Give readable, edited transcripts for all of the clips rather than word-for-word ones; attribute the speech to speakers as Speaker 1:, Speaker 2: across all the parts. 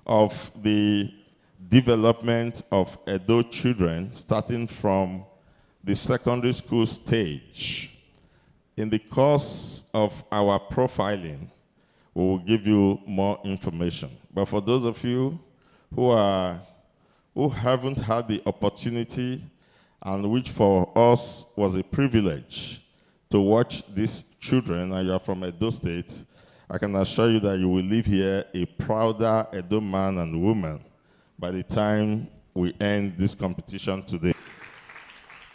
Speaker 1: of the development of Edo children, starting from the secondary school stage. In the course of our profiling, we will give you more information. But for those of you who haven't had the opportunity, and which for us was a privilege to watch these children, and you are from Edo State, I can assure you that you will leave here a prouder Edo man and woman by the time we end this competition today.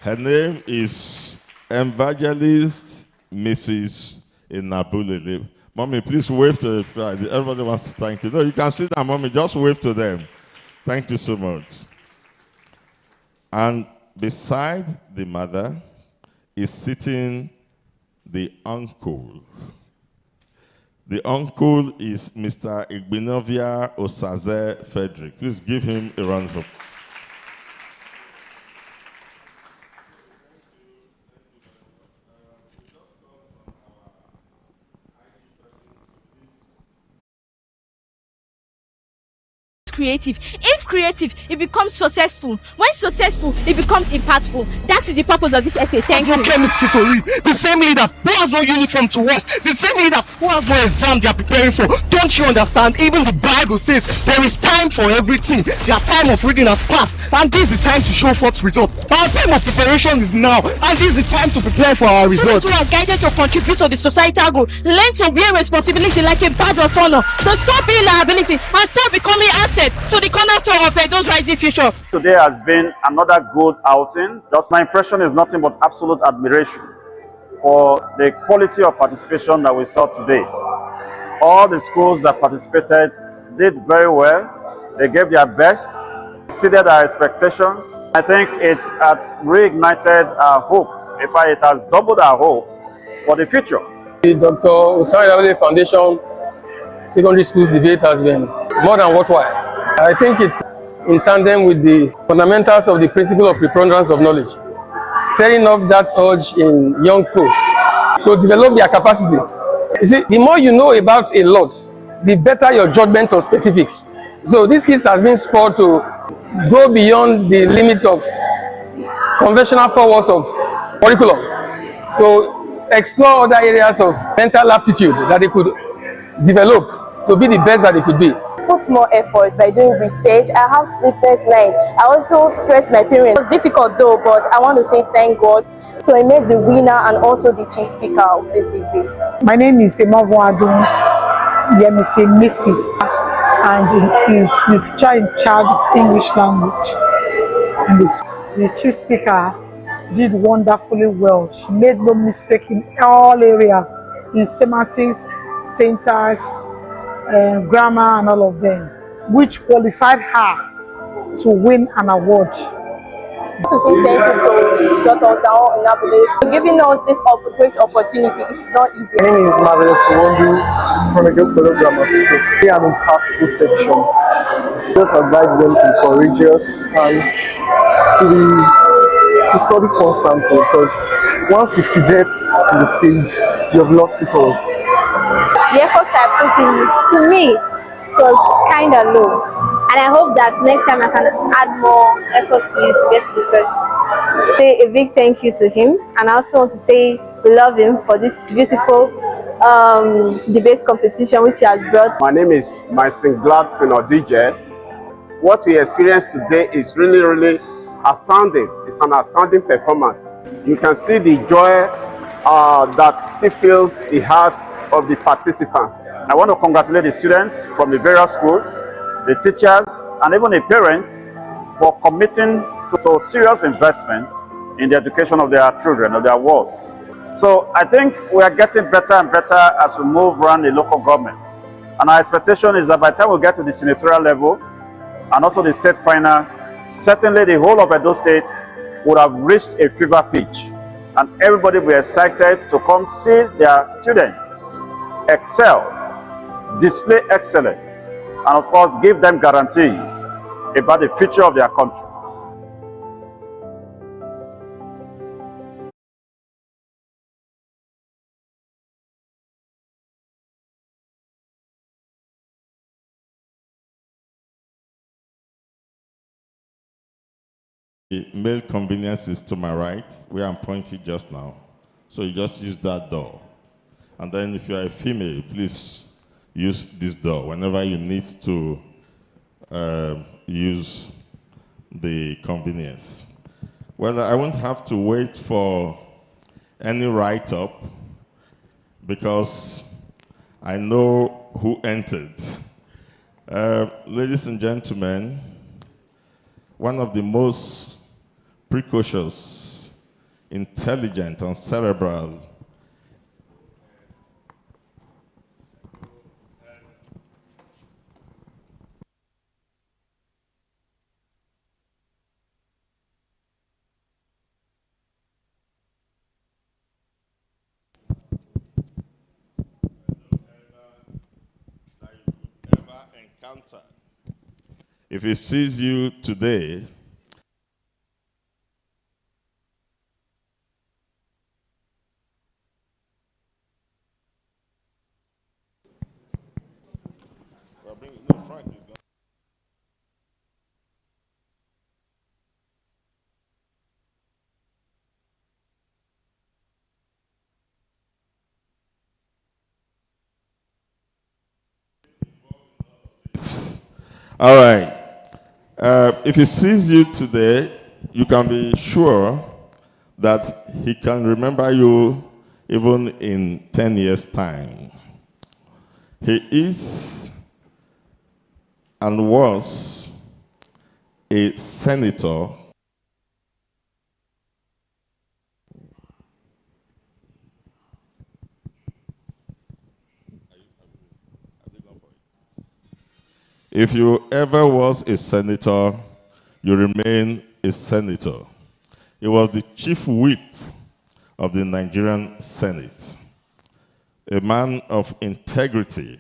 Speaker 1: Her name is Evangelist Mrs. Enabulele. Mommy, please wave to the crowd. Everybody wants to thank you. No, you can sit down, Mommy. Just wave to them. Thank you so much. And beside the mother is sitting the uncle. The uncle is Mr. Igbinovia Osaze Frederick. Please give him a round of applause.
Speaker 2: Creative. If creative, it becomes successful. When successful, it becomes impactful. That is the purpose of this essay. Thank you.
Speaker 3: Chemistry to read. The same leaders who has no uniform to work. The same leader who has no exam they are preparing for. Don't you understand? Even the Bible says there is time for everything. Their time of reading has passed, and this is the time to show forth results. Our time of preparation is now, and this is the time to prepare for our results.
Speaker 2: So that we are guided to contribute to the societal growth. Learn to bear responsibility like a badge of honor. To stop being liability and start becoming asset to the cornerstone of Edo's rising future.
Speaker 4: Today has been another good outing. Just my impression is nothing but absolute admiration for the quality of participation that we saw today. All the schools that participated did very well. They gave their best, exceeded our expectations. I think it has reignited our hope. In fact, it has doubled our hope for the future.
Speaker 5: The Dr. Osahon Enabulele Foundation Secondary Schools debate has been more than worthwhile. I think it's in tandem with the fundamentals of the principle of preponderance of knowledge, stirring up that urge in young folks to develop their capacities. You see, the more you know about a lot, the better your judgment on specifics. So this kids has been spurred to go beyond the limits of conventional 4 walls of curriculum, to explore other areas of mental aptitude that they could develop to be the best that they could be.
Speaker 6: Put more effort by doing research. I have sleepless nights. I also stress my parents. It was difficult though, but I want to say thank God. So I made the winner and also the chief speaker of this debate.
Speaker 7: My name is Emma Wadun, Mrs. and the teacher in charge of English language. And the chief speaker did wonderfully well. She made no mistake in all areas, in semantics, syntax, grammar and all of them, which qualified her to win an award.
Speaker 6: To say thank you to Dr. Osahon Enabulele for giving us this great opportunity. It's not easy.
Speaker 8: My name is Marvelous Wondu from Egor Grammar School. We have an impactful section. Just advise them to be courageous and to study constantly, because once you forget on the stage, you've lost it all.
Speaker 9: The efforts I put in, to me, it was kind of low. And I hope that next time I can add more effort to you to get to the first. Say a big thank you to him. And I also want to say we love him for this beautiful debate competition which he has brought.
Speaker 10: My name is Mr. Gladson or DJ. What we experienced today is really astounding. It's an astounding performance. You can see the joy that still fills the hearts of the participants.
Speaker 4: I want to congratulate the students from the various schools, the teachers, and even the parents for committing to serious investments in the education of their children, of their wards. So I think we are getting better and better as we move around the local governments. And our expectation is that by the time we get to the senatorial level and also the state final, certainly the whole of Edo State would have reached a fever pitch. And everybody will be excited to come see their students excel, display excellence, and of course give them guarantees about the future of their country.
Speaker 1: The male convenience is to my right, where I'm pointing just now. So you just use that door. And then if you're a female, please use this door whenever you need to use the convenience. Well, I won't have to wait for any write-up because I know who entered. Ladies and gentlemen, one of the most precocious, intelligent, and cerebral encounter. If he sees you today, all right. If he sees you today, you can be sure that he can remember you even in 10 years' time. He is and was a senator If you ever was a senator, you remain a senator. He was the chief whip of the Nigerian Senate, a man of integrity.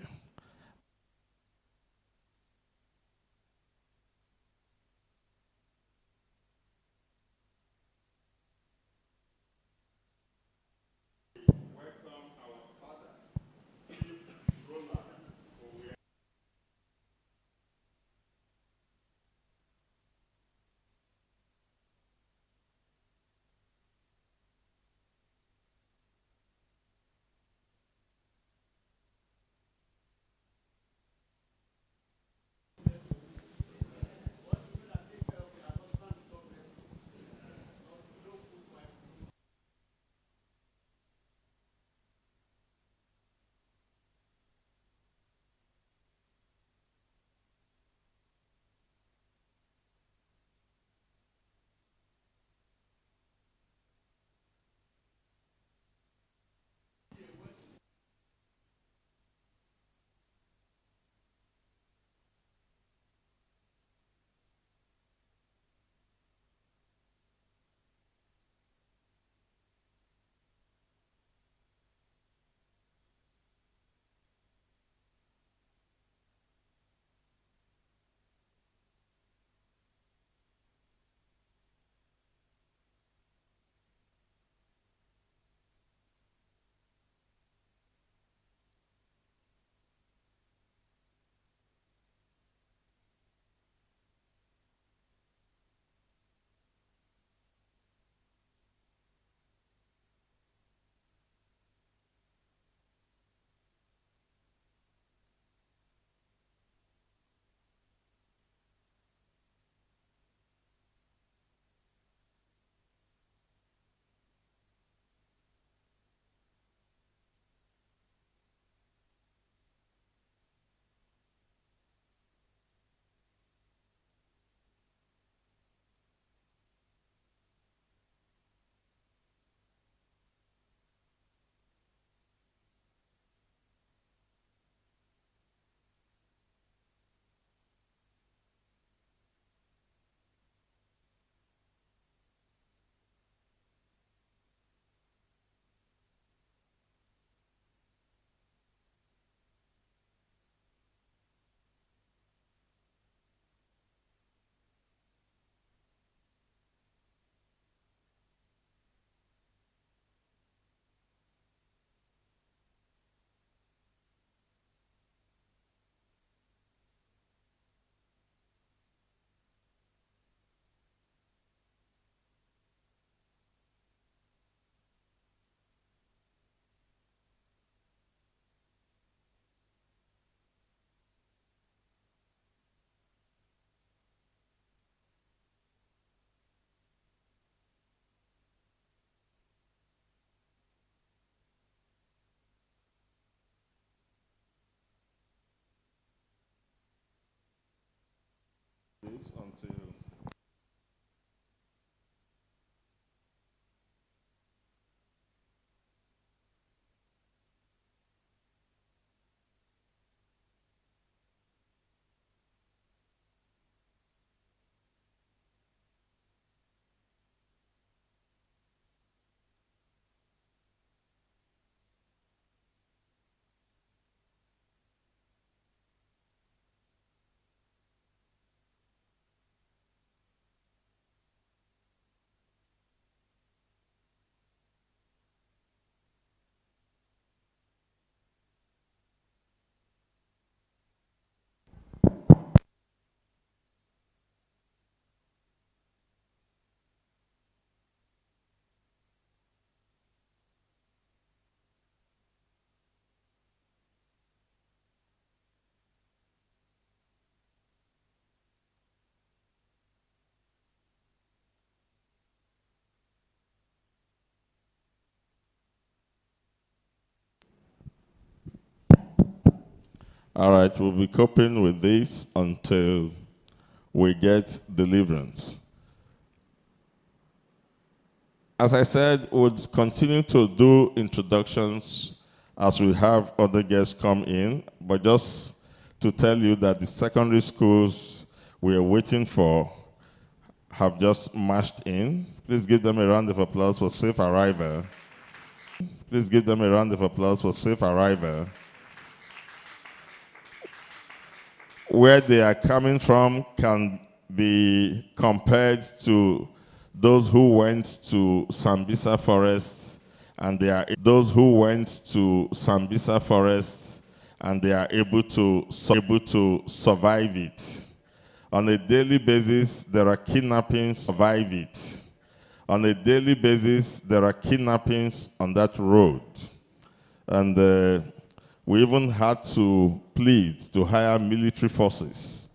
Speaker 1: this until all right, we'll be coping with this until we get deliverance. As I said, we'll continue to do introductions as we have other guests come in, but just to tell you that the secondary schools we are waiting for have just marched in. Please give them a round of applause for safe arrival. Please give them a round of applause for safe arrival. Where they are coming from can be compared to those who went to Sambisa forests and they are those who went to Sambisa forests and they are able to survive it. On a daily basis, there are kidnappings, survive it. On a daily basis, there are kidnappings on that road. And we even had to plead to hire military forces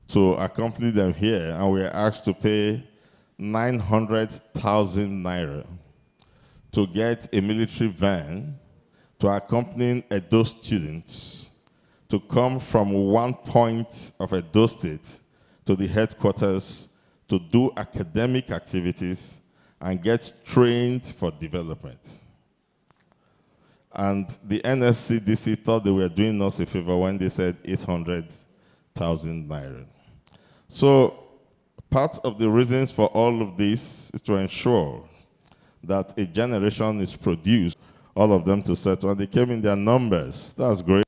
Speaker 1: to accompany them here, and we were asked to pay 900,000 naira to get a military van to accompany Edo students to come from one point of Edo State to the headquarters to do academic activities and get trained for development. And the NSCDC thought they were doing us a favor when they said 800,000 naira. So part of the reasons for all of this is to ensure that a generation is produced, all of them to settle. And they came in their numbers. That's great.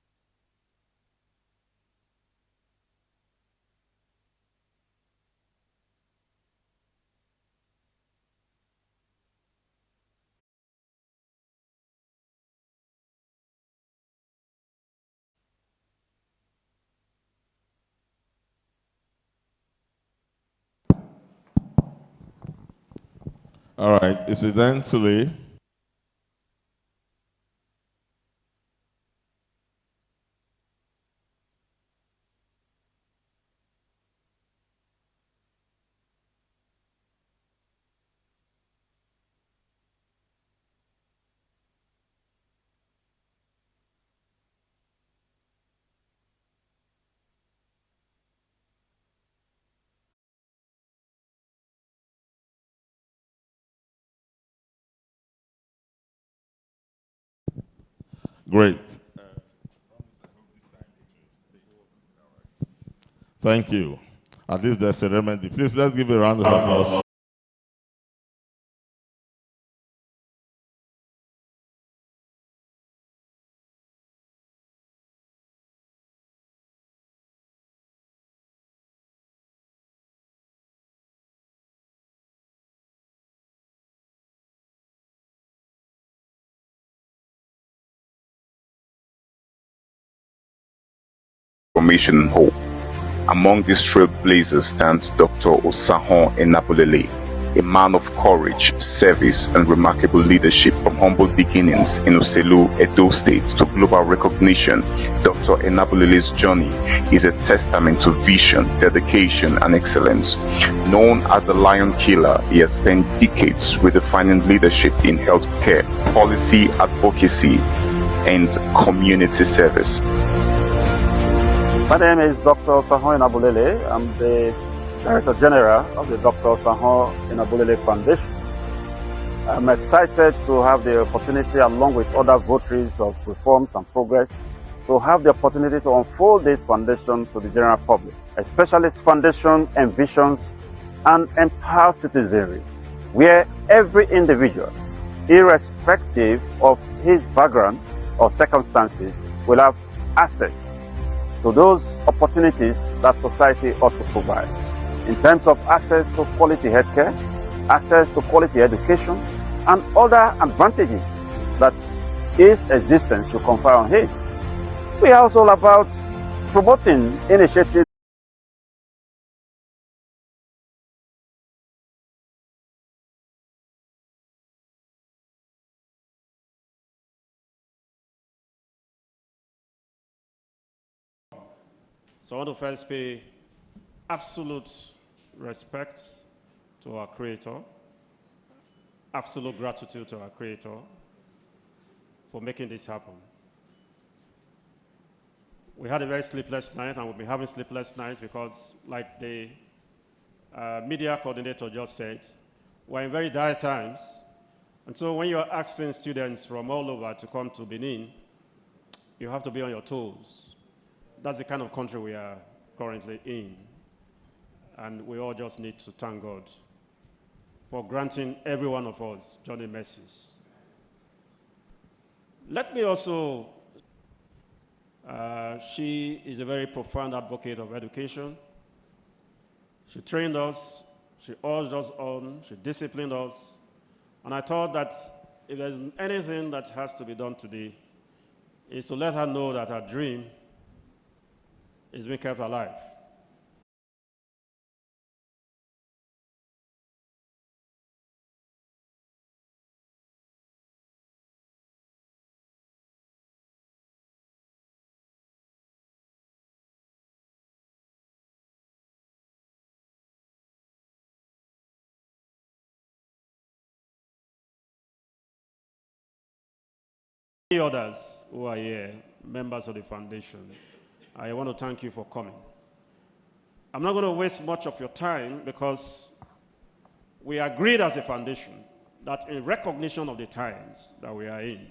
Speaker 1: All right, incidentally, great. Thank you. At least there's a remedy. Please, let's give a round of applause.
Speaker 11: Formation and hope. Among these trailblazers stands Dr. Osahon Enabulele, a man of courage, service, and remarkable leadership from humble beginnings in Oselu, Edo State to global recognition. Dr. Enabulele's journey is a testament to vision, dedication, and excellence. Known as the Lion Killer, he has spent decades redefining leadership in healthcare, policy advocacy, and community service.
Speaker 4: My name is Dr. Osahon Enabulele. I'm the Director General of the Dr. Osahon Enabulele Foundation. I'm excited to have the opportunity, along with other votaries of reforms and progress, to have the opportunity to unfold this foundation to the general public. Especially this foundation envisions an empowered citizenry, where every individual, irrespective of his background or circumstances, will have access to those opportunities that society ought to provide, in terms of access to quality healthcare, access to quality education, and other advantages that his existence should confer on him. We are also about promoting initiatives
Speaker 12: So I want to first pay absolute respect to our Creator, absolute gratitude to our Creator for making this happen. We had a very sleepless night, and we'll be having sleepless nights because, like the media coordinator just said, we're in very dire times. And so when you're asking students from all over to come to Benin, you have to be on your toes. That's the kind of country we are currently in. And we all just need to thank God for granting every one of us journey mercies. Let me also, she is a very profound advocate of education. She trained us, she urged us on, she disciplined us. And I thought that if there's anything that has to be done today, is to let her know that her dream is being kept alive. Others who are here, members of the foundation, I want to thank you for coming. I'm not going to waste much of your time because we agreed as a foundation that in recognition of the times that we are in,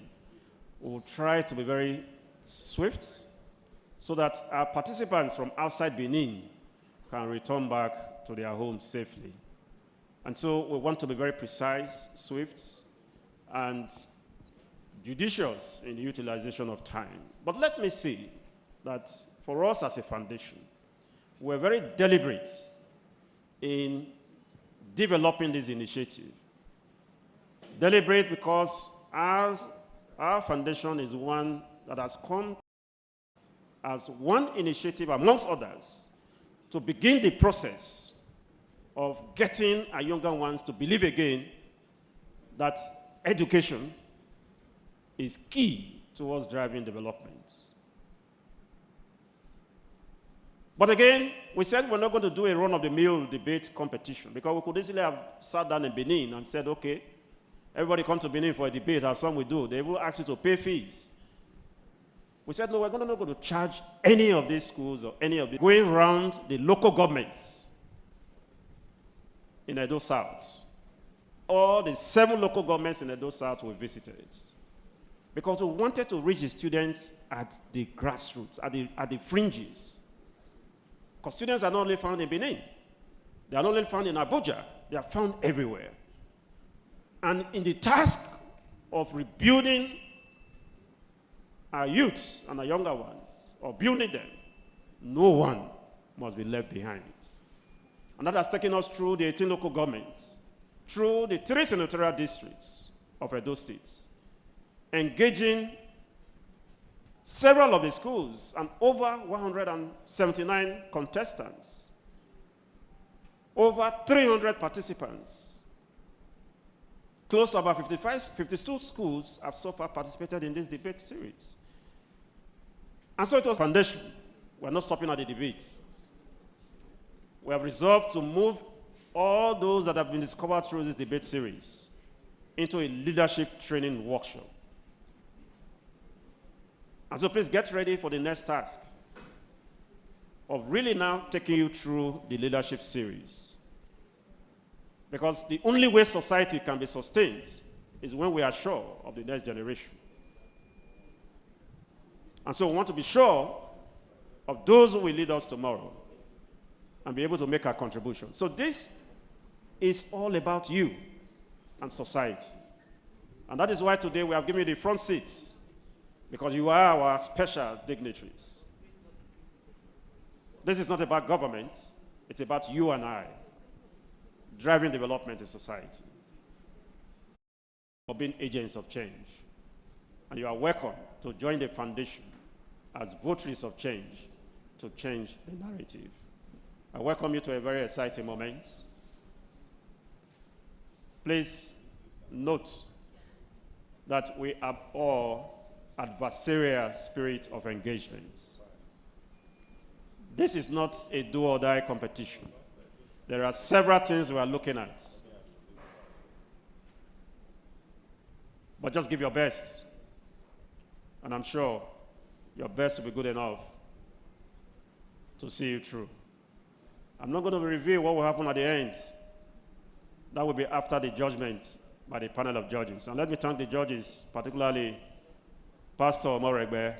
Speaker 12: we will try to be very swift so that our participants from outside Benin can return back to their homes safely. And so we want to be very precise, swift, and judicious in the utilization of time. But let me say that for us as a foundation, we're very deliberate in developing this initiative. Deliberate because our foundation is one that has come as one initiative amongst others to begin the process of getting our younger ones to believe again that education is key towards driving development. But again, we said we're not going to do a run-of-the-mill debate competition because we could easily have sat down in Benin and said, okay, everybody come to Benin for a debate, as some we do. They will ask you to pay fees. We said, no, we're not going to charge any of these schools or any of the going around the local governments in Edo South. All the 7 local governments in Edo South we visited. Because we wanted to reach the students at the grassroots, at the fringes. Because students are not only found in Benin. They are not only found in Abuja. They are found everywhere. And in the task of rebuilding our youths and our younger ones, or building them, no one must be left behind. And that has taken us through the 18 local governments, through the 3 senatorial districts of Edo State, engaging several of the schools and over 179 contestants, over 300 participants. Close to about 52 schools have so far participated in this debate series. And so it was foundation. We're not stopping at the debate. We have resolved to move all those that have been discovered through this debate series into a leadership training workshop. And so please get ready for the next task. of really now taking you through the leadership series. Because the only way society can be sustained is when we are sure of the next generation. And so we want to be sure of those who will lead us tomorrow and be able to make our contribution. So this is all about you and society. And that is why today we have given you the front seats, because you are our special dignitaries. This is not about government, it's about you and I driving development in society, or being agents of change. And you are welcome to join the foundation as votaries of change to change the narrative. I welcome you to a very exciting moment. Please note that we abhor adversarial spirit of engagement. This is not a do-or-die competition. There are several things we are looking at. But just give your best. And I'm sure your best will be good enough to see you through. I'm not going to reveal what will happen at the end. That will be after the judgment by the panel of judges. And let me thank the judges, particularly Pastor Moregbe.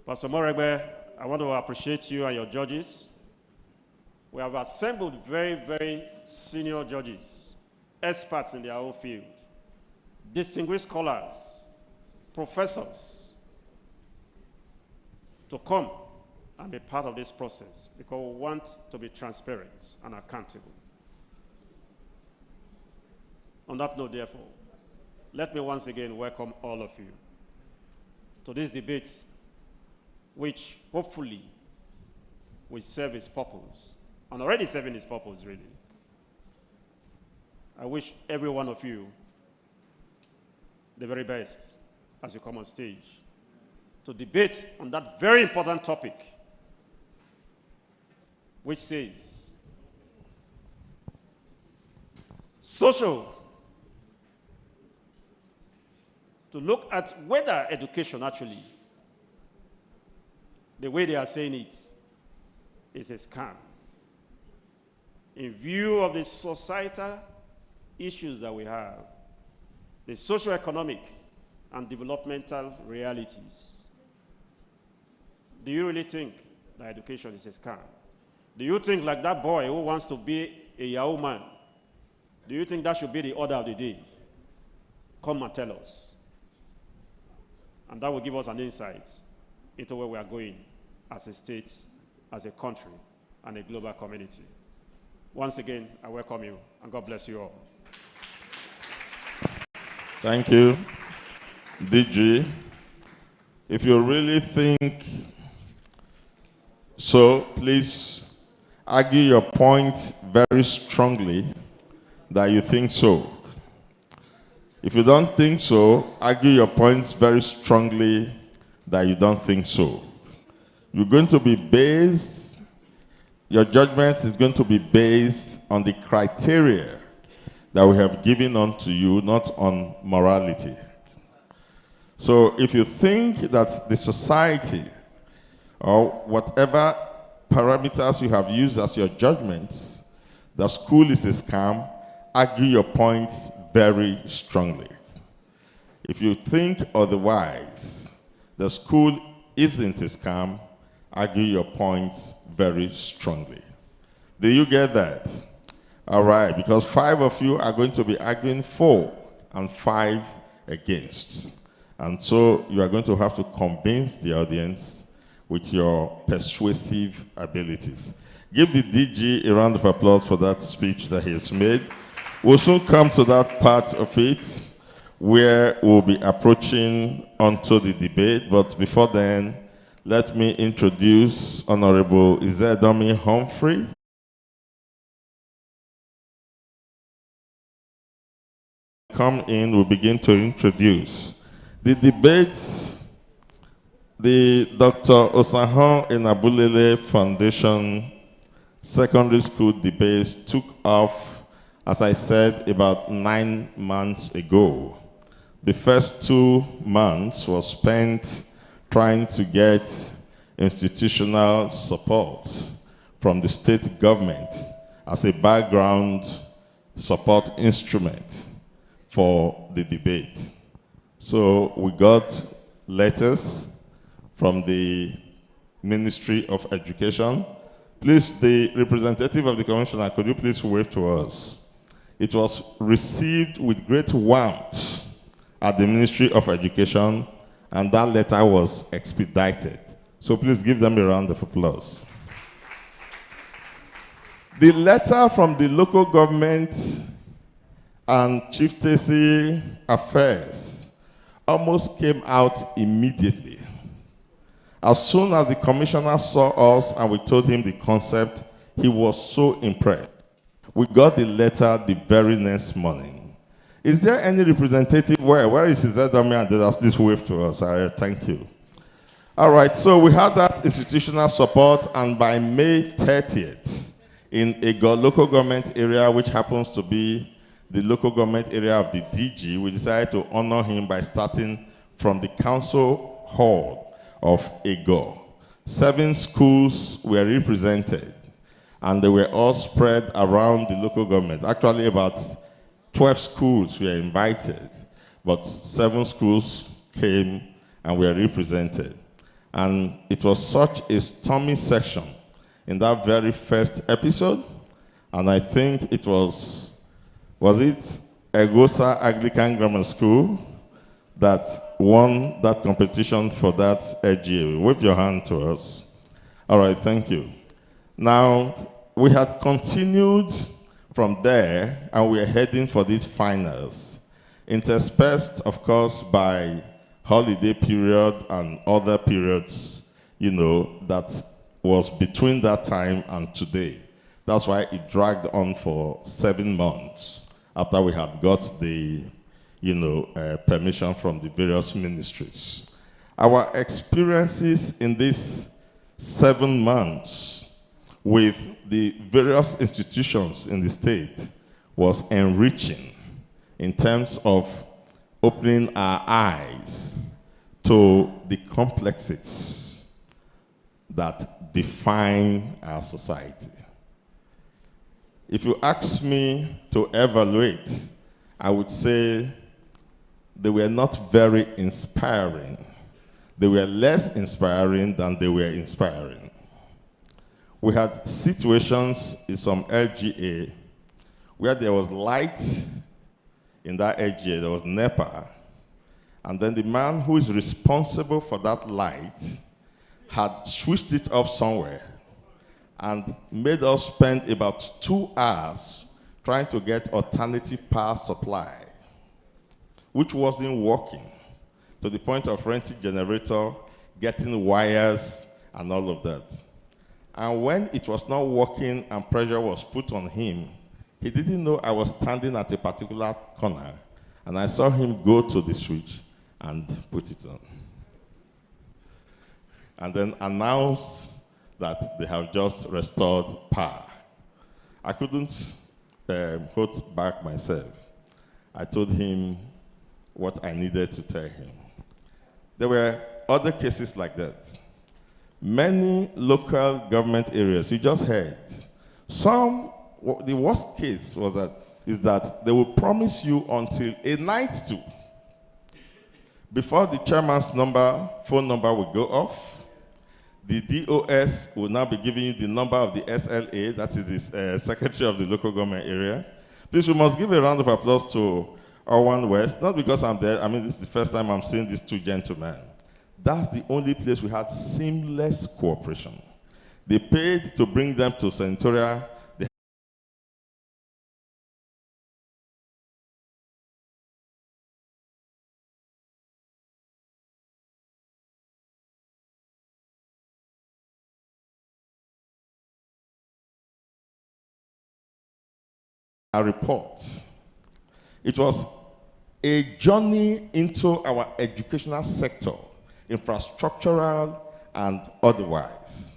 Speaker 12: Pastor Moregbe, I want to appreciate you and your judges. We have assembled very, very senior judges, experts in their own field, distinguished scholars, professors, to come and be part of this process, because we want to be transparent and accountable. On that note, therefore, let me once again welcome all of you to this debate, which hopefully will serve its purpose, and already serving its purpose, really. I wish every one of you the very best as you come on stage to debate on that very important topic, which says social, to look at whether education actually, the way they are saying it, is a scam. In view of the societal issues that we have, the socio-economic and developmental realities, do you really think that education is a scam? Do you think, like that boy who wants to be a Yahoo man, do you think that should be the order of the day? Come and tell us. And that will give us an insight into where we are going as a state, as a country, and a global community. Once again, I welcome you, and God bless you all.
Speaker 1: Thank you, DG. If you really think so, please argue your point very strongly that you think so. If you don't think so, argue your points very strongly that you don't think so. You're going to be based, your judgment is going to be based on the criteria that we have given unto you, not on morality. So if you think that the society or whatever parameters you have used as your judgments, the school is a scam, argue your points very strongly. If you think otherwise, the school isn't a scam, argue your points very strongly. Do you get that? All right, because 5 of you are going to be arguing for and 5 against. And so you are going to have to convince the audience with your persuasive abilities. Give the DG a round of applause for that speech that he has made. We'll soon come to that part of it where we'll be approaching onto the debate. But before then, let me introduce Honorable Izedomi Humphrey. Come in, we'll begin to introduce. The debates, the Dr. Osahon Enabulele Foundation secondary school debates took off, as I said, about 9 months ago. The first 2 months was spent trying to get institutional support from the state government as a background support instrument for the debate. So we got letters from the Ministry of Education. Please, the representative of the commissioner, could you please wave to us? It was received with great warmth at the Ministry of Education, and that letter was expedited. So please give them a round of applause. The letter from the local government and chieftaincy affairs almost came out immediately. As soon as the commissioner saw us and we told him the concept, he was so impressed. We got the letter the very next morning. Is there any representative? Where is his Edomi? And please wave to us. All right, thank you. All right, so we had that institutional support, and by May 30th, in Egor local government area, which happens to be the local government area of the DG, we decided to honor him by starting from the council hall of Egor. 7 schools were represented, and they were all spread around the local government. Actually, about 12 schools were invited, but 7 schools came and were represented. And it was such a stormy session in that very first episode, and I think it was it Egosa Anglican Grammar School that won that competition for that LGA. Wave your hand to us. All right, thank you. Now, we had continued from there, and we are heading for these finals, interspersed, of course, by holiday period and other periods, you know, that was between that time and today. That's why it dragged on for 7 months after we had got the permission from the various ministries. Our experiences in these 7 months with the various institutions in the state was enriching in terms of opening our eyes to the complexities that define our society. If you ask me to evaluate, I would say they were not very inspiring. They were less inspiring than they were inspiring. We had situations in some LGA where there was light in that LGA, there was NEPA, and then the man who is responsible for that light had switched it off somewhere and made us spend about 2 hours trying to get alternative power supply, which wasn't working, to the point of renting generator, getting wires, and all of that. And when it was not working and pressure was put on him, he didn't know I was standing at a particular corner, and I saw him go to the switch and put it on. And then announced that they have just restored power. I couldn't hold back myself. I told him what I needed to tell him. There were other cases like that. Many local government areas, you just heard. The worst case is that they will promise you until a night to, before the chairman's phone number will go off. The DOS will now be giving you the number of the SLA, that is the secretary of the local government area. Please, we must give a round of applause to Owan West, not because I'm there. I mean, this is the first time I'm seeing these 2 gentlemen. That's the only place we had seamless cooperation. They paid to bring them to senatorial. A report. It was a journey into our educational sector, infrastructural and otherwise.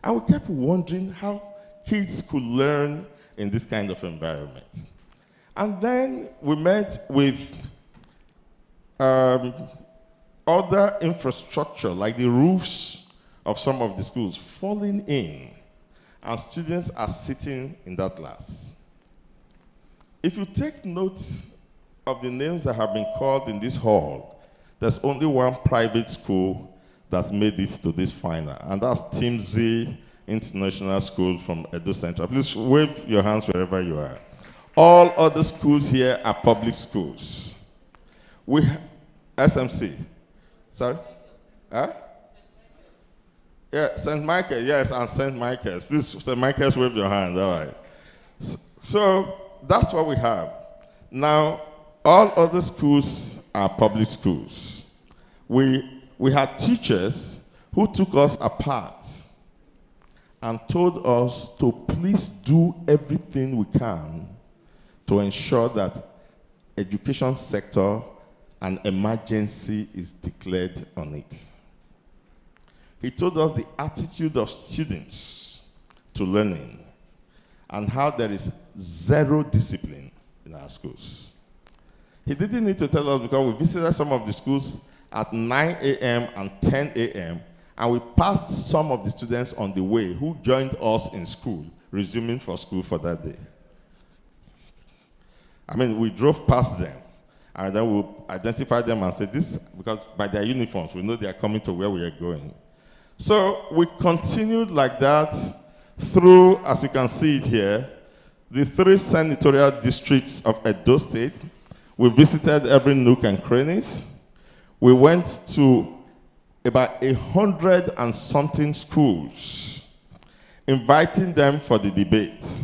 Speaker 1: And we kept wondering how kids could learn in this kind of environment. And then we met with other infrastructure, like the roofs of some of the schools falling in, and students are sitting in that class. If you take note of the names that have been called in this hall, there's only one private school that made it to this final, and that's Timsy International School from Edo Central. Please wave your hands wherever you are. All other schools here are public schools. SMC. Sorry? Huh? Yeah, St. Michael, yes, and St. Michael's. Please, St. Michael's, wave your hand, all right. So that's what we have. Now, all other schools are public schools. We had teachers who took us apart and told us to please do everything we can to ensure that education sector an emergency is declared on it. He told us the attitude of students to learning and how there is zero discipline in our schools. He didn't need to tell us because we visited some of the schools at 9 a.m. and 10 a.m., and we passed some of the students on the way who joined us in school, resuming for school for that day. I mean, we drove past them, and then we identified them and said, this, because by their uniforms, we know they are coming to where we are going. So we continued like that through, as you can see it here, the 3 senatorial districts of Edo State. We visited every nook and crannies. We went to about 100 and something schools, inviting them for the debate.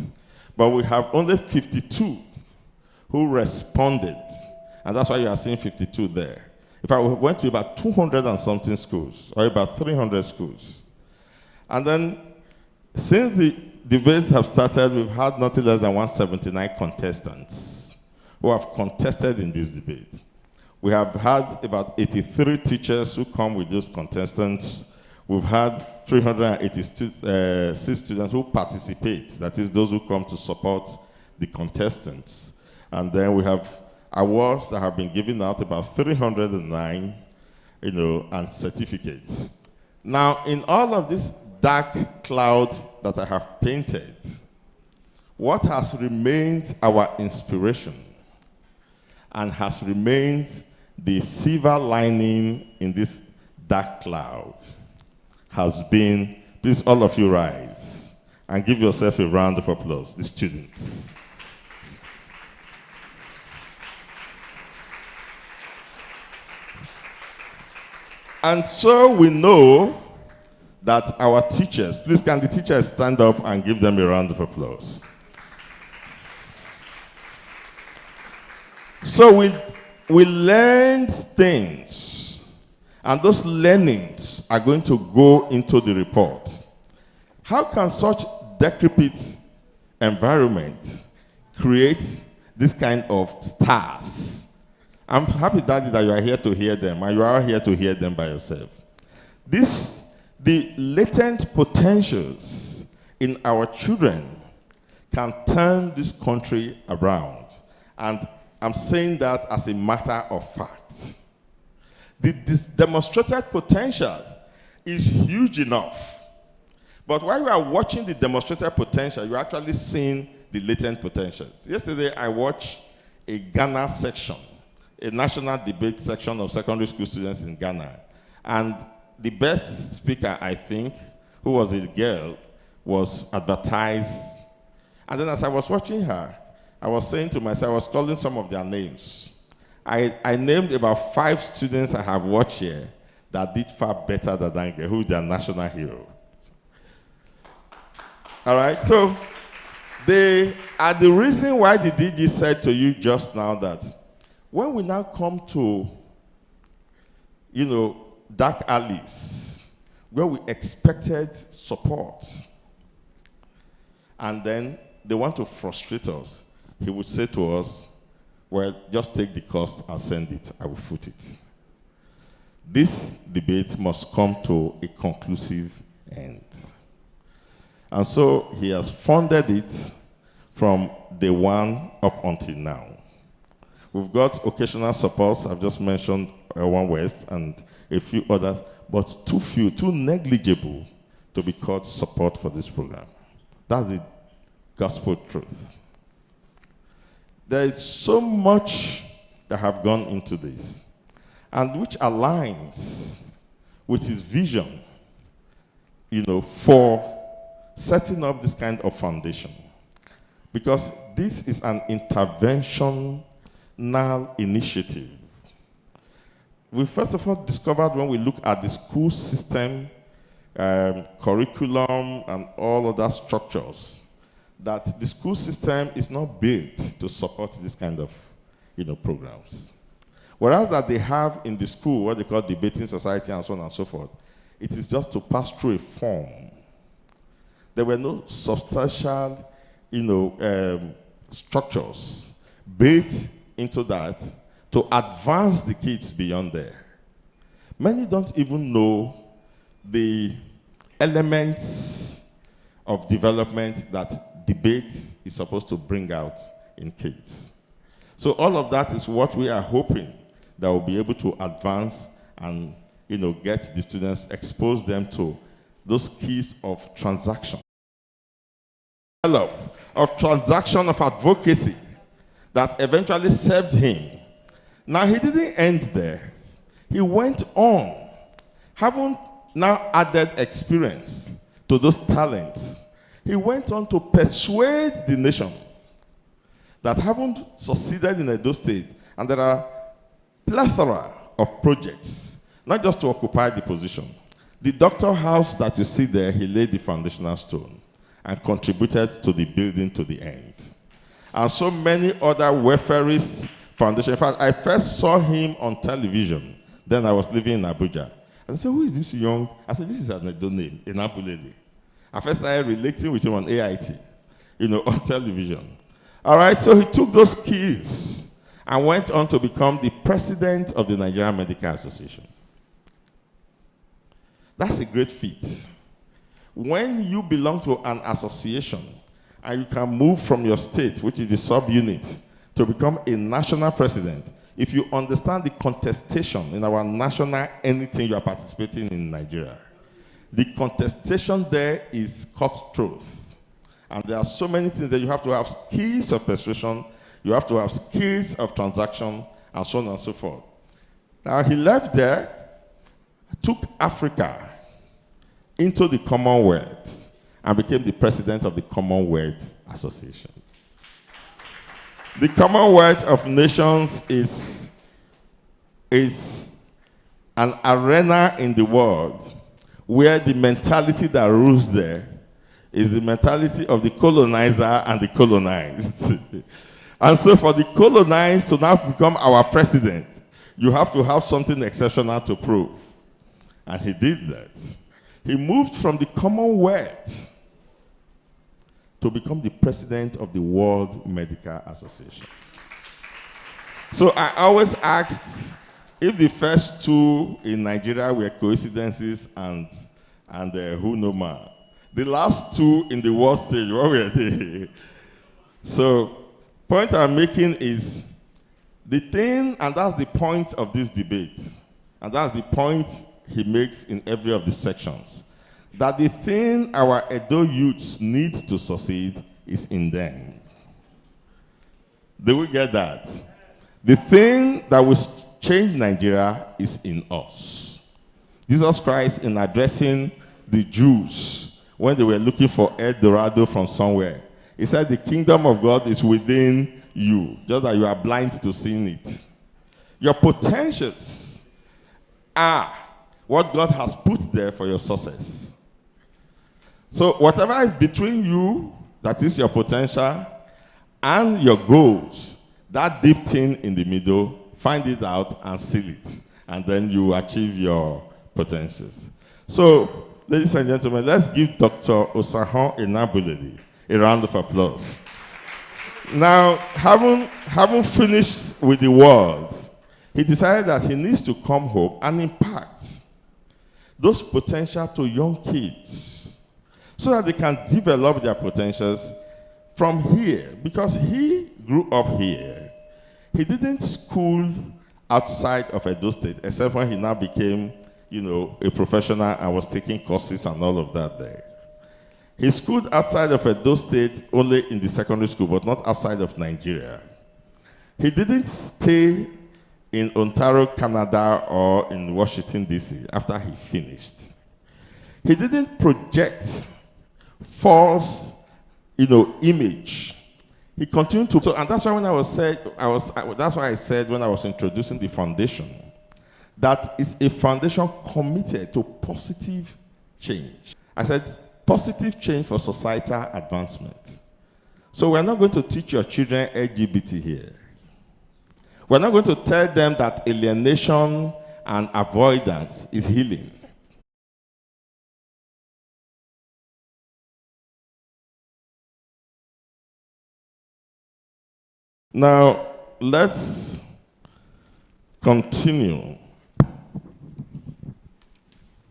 Speaker 1: But we have only 52 who responded, and that's why you are seeing 52 there. In fact, we went to about 200 and something schools, or about 300 schools. And then, since the debates have started, we've had nothing less than 179 contestants who have contested in this debate. We have had about 83 teachers who come with those contestants. We've had 386 students who participate, that is, those who come to support the contestants. And then we have awards that have been given out, about 309, and certificates. Now, in all of this dark cloud that I have painted, what has remained our inspiration and has remained the silver lining in this dark cloud has been, please all of you rise and give yourself a round of applause, the students. And so we know that our teachers, please can the teachers stand up and give them a round of applause. So we learned things, and those learnings are going to go into the report. How can such decrepit environment create this kind of stars? I'm happy, Daddy, that you are here to hear them, and you are here to hear them by yourself. The latent potentials in our children can turn this country around. And I'm saying that as a matter of fact. This demonstrated potential is huge enough. But while you are watching the demonstrated potential, you're actually seeing the latent potential. Yesterday, I watched a Ghana section, a national debate section of secondary school students in Ghana. And the best speaker, I think, who was a girl, was advertised. And then as I was watching her, I was saying to myself, I was calling some of their names. I named about 5 students I have watched here that did far better than that girl, who is their national hero. All right, so they are the reason why the DG said to you just now that when we now come to, dark alleys, where we expected support, and then they want to frustrate us, he would say to us, well, just take the cost and send it, I will foot it. This debate must come to a conclusive end. And so he has funded it from day one up until now. We've got occasional supports. I've just mentioned One West, and a few others, but too few, too negligible to be called support for this program. That's the gospel truth. There is so much that have gone into this, and which aligns with his vision, for setting up this kind of foundation. Because this is an interventional initiative. We first of all discovered when we look at the school system, curriculum, and all other structures, that the school system is not built to support this kind of programs. Whereas that they have in the school what they call debating society and so on and so forth, it is just to pass through a form. There were no substantial structures built into that to advance the kids beyond there. Many don't even know the elements of development that debate is supposed to bring out in kids. So all of that is what we are hoping that we'll be able to advance and get the students, expose them to those keys of transaction. Of transaction of advocacy that eventually served him. Now he didn't end there. He went on, having now added experience to those talents. He went on to persuade the nation that haven't succeeded in Edo State, and there are plethora of projects, not just to occupy the position. The doctor house that you see there, he laid the foundational stone and contributed to the building to the end. And so many other welfareist foundations. In fact, I first saw him on television. Then I was living in Abuja. And I said, who is this young? I said, this is an Edo name, Enabulele. I first started relating with him on AIT, on television. All right, so he took those keys and went on to become the president of the Nigerian Medical Association. That's a great feat. When you belong to an association and you can move from your state, which is the subunit, to become a national president, if you understand the contestation in our national anything you are participating in Nigeria, the contestation there is cutthroat. And there are so many things that you have to have skills of persuasion, you have to have skills of transaction, and so on and so forth. Now he left there, took Africa into the Commonwealth, and became the president of the Commonwealth Association. The Commonwealth of Nations is an arena in the world where the mentality that rules there is the mentality of the colonizer and the colonized. And so for the colonized to now become our president, you have to have something exceptional to prove. And he did that. He moved from the Commonwealth to become the president of the World Medical Association. So I always asked if the first two in Nigeria were coincidences and who know man. The last two in the world stage, what were they? So, point I'm making is the thing, and that's the point of this debate, and that's the point he makes in every of the sections, that the thing our Edo youths need to succeed is in them. Do we get that? The thing that will change Nigeria is in us. Jesus Christ, in addressing the Jews, when they were looking for El Dorado from somewhere, he said the kingdom of God is within you, just that you are blind to seeing it. Your potentials are what God has put there for your success. So whatever is between you, that is your potential, and your goals, that deep thing in the middle, find it out and seal it, and then you achieve your potentials. So, ladies and gentlemen, let's give Dr. Osahon Enabulele a round of applause. Now, having finished with the world, he decided that he needs to come home and impact those potential to young kids so that they can develop their potentials from here. Because he grew up here. He didn't school outside of Edo State, except when he now became, a professional and was taking courses and all of that there. He schooled outside of Edo State only in the secondary school, but not outside of Nigeria. He didn't stay in Ontario, Canada, or in Washington, D.C. after he finished. He didn't project false, image. He continued to. So, and that's why when that's why I said when I was introducing the foundation, that is a foundation committed to positive change. I said positive change for societal advancement. So we're not going to teach your children LGBT here. We're not going to tell them that alienation and avoidance is healing. Now, let's continue.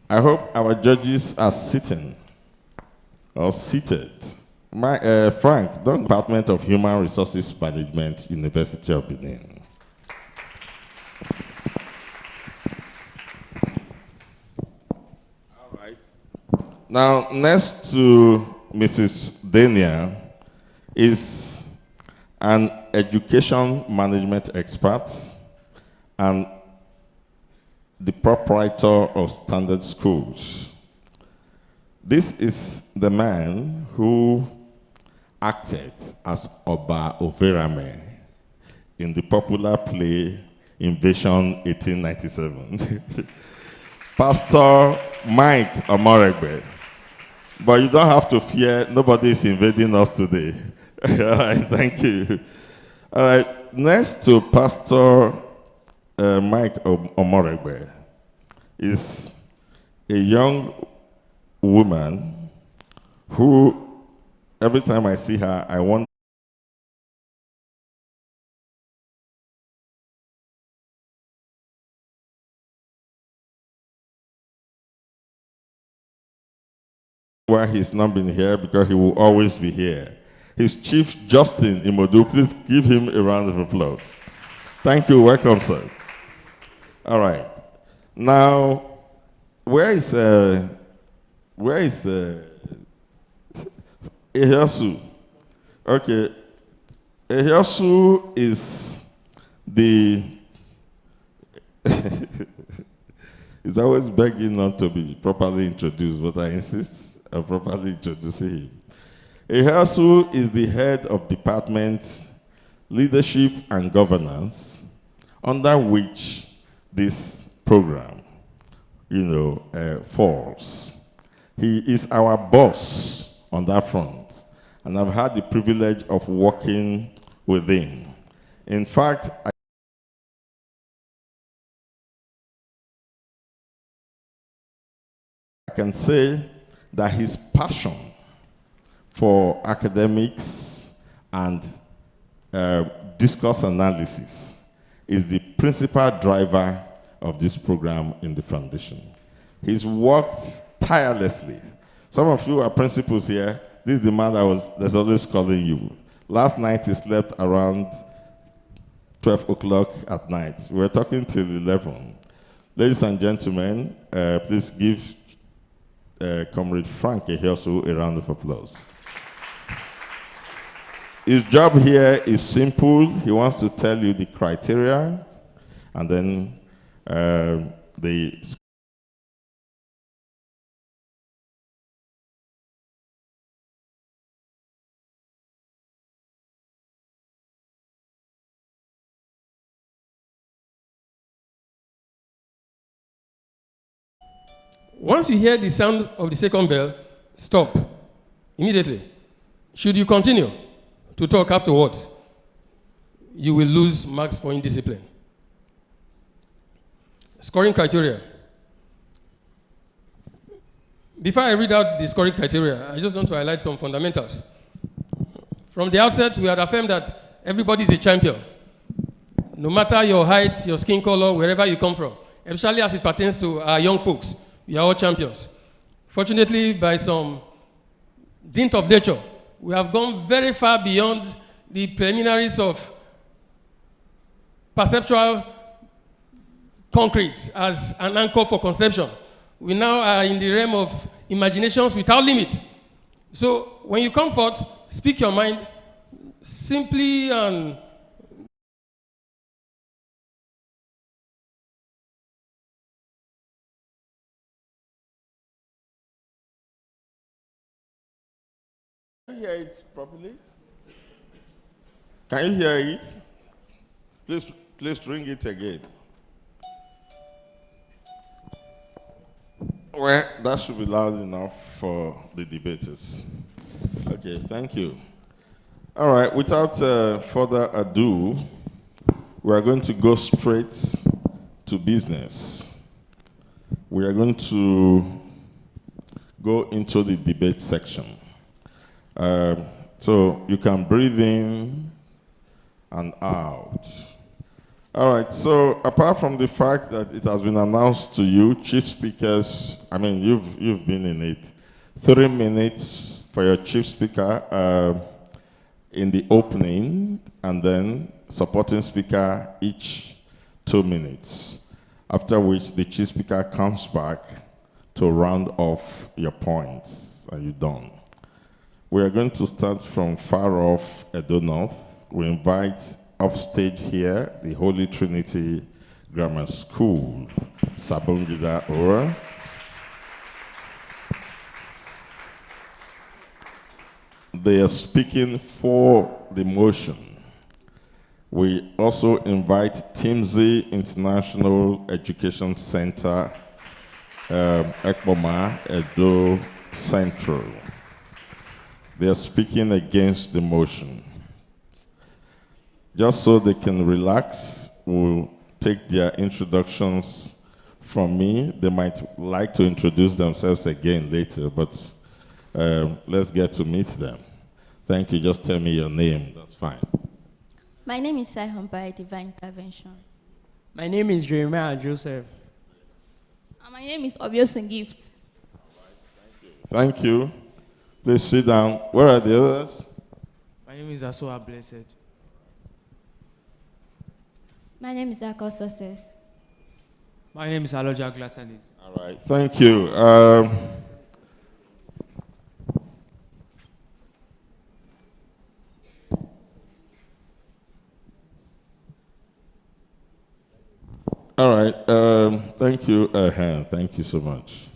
Speaker 1: I hope our judges are sitting or seated. Frank, Department of Human Resources Management, University of Benin. All right. Now, next to Mrs. Dania is an education management expert and the proprietor of Standard Schools. This is the man who acted as Oba Overame in the popular play Invasion 1897. Pastor Mike Omoregbe. But you don't have to fear, nobody is invading us today. All right, thank you. All right, next to Pastor Mike Omoregbe is a young woman who, every time I see her, I want why he's not been here, because he will always be here. His Chief Justin Imodu, please give him a round of applause. Thank you, welcome, sir. All right. Now, where is Ehiosu? Okay. Ehiosu is the he's always begging not to be properly introduced, but I insist on properly introducing him. Ehiosu is the head of Department Leadership and Governance, under which this program, falls. He is our boss on that front, and I've had the privilege of working with him. In fact, I can say that his passion for academics and discourse analysis is the principal driver of this program in the foundation. He's worked tirelessly. Some of you are principals here. This is the man that's always calling you. Last night he slept around 12 o'clock at night. We were talking till 11. Ladies and gentlemen, please give Comrade Frank Ehiosu a round of applause. His job here is simple. He wants to tell you the criteria, and then
Speaker 5: Once you hear the sound of the second bell, stop immediately. Should you continue to talk afterwards, you will lose marks for indiscipline. Scoring criteria. Before I read out the scoring criteria, I just want to highlight some fundamentals. From the outset, we had affirmed that everybody is a champion, no matter your height, your skin color, wherever you come from, especially as it pertains to our young folks. We are all champions. Fortunately, by some dint of nature, we have gone very far beyond the preliminaries of perceptual concrete as an anchor for conception. We now are in the realm of imaginations without limit. So when you come forth, speak your mind simply and
Speaker 1: Can you hear it properly? Can you hear it? Please ring it again. Well, that should be loud enough for the debaters. Okay, thank you. All right, without further ado, we are going to go straight to business. We are going to go into the debate section. So you can breathe in and out. All right, so apart from the fact that it has been announced to you, chief speakers, I mean, you've been in it. 3 minutes for your chief speaker in the opening, and then supporting speaker each 2 minutes. After which the chief speaker comes back to round off your points, and you're done. We are going to start from far off Edo North. We invite upstage here the Holy Trinity Grammar School, Sabongida Ora. They are speaking for the motion. We also invite Timsy International Education Center, Ekboma, Edo Central. They are speaking against the motion. Just so they can relax, we'll take their introductions from me. They might like to introduce themselves again later, but let's get to meet them. Thank you. Just tell me your name. That's fine.
Speaker 13: My name is Osahon by Divine Intervention.
Speaker 14: My name is Jeremiah Joseph.
Speaker 15: And my name is Obiosun Gift.
Speaker 1: Thank you. Please sit down. Where are the others?
Speaker 14: My name is Asoa Blessed.
Speaker 13: My name is Akos Success.
Speaker 14: My name is Aloja Glatalis.
Speaker 1: All right. Thank you. All right. Thank you, thank you so much.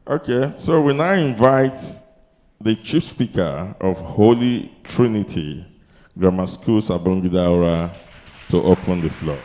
Speaker 1: Okay, so we now invite the chief speaker of Holy Trinity Grammar School, Sabongida Ora, to open the floor.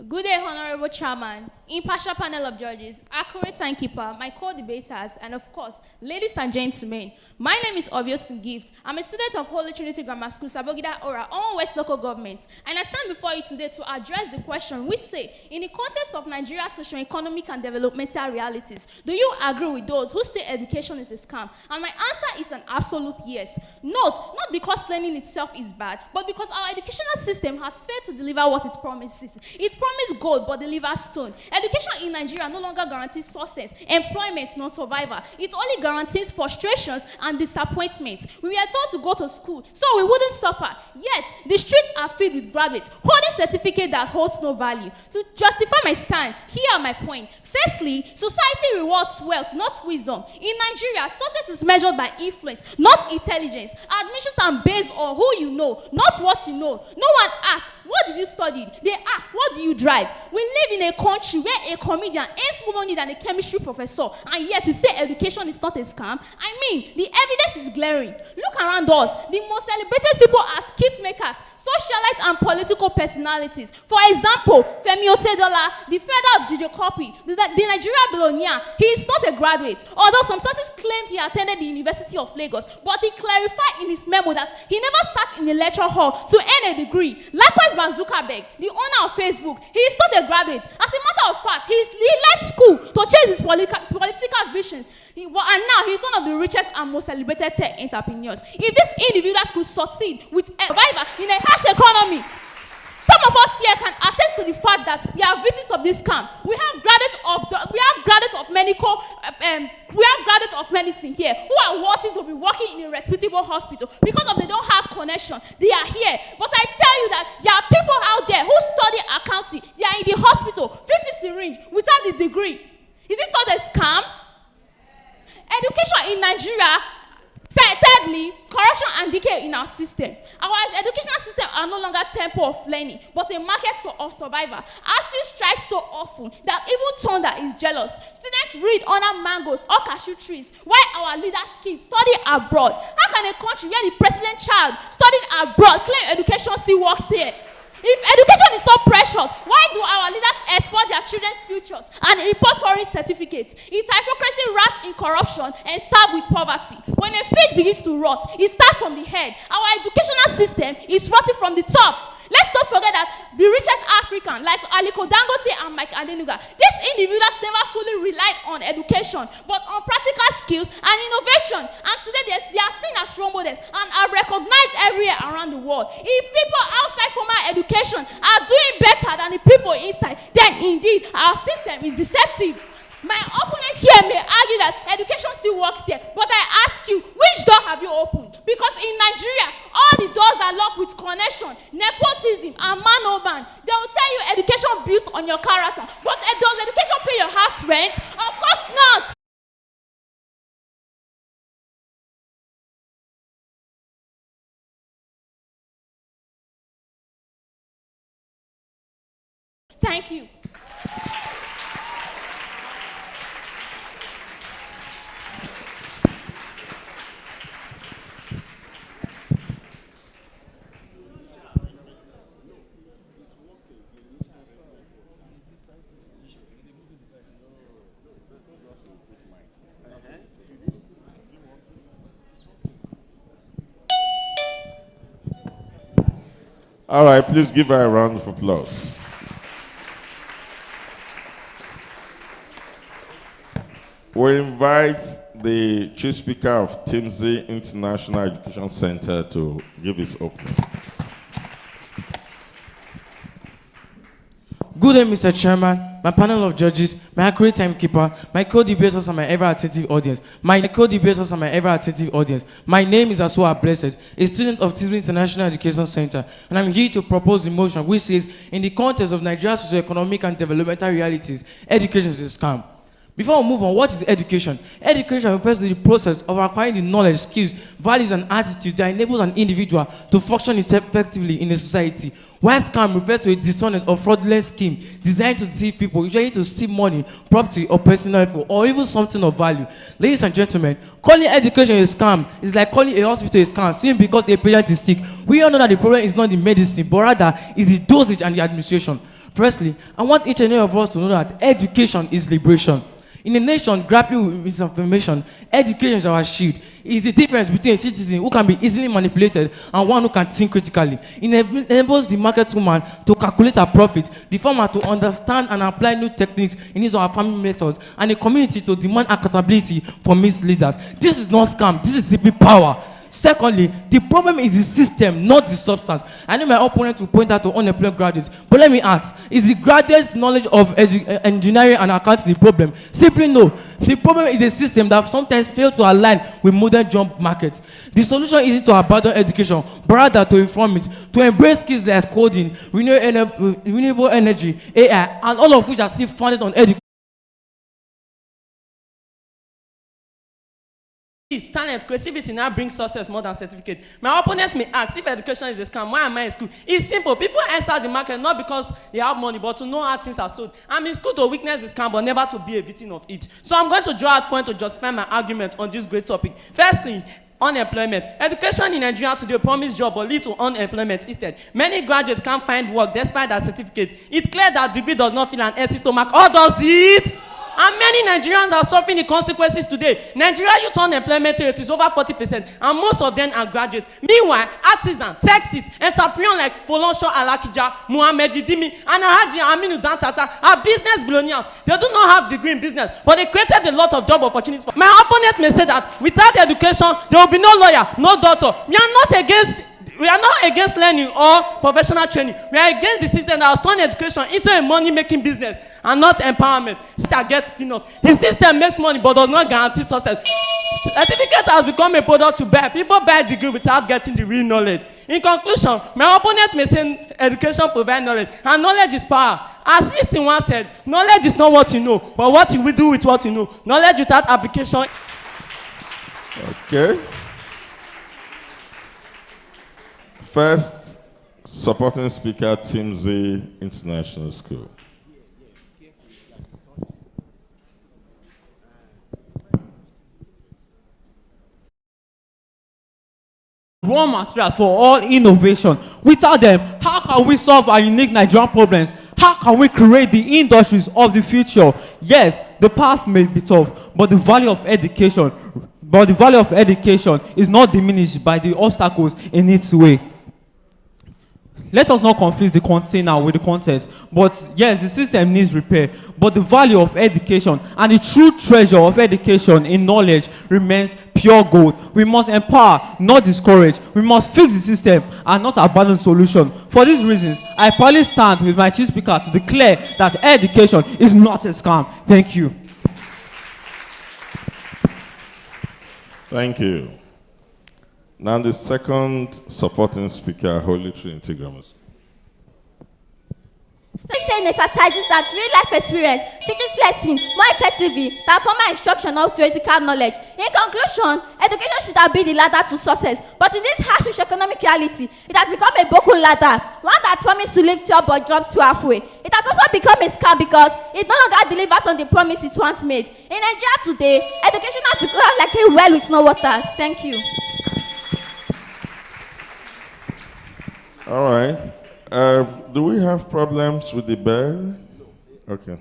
Speaker 15: Good day, Honorable Chairman, impartial panel of judges, accurate timekeeper, my co-debaters, and of course, ladies and gentlemen. My name is Obiosun Gift. I'm a student of Holy Trinity Grammar School, Sabongida Ora, on West Local Government, and I stand before you today to address the question we say, in the context of Nigeria's socio-economic and developmental realities, do you agree with those who say education is a scam? And my answer is an absolute yes. Note, not because learning itself is bad, but because our educational system has failed to deliver what it promises. It promises gold but delivers stone. Education in Nigeria no longer guarantees success, employment, no survival. It only guarantees frustrations and disappointment. We were told to go to school so we wouldn't suffer. Yet, the streets are filled with graduates holding certificate that holds no value. To justify my stand, here are my point. Firstly, society rewards wealth, not wisdom. In Nigeria, success is measured by influence, not intelligence. Admissions are based on who you know, not what you know. No one asks, what did you study? They ask, what do you drive? We live in a country where a comedian earns more money than a chemistry professor, and yet you say education is not a scam? I mean, the evidence is glaring. Look around us. The most celebrated people are skit makers, socialites, and political personalities. For example, Femi Otedola, the founder of DJ Copy, the Nigeria billionaire, he is not a graduate, although some sources claimed he attended the University of Lagos, but he clarified in his memo that he never sat in a lecture hall to earn a degree. Likewise, Mark Zuckerberg, the owner of Facebook, he is not a graduate. As a matter of fact, he left school to chase his political vision. And now he's one of the richest and most celebrated tech entrepreneurs. If these individuals could succeed with a survivor in a harsh economy, some of us here can attest to the fact that we are victims of this scam. We have graduates of medical, we have graduates of medicine here who are wanting to be working in a reputable hospital because of they don't have connection. They are here. But I tell you that there are people out there who study accounting. They are in the hospital, fixing syringe without the degree. Is it not a scam? Education in Nigeria. Thirdly, corruption and decay in our system. Our educational system are no longer temple of learning, but a market of survival. ASU strikes so often that even thunder is jealous. Students read under mangoes or cashew trees, while our leaders' kids study abroad. How can a country where the president's child studied abroad claim education still works here? If education is so precious, why do our leaders export their children's futures and import foreign certificates? It's hypocrisy wrapped in corruption and served with poverty. When a fish begins to rot, it starts from the head. Our educational system is rotting from the top. Let's not forget that the richest African, like Aliko Dangote and Mike Adenuga, these individuals never fully relied on education, but on practical skills and innovation. And today they are seen as role models and are recognized everywhere around the world. If people outside formal education are doing better than the people inside, then indeed our system is deceptive. My opponent here may argue that education still works here, but I ask you, which door have you opened? Because in Nigeria, all the doors are locked with connection, nepotism, and man oh man. They will tell you education builds on your character, but does education pay your house rent? Of course not. Thank you.
Speaker 1: All right, please give her a round of applause. We invite the Chief Speaker of Timsy International Education Center to give his opening.
Speaker 14: Good day, Mr. Chairman, my panel of judges, my accurate timekeeper, my co-debaters and my ever-attentive audience. My name is Asua Blessed, a student of Timsy International Education Center, and I'm here to propose a motion which says, in the context of Nigeria's socio-economic and developmental realities, education is a scam. Before we move on, what is education? Education refers to the process of acquiring the knowledge, skills, values, and attitudes that enables an individual to function effectively in a society. While scam refers to a dishonest or fraudulent scheme designed to deceive people, usually to steal money, property, or personal info, or even something of value. Ladies and gentlemen, calling education a scam is like calling a hospital a scam simply because a patient is sick. We all know that the problem is not the medicine, but rather is the dosage and the administration. Firstly, I want each and every of us to know that education is liberation. In a nation grappling with misinformation, education is our shield. It is the difference between a citizen who can be easily manipulated and one who can think critically. It enables the market woman to calculate her profit, the farmer to understand and apply new techniques in his or her farming methods, and the community to demand accountability from misleaders. This is not scam, this is simply power. Secondly, the problem is the system, not the substance. I know my opponent will point out to unemployed graduates, but let me ask, is the graduates' knowledge of engineering and accounting the problem? Simply no. The problem is a system that sometimes fails to align with modern job markets. The solution isn't to abandon education, but rather to inform it, to embrace skills like coding, renewable energy, AI, and all of which are still founded on education.
Speaker 16: Talent, creativity now brings success more than certificate. My opponent may ask, if education is a scam, why am I in school? It's simple. People enter the market not because they have money, but to know how things are sold. I'm in school to witness the scam, but never to be a victim of it. So I'm going to draw out point to justify my argument on this great topic. Firstly, unemployment. Education in Nigeria today promises job but lead to unemployment instead. Many graduates can't find work despite their certificate. It's clear that degree does not fill an empty stomach, or does it? And many Nigerians are suffering the consequences today. Nigeria youth unemployment rate is over 40%, and most of them are graduates. Meanwhile, artisans, textiles, entrepreneurs like Folonsho Alakija, Muhammad Idimi, and Alhaji Aminu Dantata are business billionaires. They do not have degree in business, but they created a lot of job opportunities. My opponent may say that without education, there will be no lawyer, no doctor. We are not against We are not against learning or professional training. We are against the system that has turned education into a money-making business and not empowerment. Sister gets peanuts. The system makes money but does not guarantee success. Certificate has become a product to buy. People buy a degree without getting the real knowledge. In conclusion, my opponent may say education provides knowledge, and knowledge is power. As Easton once said, knowledge is not what you know, but what you will do with what you know. Knowledge without application.
Speaker 1: Okay. First, supporting speaker, Timsey International School.
Speaker 17: Raw materials for all innovation. Without them, how can we solve our unique Nigerian problems? How can we create the industries of the future? Yes, the path may be tough, but the value of education is not diminished by the obstacles in its way. Let us not confuse the container with the content. But yes, the system needs repair. But the value of education and the true treasure of education in knowledge remains pure gold. We must empower, not discourage. We must fix the system and not abandon the solution. For these reasons, I proudly stand with my chief speaker to declare that education is not a scam. Thank you.
Speaker 1: Thank you. Now the second supporting speaker, Holy Trinity Grammar School.
Speaker 18: This saying emphasizes that real-life experience teaches lesson more effectively than formal instruction or theoretical knowledge. In conclusion, education should have been the ladder to success, but in this harsh economic reality, it has become a broken ladder, one that promised to lift you up but drops you halfway. It has also become a scam because it no longer delivers on the promise it once made. In Nigeria today, education has become like a well with no water. Thank you.
Speaker 1: All right. Do we have problems with the bell? Okay.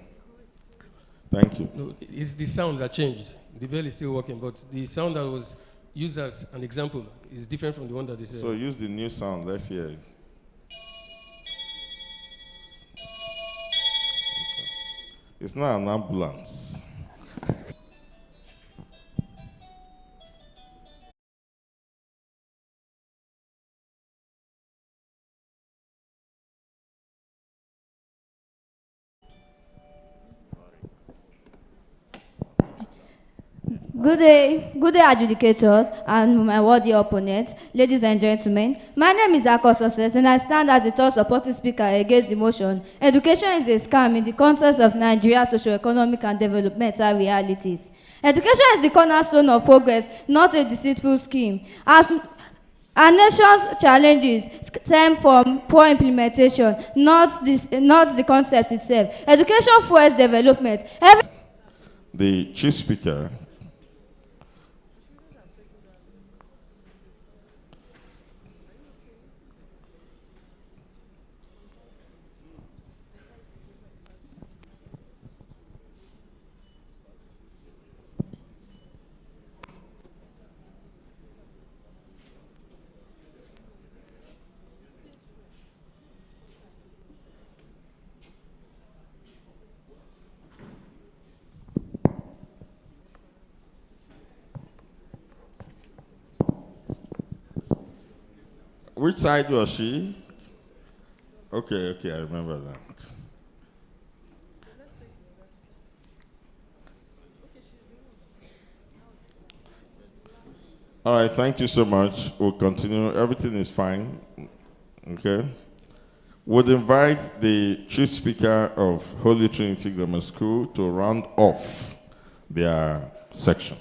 Speaker 1: Thank you.
Speaker 5: No, it's the sound that changed. The bell is still working, but the sound that was used as an example is different from the one that is.
Speaker 1: So use the new sound. Let's hear it. Okay. It's not an ambulance.
Speaker 19: Good day, adjudicators and my worthy opponents, ladies and gentlemen. My name is Egor LGA, and I stand as the third supporting speaker against the motion. Education is a scam in the context of Nigeria's socio-economic and developmental realities. Education is the cornerstone of progress, not a deceitful scheme. As our nation's challenges stem from poor implementation, not the concept itself. Education fuels development.
Speaker 1: The chief speaker. Which side was she? Okay, I remember that. All right, thank you so much. We'll continue. Everything is fine. Okay. Would invite the chief speaker of Holy Trinity Grammar School to round off their section.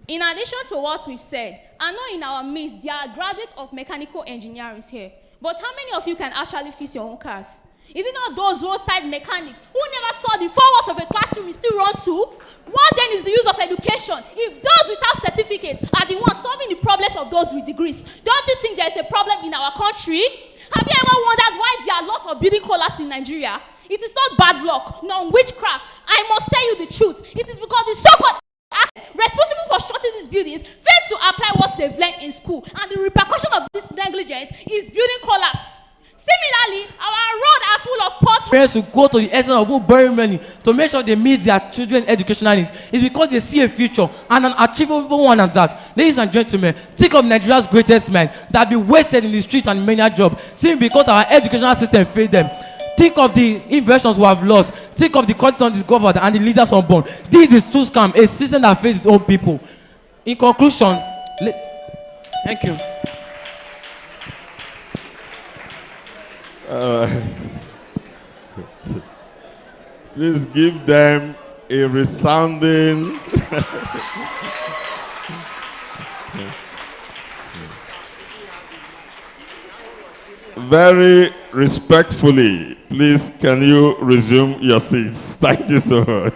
Speaker 15: In addition to what we've said, I know in our midst there are graduates of mechanical engineering here. But how many of you can actually fix your own cars? Is it not those roadside mechanics who never saw the four walls of a classroom you still run to? What then is the use of education if those without certificates are the ones solving the problems of those with degrees? Don't you think there is a problem in our country? Have you ever wondered why there are a lot of building collapse in Nigeria? It is not bad luck, nor witchcraft. I must tell you the truth. It is because the so-called responsible for shutting these buildings fail to apply what they've learned in school, and the repercussion of this negligence is building collapse. Similarly, our roads are full of potholes.
Speaker 14: Parents who go to the extent of who borrow money to make sure they meet their children's educational needs is because they see a future and an achievable one at that. Ladies and gentlemen, think of Nigeria's greatest minds that be wasted in the street and many jobs simply because our educational system failed them. Think of the inversions we have lost. Think of the conditions discovered and the leaders unborn. This is too scam, a system that fails its own people. In conclusion, thank you.
Speaker 1: Please give them a resounding very respectfully, please can you resume your seats? Thank you so much.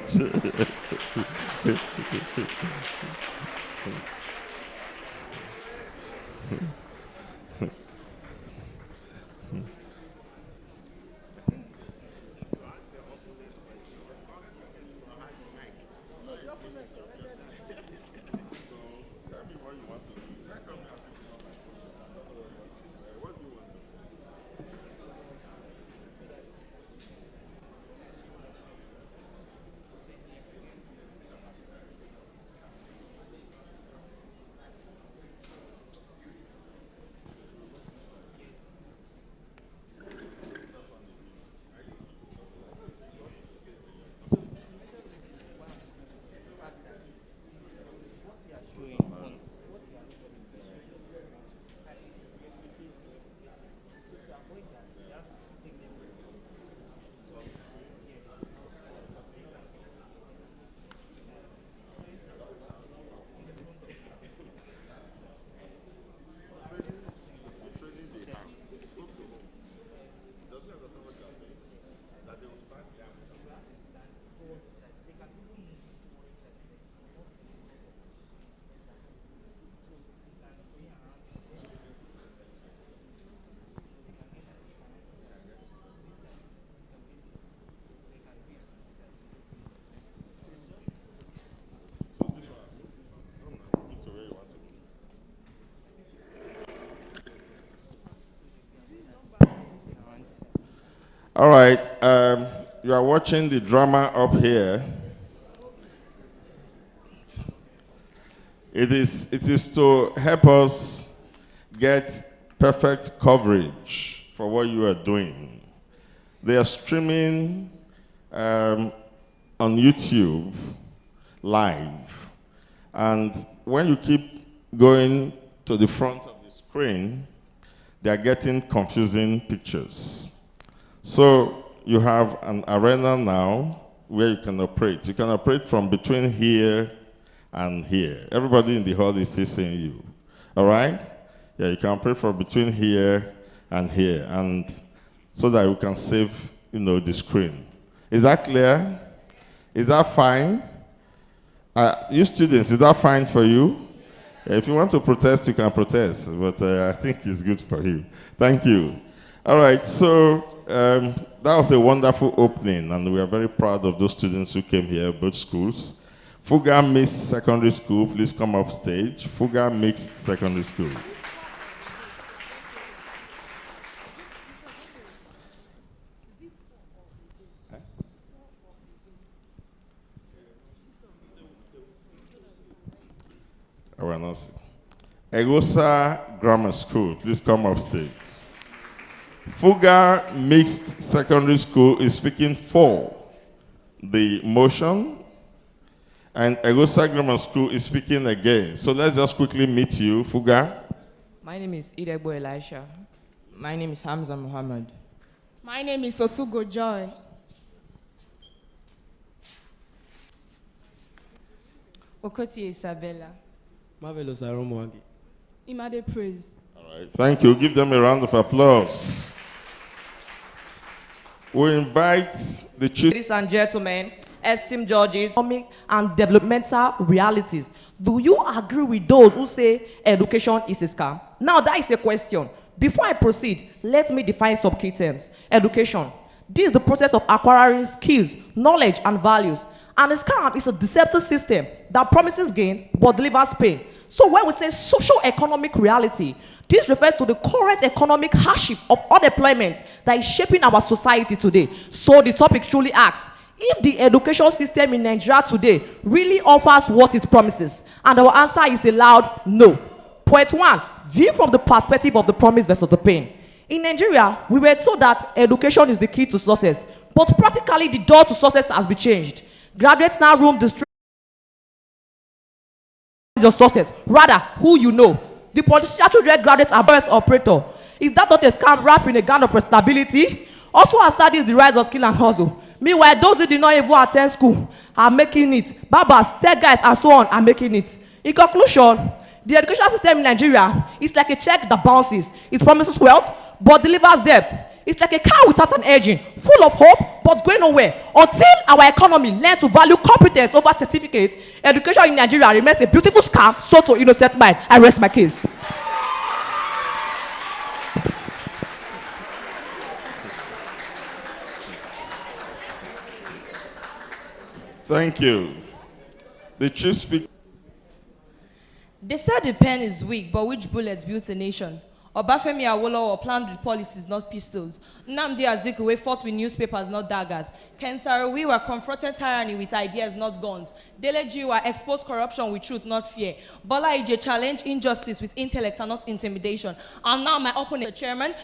Speaker 1: All right, you are watching the drama up here. It is to help us get perfect coverage for what you are doing. They are streaming on YouTube live. And when you keep going to the front of the screen, they are getting confusing pictures. So you have an arena now where you can operate. You can operate from between here and here. Everybody in the hall is still seeing you. All right? Yeah, you can operate from between here and here, and so that you can save, the screen. Is that clear? Is that fine? You students, is that fine for you? If you want to protest, you can protest, but I think it's good for you. Thank you. All right, so that was a wonderful opening, and we are very proud of those students who came here, both schools. Fuga Mixed Secondary School, please come up stage. Fuga Mixed Secondary School. Egosa Grammar School, please come up stage. Fuga Mixed Secondary School is speaking for the motion, and Egosa Grammar School is speaking again. So let's just quickly meet you, Fuga.
Speaker 20: My name is Egor LGA. My name is Hamza Muhammad.
Speaker 21: My name is Otugo Joy.
Speaker 20: Okoti Isabella.
Speaker 22: Marvelous Aromwagi.
Speaker 21: Imade Praise.
Speaker 1: All right, thank you. Give them a round of applause. We invite the chief.
Speaker 23: Ladies and gentlemen, esteemed judges, economic and developmental realities. Do you agree with those who say education is a scam? Now that is a question. Before I proceed, let me define some key terms. Education. This is the process of acquiring skills, knowledge, and values. And a scam is a deceptive system that promises gain but delivers pain. So when we say socio-economic reality, this refers to the current economic hardship of unemployment that is shaping our society today. So the topic truly asks, if the education system in Nigeria today really offers what it promises? And our answer is a loud no. Point one, view from the perspective of the promise versus the pain. In Nigeria, we were told that education is the key to success, but practically the door to success has been changed. Graduates now roam the street your success, rather who you know. The politician children graduates are best operator. Is that not a scam wrapped in a gown of respectability? Also has studied the rise of skill and hustle. Meanwhile, those who did not even attend school are making it. Barbers, tech guys, and so on are making it. In conclusion, the education system in Nigeria is like a check that bounces. It promises wealth, but delivers debt. It's like a car without an engine, full of hope, but going nowhere. Until our economy learns to value competence over certificates, education in Nigeria remains a beautiful scam sold to innocent mind. I rest my case.
Speaker 1: Thank you. The chief speaker.
Speaker 2: They said the pen is weak, but which bullet built a nation? Obafemi Awolowo planned with policies, not pistols. Nnamdi Azikiwe fought with newspapers, not daggers. Ken Saro-Wiwa confronted tyranny with ideas, not guns. Dele Giwa exposed corruption with truth, not fear. Bola Ije challenged injustice with intellect and not intimidation. And now my opponent, the chairman,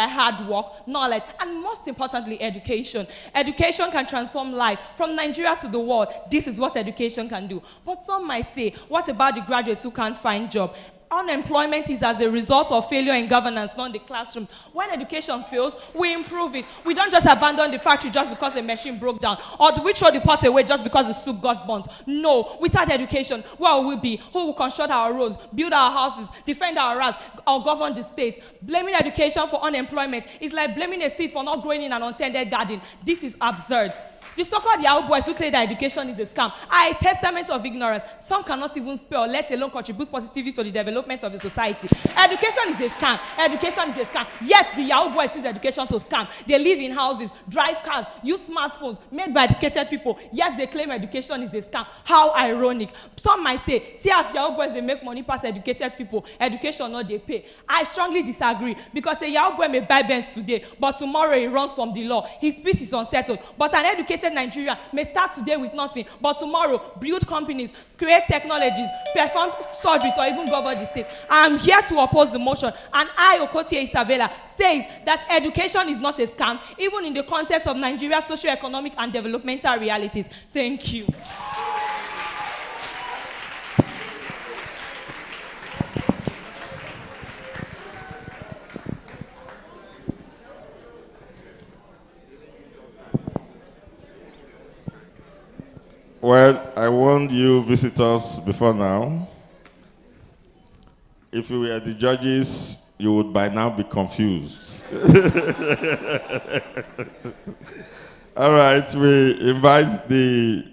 Speaker 2: hard work, knowledge, and most importantly, education. Education can transform life from Nigeria to the world. This is what education can do. But some might say, what about the graduates who can't find job? Unemployment is as a result of failure in governance, not the classroom. When education fails, we improve it. We don't just abandon the factory just because a machine broke down, or do we throw the pot away just because the soup got burnt? No, without education, where will we be? Who will construct our roads, build our houses, defend our rights, or govern the state? Blaming education for unemployment is like blaming a seed for not growing in an untended garden. This is absurd. The so-called Yahoo boys who claim that education is a scam are a testament of ignorance. Some cannot even spell, let alone contribute positively to the development of the society. Education is a scam. Education is a scam. Yet the Yahoo boys use education to scam. They live in houses, drive cars, use smartphones made by educated people. Yes, they claim education is a scam. How ironic. Some might say, see as Yahoo boys, they make money past educated people. Education not they pay. I strongly disagree, because a Yahoo boy may buy Benz today, but tomorrow he runs from the law. His peace is unsettled. But an educated Nigeria may start today with nothing, but tomorrow build companies, create technologies, perform surgeries, or even govern the state. I am here to oppose the motion, and I, Okotie Isabella, says that education is not a scam, even in the context of Nigeria's socio-economic and developmental realities. Thank you.
Speaker 1: Well, I warned you visitors before now. If you were the judges, you would by now be confused. All right, we invite the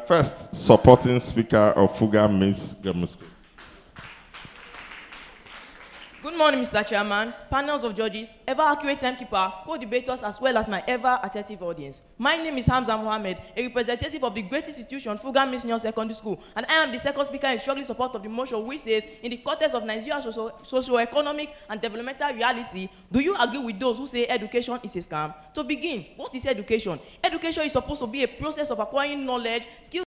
Speaker 1: first supporting speaker of Fuga Miss Government School.
Speaker 23: Good morning, Mr. Chairman, panels of judges, ever-accurate timekeeper, co-debaters, as well as my ever-attentive audience. My name is Hamza Mohammed, a representative of the great institution, Fuga Miss Secondary School, and I am the second speaker in strongly support of the motion which says, in the context of Nigeria's socio-economic and developmental reality, do you agree with those who say education is a scam? To begin, what is education? Education is supposed to be a process of acquiring knowledge, skills,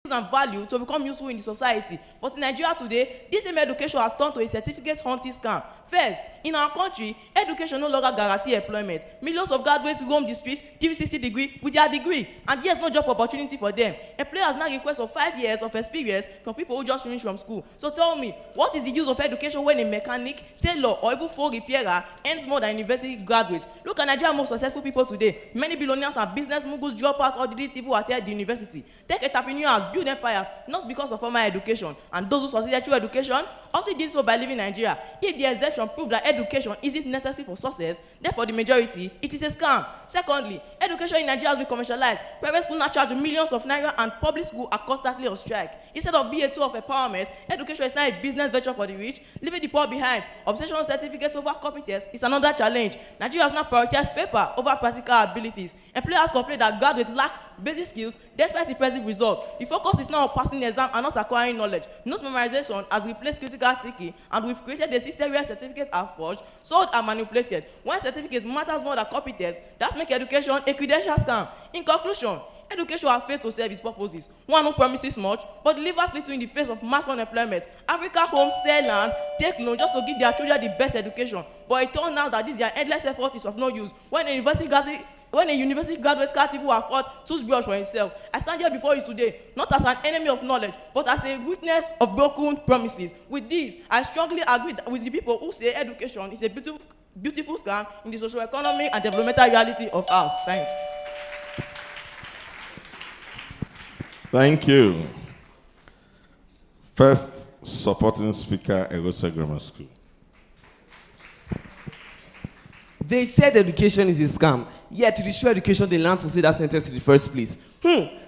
Speaker 23: and value to become useful in the society. But in Nigeria today, this same education has turned to a certificate hunting scam. First, in our country, education no longer guarantees employment. Millions of graduates roam the streets, 360 degree with their degree, and there's no job opportunity for them. Employers now request for 5 years of experience from people who just finished from school. So tell me, what is the use of education when a mechanic, tailor, or even phone repairer earns more than a university graduate? Look at Nigeria's most successful people today. Many billionaires and business moguls, dropouts, or didn't even attend the university. Tech entrepreneurs, build empires, not because of formal education. And those who succeeded through education also did so by leaving Nigeria. If the exception proved that education isn't necessary for success, then for the majority, it is a scam. Secondly, education in Nigeria has been commercialized. Private schools now charge millions of naira and public schools are constantly on strike. Instead of being a tool of empowerment, education is now a business venture for the rich, leaving the poor behind. Obsession on certificates over competence is another challenge. Nigeria has now prioritized paper over practical abilities. Employers complain that graduates lack basic skills despite impressive results. The focus is now on passing the exam and not acquiring knowledge. Note memorization has replaced critical thinking, and we've created a system where certificates are forged, sold, and manipulated. When certificates matters more than competence, that makes education a credential scam. In conclusion, education has failed to serve its purposes. One who promises much, but delivers little in the face of mass unemployment. Africa homes sell land, take loans just to give their children the best education. But it turns out that this their endless effort is of no use. When a university graduate can't even afford toothbrush for himself. I stand here before you today, not as an enemy of knowledge, but as a witness of broken promises. With this, I strongly agree with the people who say education is a beautiful scam in the socio-economic and developmental reality of ours. Thanks.
Speaker 1: Thank you. First supporting speaker, Edo State Grammar School.
Speaker 3: They said education is a scam, yet it is through education they learn to say that sentence in the first place.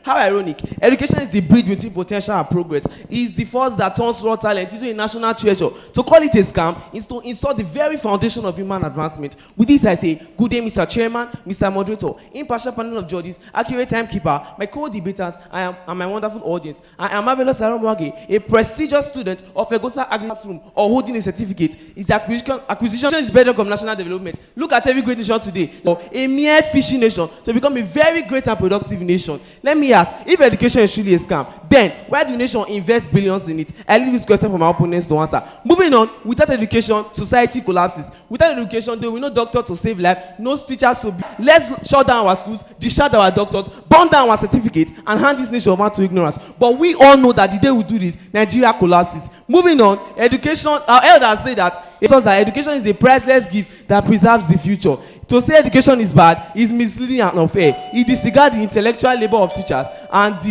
Speaker 3: How ironic. Education is the bridge between potential and progress. It is the force that turns raw talent into a national treasure. To call it a scam is to install the very foundation of human advancement. With this I say, good day Mr. Chairman, Mr. Moderator, impartial panel of judges, accurate timekeeper, my co-debaters, and my wonderful audience. I am Marvelous Aromwage, a prestigious student of Egosa Agnes Room or holding a certificate. Its acquisition is bedrock of national development. Look at every great nation today. A mere fishing nation to become a very great and productive nation. Let me ask, if education is truly a scam, then why do nation invest billions in it? I leave this question for my opponents to answer. Moving on, without education, society collapses. Without education, there will be no doctor to save life, no teachers to be. Let's shut down our schools, discharge our doctors, burn down our certificates, and hand this nation over to ignorance. But we all know that the day we do this, Nigeria collapses. Moving on, education, our elders say that education is a priceless gift that preserves the future. To say education is bad is misleading and unfair. It disregards the intellectual labor of teachers and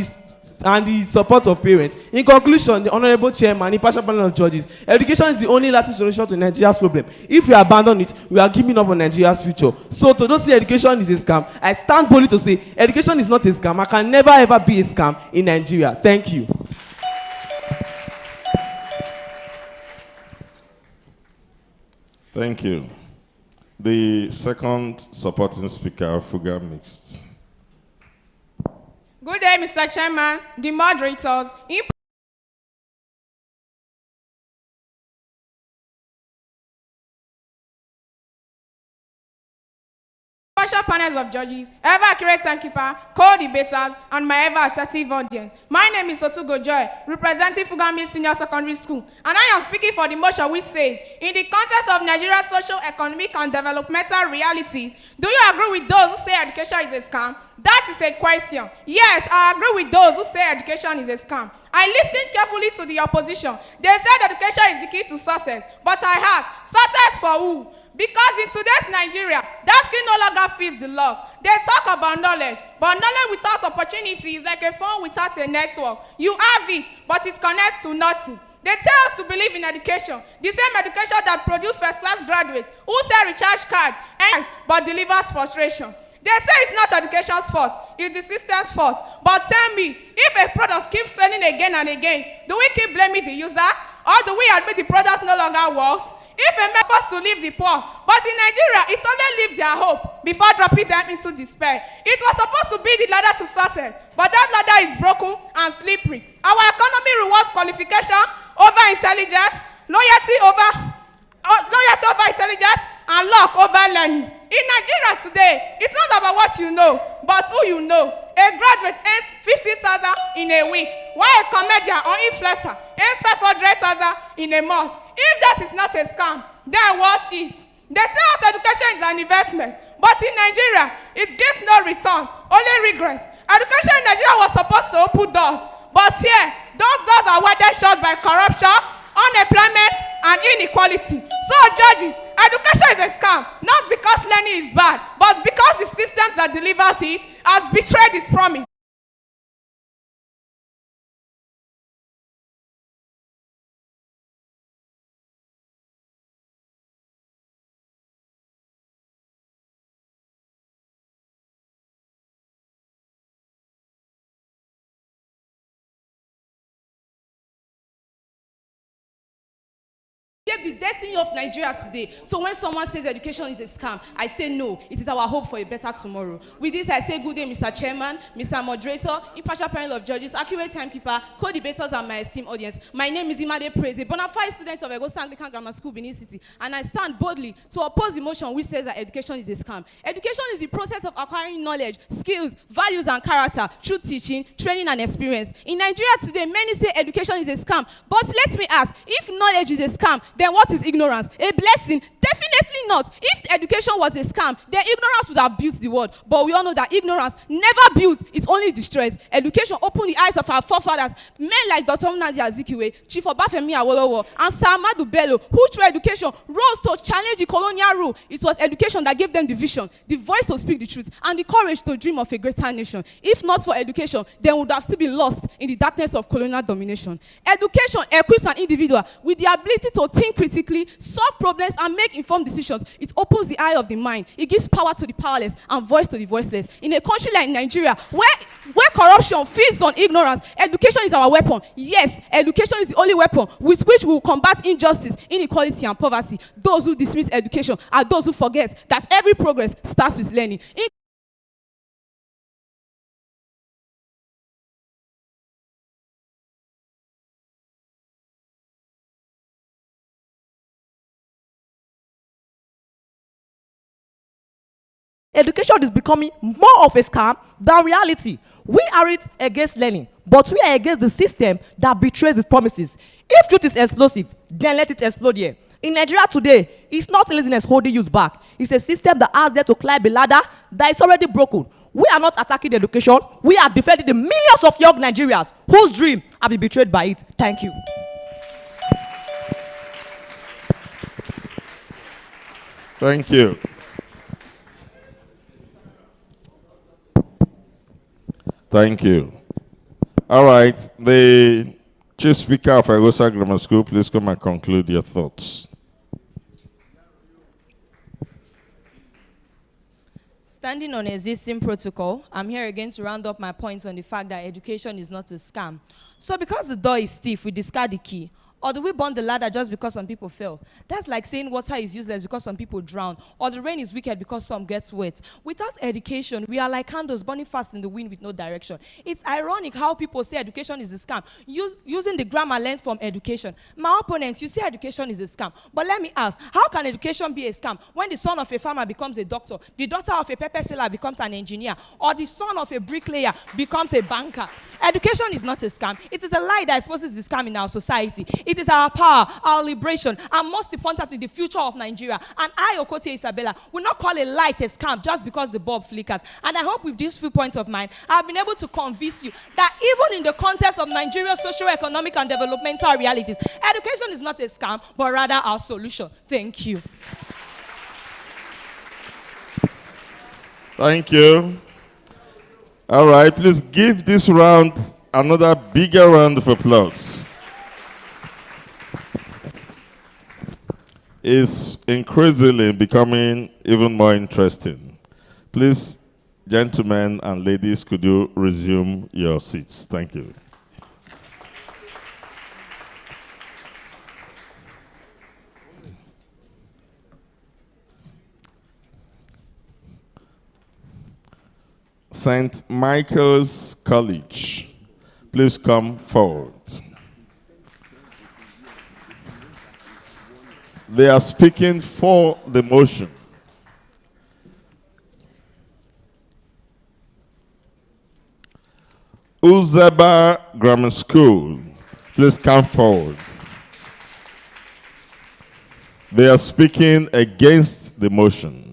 Speaker 3: the support of parents. In conclusion, the Honorable Chairman, impartial panel of judges, education is the only lasting solution to Nigeria's problem. If we abandon it, we are giving up on Nigeria's future. So to those who say education is a scam, I stand boldly to say education is not a scam. I can never ever be a scam in Nigeria. Thank you.
Speaker 1: Thank you. The second supporting speaker, Fuga Mixed.
Speaker 21: Good day, Mr. Chairman, the moderators. Impartial panels of judges, ever accurate timekeeper, co-debaters, and my ever attentive audience. My name is Otugo Joy, representing Fugami Senior Secondary School, and I am speaking for the motion which says, in the context of Nigeria's social, economic, and developmental reality, do you agree with those who say education is a scam? That is a question. Yes, I agree with those who say education is a scam. I listened carefully to the opposition. They said education is the key to success, but I asked, success for who? Because in today's Nigeria, that skill no longer fits the lock. They talk about knowledge, but knowledge without opportunity is like a phone without a network. You have it, but it connects to nothing. They tell us to believe in education, the same education that produces first-class graduates who sell recharge card but delivers frustration. They say it's not education's fault, it's the system's fault. But tell me, if a product keeps selling again and again, do we keep blaming the user? Or do we admit the product no longer works? If a member wants to leave the poor, but in Nigeria, it's only leave their hope before dropping them into despair. It was supposed to be the ladder to success, but that ladder is broken and slippery. Our economy rewards qualification over intelligence, loyalty over intelligence, and luck over learning. In Nigeria today, it's not about what you know, but who you know. A graduate earns 50,000 in a week, while a comedian or influencer earns 500,000 in a month. If that is not a scam, then what is? They tell us education is an investment, but in Nigeria, it gives no return, only regrets. Education in Nigeria was supposed to open doors, but here, those doors are welded shut by corruption, unemployment, and inequality. So judges, education is a scam, not because learning is bad, but because the system that delivers it has betrayed its promise. shape the destiny of Nigeria today. So when someone says education is a scam, I say no, it is our hope for a better tomorrow. With this, I say good day, Mr. Chairman, Mr. Moderator, impartial panel of judges, accurate timekeeper, co-debaters, and my esteemed audience. My name is Imade Praise, a bona fide student of Edo State Grammar School, Benin City, and I stand boldly to oppose the motion which says that education is a scam. Education is the process of acquiring knowledge, skills, values, and character through teaching, training, and experience. In Nigeria today, many say education is a scam, but let me ask, if knowledge is a scam, then what is ignorance? A blessing? Definitely not. If education was a scam, then ignorance would have built the world. But we all know that ignorance never built, it only destroys. Education opened the eyes of our forefathers, men like Dr. Nnamdi Azikiwe, Chief Obafemi Awolowo, and Sir Ahmadu Bello, who through education rose to challenge the colonial rule. It was education that gave them the vision, the voice to speak the truth, and the courage to dream of a greater nation. If not for education, they would have still been lost in the darkness of colonial domination. Education equips an individual with the ability to think critically, solve problems, and make informed decisions. It opens the eye of the mind. It gives power to the powerless and voice to the voiceless. In a country like Nigeria, where corruption feeds on ignorance, education is our weapon. Yes, education is the only weapon with which we will combat injustice, inequality, and poverty. Those who dismiss education are those who forget that every progress starts with learning.
Speaker 23: Education is becoming more of a scam than reality. We aren't against learning, but we are against the system that betrays its promises. If truth is explosive, then let it explode here. In Nigeria today, it's not laziness holding youth back. It's a system that asks them to climb a ladder that is already broken. We are not attacking education. We are defending the millions of young Nigerians whose dreams have been betrayed by it. Thank you.
Speaker 1: Thank you. Thank you. All right, the Chief Speaker of Edo State Grammar School, please come and conclude your thoughts.
Speaker 2: Standing on existing protocol, I'm here again to round up my points on the fact that education is not a scam. So because the door is stiff, we discard the key. Or do we burn the ladder just because some people fell? That's like saying water is useless because some people drown. Or the rain is wicked because some get wet. Without education, we are like candles burning fast in the wind with no direction. It's ironic how people say education is a scam, using the grammar lens from education. My opponents, you say education is a scam. But let me ask, how can education be a scam when the son of a farmer becomes a doctor, the daughter of a pepper seller becomes an engineer, or the son of a bricklayer becomes a banker? Education is not a scam. It is a lie that exposes the scam in our society. It is our power, our liberation, and most importantly, the future of Nigeria. And I, Okotie Isabella, will not call a light a scam just because the bulb flickers. And I hope with these few points of mine, I've been able to convince you that even in the context of Nigeria's socio-economic and developmental realities, education is not a scam, but rather our solution. Thank you.
Speaker 1: Thank you. All right, please give this round another bigger round of applause. It's increasingly becoming even more interesting. Please, gentlemen and ladies, could you resume your seats? Thank you. St. Michael's College, please come forward. They are speaking for the motion. Uzeba Grammar School, please come forward. They are speaking against the motion.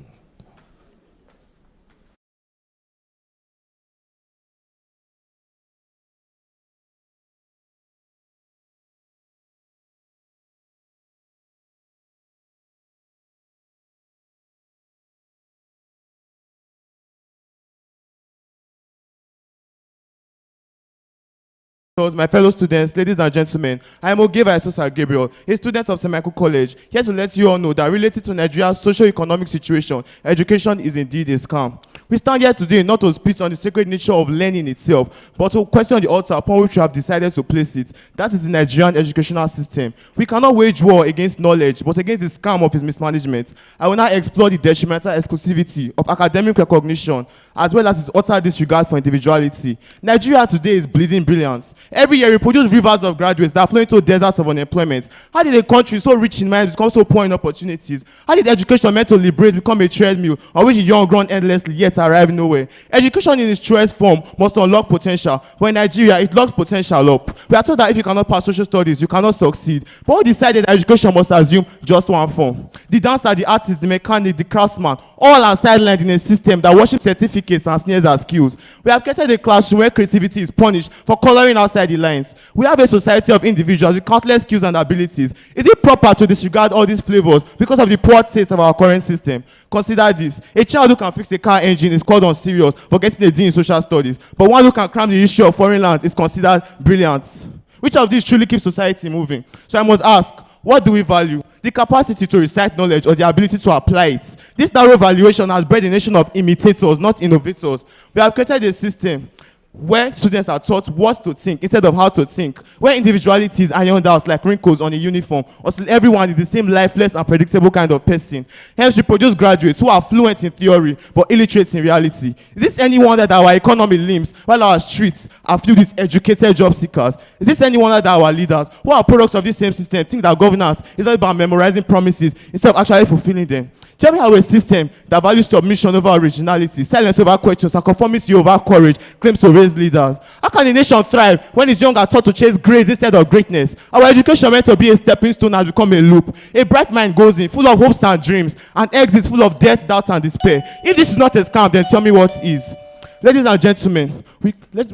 Speaker 6: My fellow students, ladies and gentlemen, I am Ogeva Esosa Gabriel, a student of St. Michael College, here to let you all know that related to Nigeria's socio-economic situation, education is indeed a scam. We stand here today not to speak on the sacred nature of learning itself, but to question the altar upon which we have decided to place it. That is the Nigerian educational system. We cannot wage war against knowledge, but against the scam of its mismanagement. I will now explore the detrimental exclusivity of academic recognition, as well as its utter disregard for individuality. Nigeria today is bleeding brilliance. Every year we produce rivers of graduates that flow into deserts of unemployment. How did a country so rich in minds become so poor in opportunities? How did education meant to liberate become a treadmill on which the young run endlessly yet arrive nowhere? Education in its truest form must unlock potential, but in Nigeria it locks potential up. We are told that if you cannot pass social studies, you cannot succeed. But we decided that education must assume just one form. The dancer, the artist, the mechanic, the craftsman, all are sidelined in a system that worships certificates and sneers at skills. We have created a classroom where creativity is punished for coloring outside the lines. We have a society of individuals with countless skills and abilities. Is it proper to disregard all these flavors because of the poor taste of our current system? Consider this. A child who can fix a car engine is called unserious for getting a D in social studies, but one who can cram the issue of foreign lands is considered brilliant. Which of these truly keeps society moving? So I must ask, what do we value? The capacity to recite knowledge or the ability to apply it? This narrow valuation has bred a nation of imitators, not innovators. We have created a system where students are taught what to think instead of how to think, where individuality is ironed out like wrinkles on a uniform, until everyone is the same lifeless and predictable kind of person. Hence, we produce graduates who are fluent in theory but illiterate in reality. Is this any wonder that our economy limps while our streets are filled with educated job seekers? Is this any wonder that our leaders, who are products of this same system, think that governance is not about memorizing promises instead of actually fulfilling them? Tell me how a system that values submission over originality, silence over questions, and conformity over courage claims to raise leaders. How can a nation thrive when its young are taught to chase grace instead of greatness? Our education meant to be a stepping stone has become a loop. A bright mind goes in, full of hopes and dreams, and exits full of death, doubt, and despair. If this is not a scam, then tell me what is. Ladies and gentlemen, we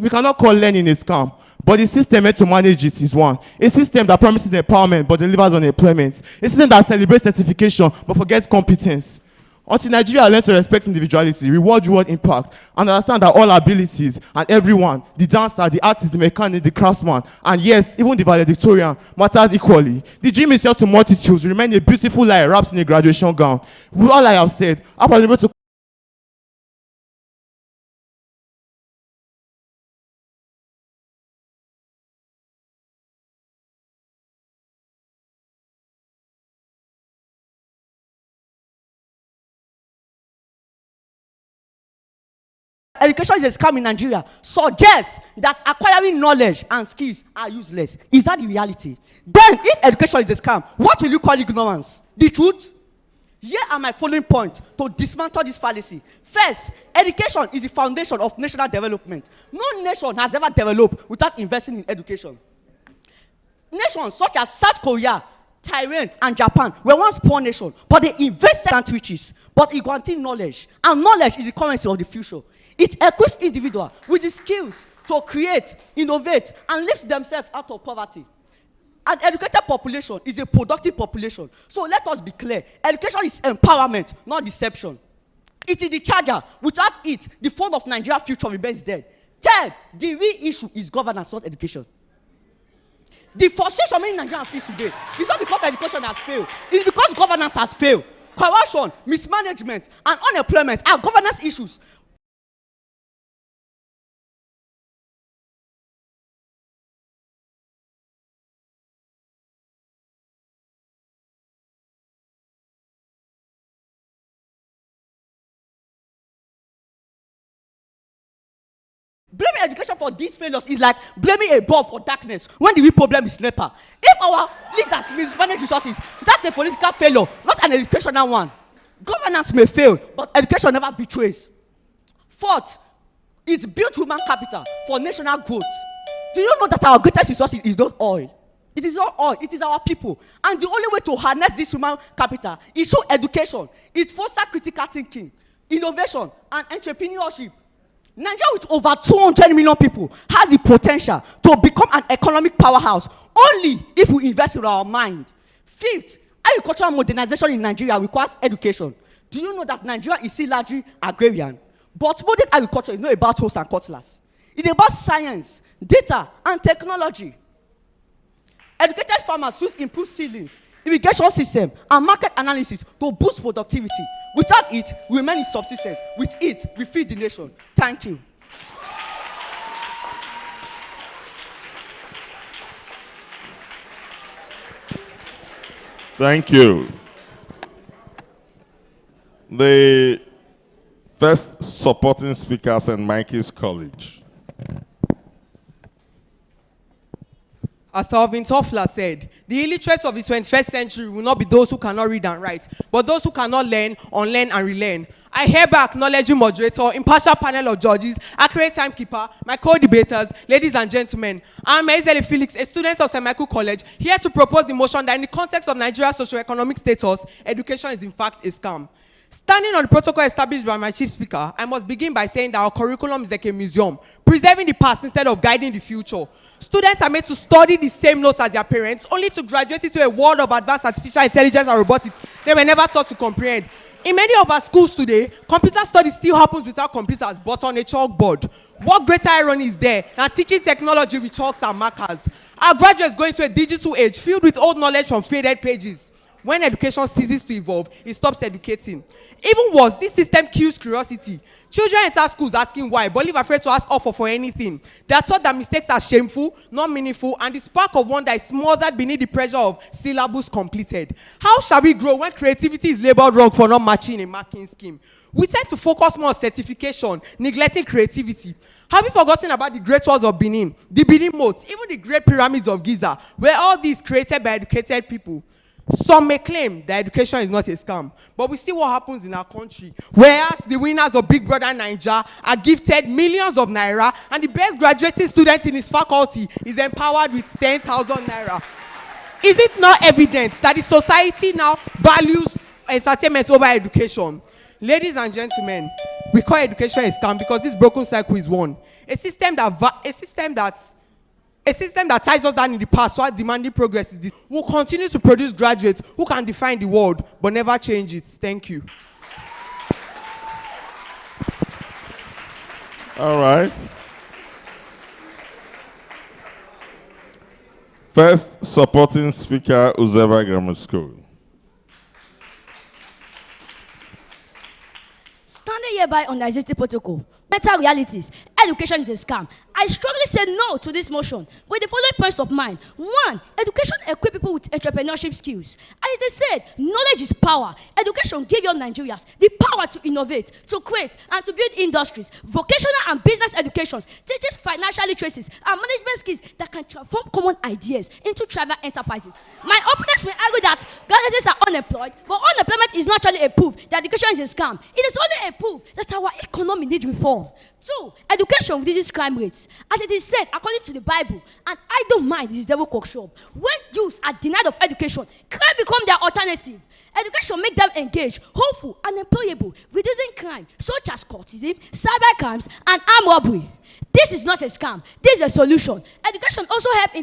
Speaker 6: cannot call learning a scam, but the system meant to manage it is one. A system that promises empowerment but delivers unemployment. A system that celebrates certification but forgets competence. Until Nigeria learns to respect individuality, reward impact, and understand that all abilities and everyone, the dancer, the artist, the mechanic, the craftsman, and yes, even the valedictorian, matters equally. The dream is just to multitudes remain a beautiful lie wrapped in a graduation gown. With all I have said, I was able to
Speaker 23: education is a scam in Nigeria suggests that acquiring knowledge and skills are useless. Is that the reality? Then, if education is a scam, what will you call ignorance? The truth? Here are my following points to dismantle this fallacy. First, education is the foundation of national development. No nation has ever developed without investing in education. Nations such as South Korea, Taiwan, and Japan were once poor nations, but they invested in riches. But it guaranteed knowledge, and knowledge is the currency of the future. It equips individuals with the skills to create, innovate, and lift themselves out of poverty. An educated population is a productive population. So let us be clear. Education is empowerment, not deception. It is the charger. Without it, the phone of Nigeria's future remains dead. Third, the real issue is governance, not education. The frustration many Nigerians face today is not because education has failed. It's because governance has failed. Corruption, mismanagement, and unemployment are governance issues. Blaming education for these failures is like blaming a bulb for darkness when the real problem is NEPA. If our leaders mismanage resources, that's a political failure, not an educational one. Governance may fail, but education never betrays. Fourth, it's built human capital for national growth. Do you know that our greatest resource is not oil? It is not oil, it is our people. And the only way to harness this human capital is through education. It fosters critical thinking, innovation, and entrepreneurship. Nigeria, with over 200 million people, has the potential to become an economic powerhouse only if we invest in our mind. Fifth, agricultural modernization in Nigeria requires education. Do you know that Nigeria is still largely agrarian? But modern agriculture is not about hoes and cutlass. It's about science, data, and technology. Educated farmers use improved seedlings, irrigation system, and market analysis to boost productivity.
Speaker 7: Without it, we remain in subsistence. With it, we feed the nation. Thank you.
Speaker 1: Thank you. The first supporting speaker, St. Michael's College.
Speaker 8: As Alvin Toffler said, the illiterates of the 21st century will not be those who cannot read and write, but those who cannot learn, unlearn, and relearn. I hereby acknowledge you, moderator, impartial panel of judges, accurate timekeeper, my co-debaters, ladies and gentlemen. I'm Ezele Felix, a student of St. Michael College, here to propose the motion that in the context of Nigeria's socio-economic status, education is in fact a scam. Standing on the protocol established by my chief speaker, I must begin by saying that our curriculum is like a museum, preserving the past instead of guiding the future. Students are made to study the same notes as their parents, only to graduate into a world of advanced artificial intelligence and robotics they were never taught to comprehend. In many of our schools today, computer studies still happens without computers, but on a chalkboard. What greater irony is there than teaching technology with chalks and markers? Our graduates go into a digital age filled with old knowledge from faded pages. When education ceases to evolve, it stops educating. Even worse, this system kills curiosity. Children enter schools asking why, but live afraid to ask for anything. They are taught that mistakes are shameful, not meaningful, and the spark of wonder is smothered beneath the pressure of syllabus completed. How shall we grow when creativity is labeled wrong for not matching a marking scheme? We tend to focus more on certification, neglecting creativity. Have you forgotten about the great walls of Benin, the Benin moats, even the great pyramids of Giza, where all these created by educated people? Some may claim that education is not a scam, but we see what happens in our country, whereas the winners of Big Brother Naija are gifted millions of naira, and the best graduating student in his faculty is empowered with 10,000 naira. Is it not evident that the society now values entertainment over education? Ladies and gentlemen, we call education a scam because this broken cycle is one. A system that ties us down in the past while demanding progress is this. We'll continue to produce graduates who can define the world but never change it. Thank you.
Speaker 1: All right. First supporting speaker, Uzeba Grammar School.
Speaker 9: Standing hereby on the existing protocol, mental realities, education is a scam. I strongly say no to this motion with the following points of mind. One, education equips people with entrepreneurship skills. As they said, knowledge is power. Education gives young Nigerians the power to innovate, to create, and to build industries. Vocational and business education teaches financial literacies and management skills that can transform common ideas into tribal enterprises. My opponents may argue that graduates are unemployed, but unemployment is not actually a proof that education is a scam. It is only a proof that our economy needs reform. Two, education reduces crime rates. As it is said, according to the Bible, and I don't mind this devil workshop, when youths are denied of education, crime becomes their alternative. Education makes them engaged, hopeful, and employable, reducing crime such as courtesy, cyber crimes, and armed robbery. This is not a scam. This is a solution. Education also helps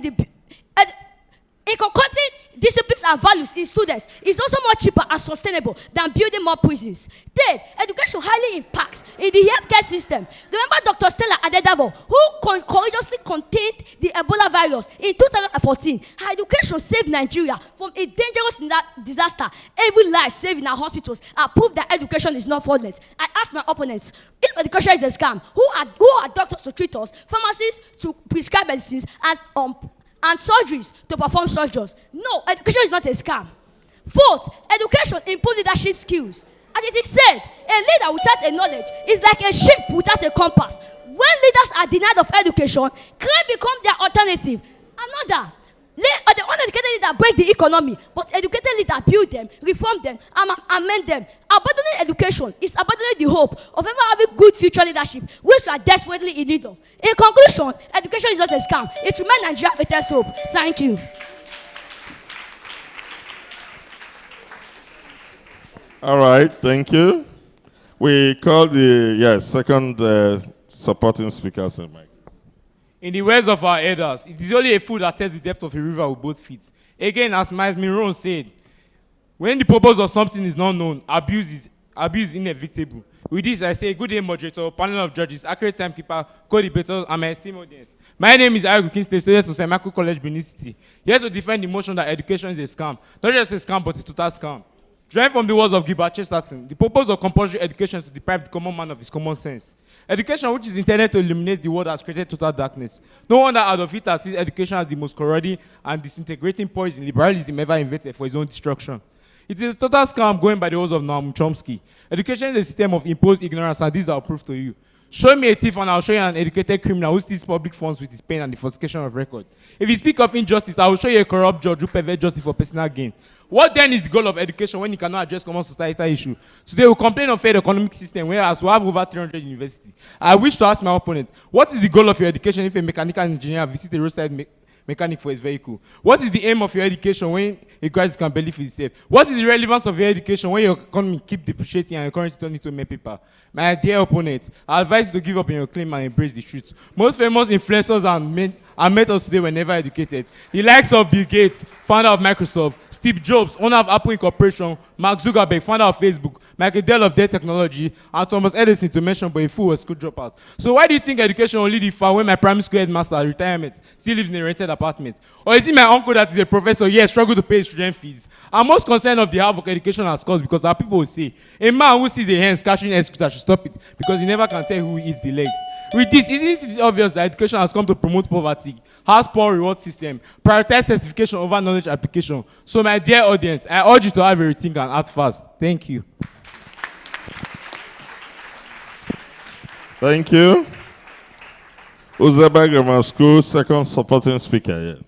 Speaker 9: in concocting disciplines and values in students is also more cheaper and sustainable than building more prisons. Third, education highly impacts in the healthcare system. Remember Dr. Stella Adedavo, who courageously contained the Ebola virus in 2014. Her education saved Nigeria from a dangerous disaster. Every life saved in our hospitals are proof that education is not fraudulent. I ask my opponents, if education is a scam, who are doctors to treat us, pharmacists to prescribe medicines, and surgeries to perform surgeries? No, education is not a scam. Fourth, education improves leadership skills. As it is said, a leader without a knowledge is like a ship without a compass. When leaders are denied of education, crime becomes their alternative. Another, the uneducated leader break the economy, but educated leader build them, reform them, and amend them. Abandoning education is abandoning the hope of ever having good future leadership, which we are desperately in need of. In conclusion, education is not a scam. It remains Nigeria's greatest hope. Thank you.
Speaker 1: All right, thank you. We call the second supporting speaker, St. Mike.
Speaker 24: In the words of our elders, it is only a fool that tests the depth of a river with both feet. Again, as Miles Miron said, when the purpose of something is not known, abuse is inevitable. With this, I say, good day, moderator, panel of judges, accurate timekeeper, co-debaters, and my esteemed audience. My name is Egor LGA, student of St. Michael College, Benin City, here to defend the motion that education is a scam. Not just a scam, but a total scam. Drawing from the words of Gilbert Chesterton, the purpose of compulsory education is to deprive the common man of his common sense. Education, which is intended to illuminate the world, has created total darkness. No wonder Adolf Hitler sees education as the most corroding and disintegrating poison liberalism ever invented for his own destruction. It is a total scam going by the words of Noam Chomsky. Education is a system of imposed ignorance, and these are proof to you. Show me a thief and I'll show you an educated criminal who steals public funds with his pen and the falsification of record. If you speak of injustice, I will show you a corrupt judge who perverts justice for personal gain. What then is the goal of education when you cannot address common societal issue? Today we complain of failed economic system, whereas we have over 300 universities. I wish to ask my opponent, what is the goal of your education if a mechanical engineer visits a roadside mechanic for his vehicle? What is the aim of your education when a graduate can barely feed himself? What is the relevance of your education when your economy keeps depreciating and your currency turning to mere paper? My dear opponent, I advise you to give up on your claim and embrace the truth. Most famous influencers and mentors today were never educated. The likes of Bill Gates, founder of Microsoft, Steve Jobs, owner of Apple Incorporation, Mark Zuckerberg, founder of Facebook, Michael Dell of Dell Technology, and Thomas Edison, to mention, but a fool was school dropout. So why do you think education will lead you far when my primary school headmaster at retirement still lives in a rented apartment? Or is it my uncle that is a professor, yes, struggle to pay his student fees? I'm most concerned of the half of education as cause, because our people will say, a man who sees a hen scattering executor should stop it, because he never can tell who eats the legs. With this, isn't it obvious that education has come to promote poverty, has poor reward system, prioritize certification over knowledge application? So my dear audience, I urge you to have a rethink and act fast. Thank you.
Speaker 1: Thank you. Uzeba Grammar School, second supporting speaker here.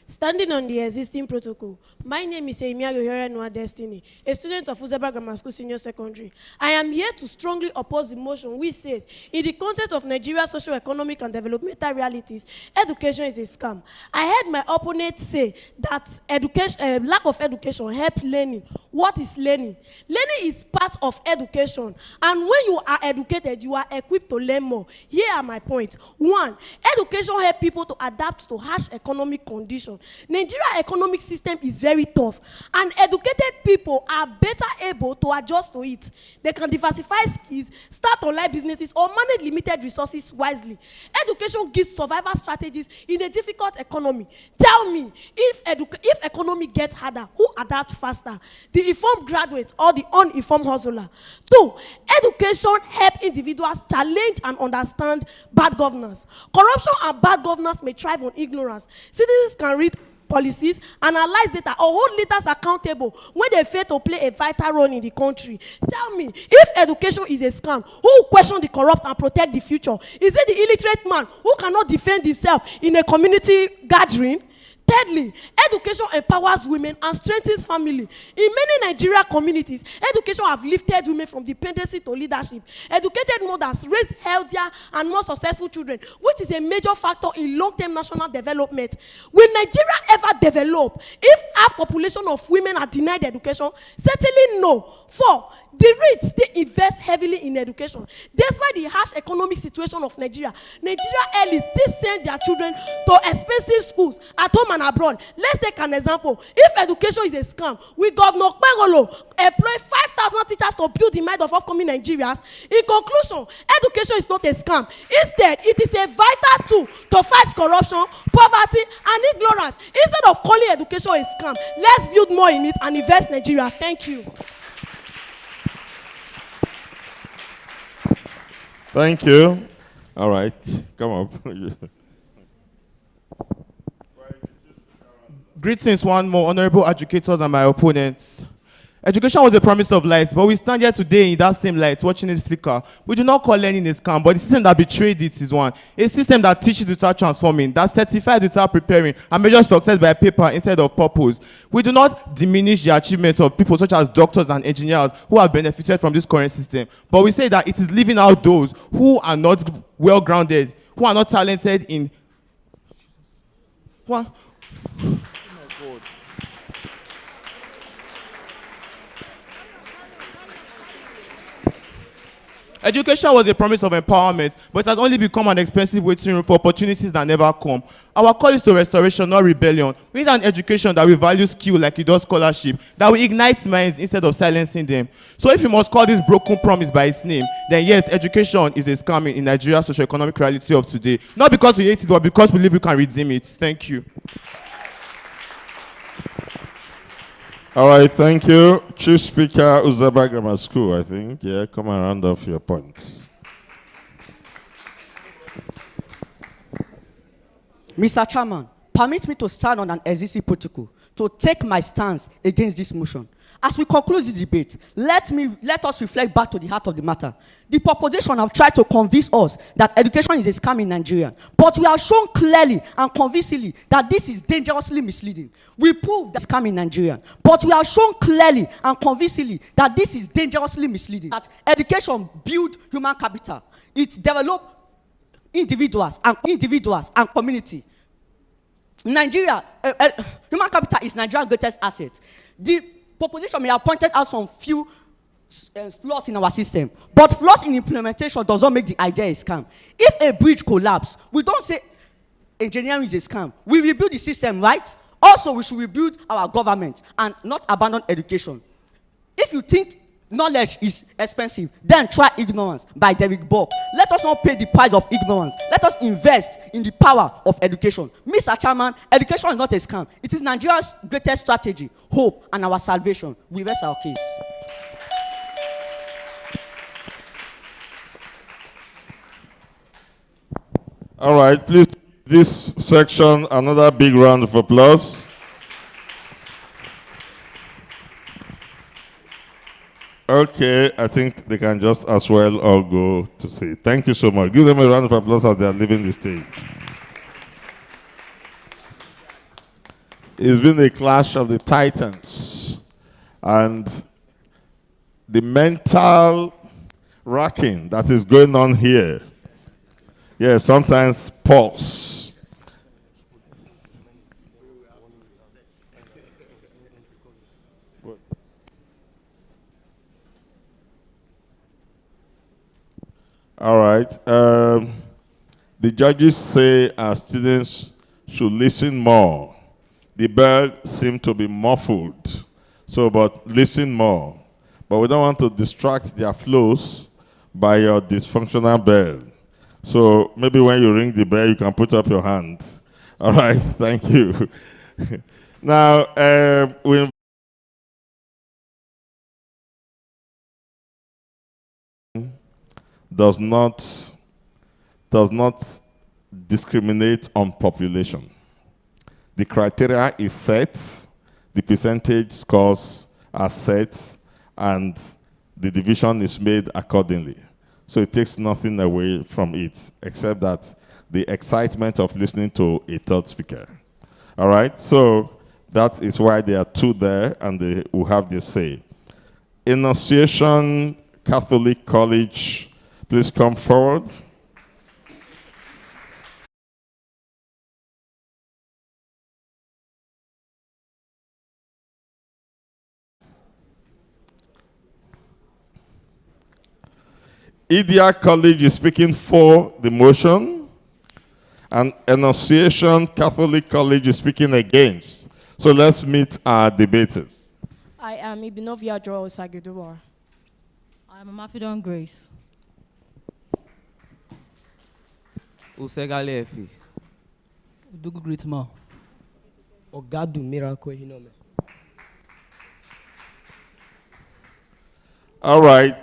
Speaker 4: Standing on the existing protocol, my name is Emia Yohere Noah Destiny, a student of Uzeba Grammar School Senior Secondary. I am here to strongly oppose the motion which says, in the context of Nigeria's socio-economic and developmental realities, education is a scam. I heard my opponent say that education, lack of education helps learning. What is learning? Learning is part of education, and when you are educated, you are equipped to learn more. Here are my points. One, education helps people to adapt to harsh economic conditions. Nigeria's economic system is very tough, and educated people are better able to adjust to it. They can diversify skills, start online businesses, or manage limited resources wisely. Education gives survival strategies in a difficult economy. Tell me, if economy gets harder, who adapts faster? The informed graduate or the uninformed hustler? Two, education helps individuals challenge and understand bad governance. Corruption and bad governance may thrive on ignorance. Citizens can read policies, analyze data, or hold leaders accountable when they fail to play a vital role in the country. Tell me, if education is a scam, who will question the corrupt and protect the future? Is it the illiterate man who cannot defend himself in a community gathering? Thirdly, education empowers women and strengthens family. In many Nigerian communities, education have lifted women from dependency to leadership. Educated mothers raise healthier and more successful children, which is a major factor in long-term national development. Will Nigeria ever develop if half population of women are denied education? Certainly no. 4, the rich, they invest heavily in education. Despite the harsh economic situation of Nigeria, Nigeria elites still send their children to expensive schools at home and abroad. Let's take an example. If education is a scam, we Governor Pengolo employ 5,000 teachers to build the mind of upcoming Nigerians. In conclusion, education is not a scam. Instead, it is a vital tool to fight corruption, poverty, and ignorance. Instead of calling education a scam, let's build more in it and invest in Nigeria. Thank you.
Speaker 1: Thank you. All right, come up.
Speaker 6: Greetings, one more, honorable educators and my opponents. Education was a promise of light, but we stand here today in that same light, watching it flicker. We do not call learning a scam, but the system that betrayed it is one. A system that teaches without transforming, that certifies without preparing, and measures success by paper instead of purpose. We do not diminish the achievements of people such as doctors and engineers who have benefited from this current system, but we say that it is leaving out those who are not well-grounded, who are not talented in... What? Education was a promise of empowerment, but it has only become an expensive waiting room for opportunities that never come. Our call is to restoration, not rebellion. We need an education that will value skill like Edo Scholarship, that will ignite minds instead of silencing them. So if you must call this broken promise by its name, then yes, education is a scam in Nigeria's socio-economic reality of today. Not because we hate it, but because we believe we can redeem it. Thank you.
Speaker 1: All right, thank you. Chief Speaker, Uzaba Grammar School, I think. Yeah, come and round off your points.
Speaker 7: Mr. Chairman, permit me to stand on an existing protocol to take my stance against this motion. As we conclude this debate, let us reflect back to the heart of the matter. The proposition have tried to convince us that education is a scam in Nigeria, but we have shown clearly and convincingly that this is dangerously misleading. We prove that scam in Nigeria, but we have shown clearly and convincingly that this is dangerously misleading. That education builds human capital. It develops individuals and community. Nigeria, human capital is Nigeria's greatest asset. The population may have pointed out some few flaws in our system, but flaws in implementation does not make the idea a scam. If a bridge collapses, we don't say engineering is a scam. We rebuild the system, right? Also, we should rebuild our government and not abandon education. If you think knowledge is expensive, then try ignorance by Derek Bock. Let us not pay the price of ignorance. Let us invest in the power of education. Mr. Chairman, education is not a scam. It is Nigeria's greatest strategy, hope, and our salvation. We rest our case.
Speaker 1: All right, please, this section, another big round of applause. Okay, I think they can just as well all go to say thank you so much. Give them a round of applause as they are leaving the stage. It's been a clash of the titans, and the mental racking that is going on here. Yeah, sometimes pause. All right. The judges say our students should listen more. The bell seemed to be muffled, so but listen more. But we don't want to distract their flows by your dysfunctional bell. So maybe when you ring the bell, you can put up your hand. All right, thank you. Now, we does not discriminate on population. The criteria is set, the percentage scores are set, and the division is made accordingly. So it takes nothing away from it, except that the excitement of listening to a third speaker. All right, so that is why there are two there, and they will have their say. Annunciation Catholic College, please come forward. Idia College is speaking for the motion, and Annunciation Catholic College is speaking against. So let's meet our debaters.
Speaker 10: I am Ibinovia Joel Sagidua. I am Mafidon Grace.
Speaker 20: Usegale Efi.
Speaker 11: Udugu Gritma.
Speaker 20: Ogadu Miracle Hinome.
Speaker 1: All right.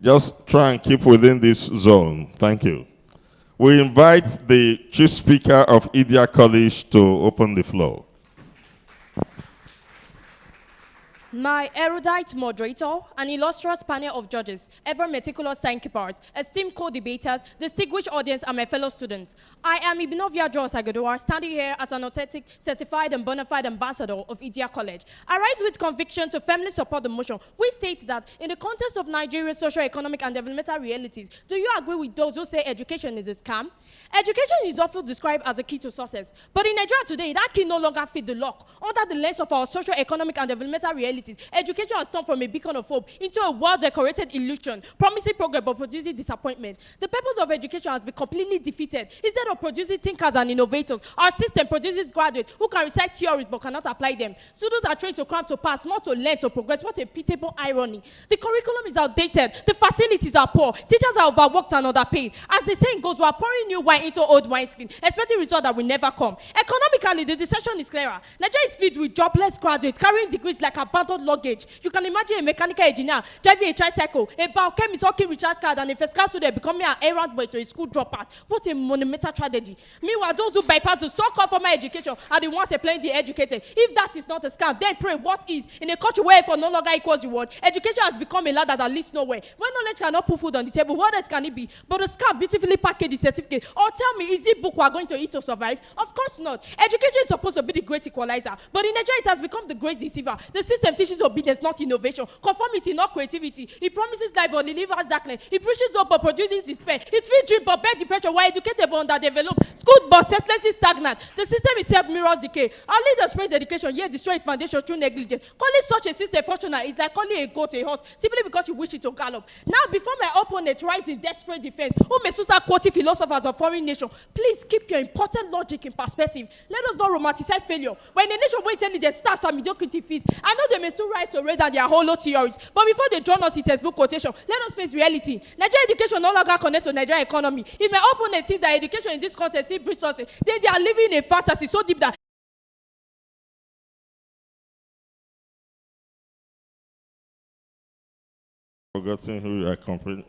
Speaker 1: Just try and keep within this zone. Thank you. We invite the Chief Speaker of Idia College to open the floor.
Speaker 10: My erudite moderator, an illustrious panel of judges, ever meticulous timekeepers, esteemed co-debaters, distinguished audience, and my fellow students. I am Ibinovia Joel Sagidua, standing here as an authentic, certified, and bona fide ambassador of Idia College. I rise with conviction to firmly support the motion, which states that in the context of Nigeria's socio-economic and developmental realities, do you agree with those who say education is a scam? Education is often described as a key to success, but in Nigeria today, that key no longer fits the lock. Under the lens of our socio-economic and developmental realities, education has turned from a beacon of hope into a well-decorated illusion, promising progress but producing disappointment. The purpose of education has been completely defeated. Instead of producing thinkers and innovators, our system produces graduates who can recite theories but cannot apply them. Students are trained to cram to pass, not to learn to progress. What a pitiable irony. The curriculum is outdated. The facilities are poor. Teachers are overworked and underpaid. As the saying goes, we are pouring new wine into old wineskin, expecting results that will never come. Economic Categorically, the decision is clearer. Nigeria is filled with jobless graduates carrying degrees like abandoned luggage. You can imagine a mechanical engineer driving a tricycle, a biochemist hawking recharge card, and a first class student becoming an errand boy to a school dropout. What a monumental tragedy. Meanwhile, those who bypass the so-called formal education are the ones applying the educated. If that is not a scam, then pray what is? In a country where effort no longer equals reward, education has become a ladder that leads nowhere. When knowledge cannot put food on the table, what else can it be? But the scam beautifully packaged the certificate. Or tell me, is it book we are going to eat to survive? Of course not. Education is supposed to be the great equalizer, but in Nigeria it has become the great deceiver. The system teaches obedience, not innovation. Conformity, not creativity. It promises light but delivers darkness. It preaches hope but produces despair. It feeds dream but bears depression, while educated but underdeveloped. School but senselessly stagnant. The system itself mirrors decay. Our leaders praise education, yet destroy its foundation through negligence. Calling such a system functional is like calling a goat a horse simply because you wish it to gallop. Now, before my opponent rise in desperate defense, who may start quoting philosophers of foreign nation, please keep your important logic in perspective. Let us not romanticize failure. When a nation where intelligence starts at mediocrity fees, I know they may still rise to raise than their hollow theories, but before they drown us in textbook quotation, let us face reality. Nigerian education no longer connects to Nigerian economy. If my opponent thinks that education in this context is resources, then they are living in a fantasy so deep that
Speaker 1: forgotten who you are competing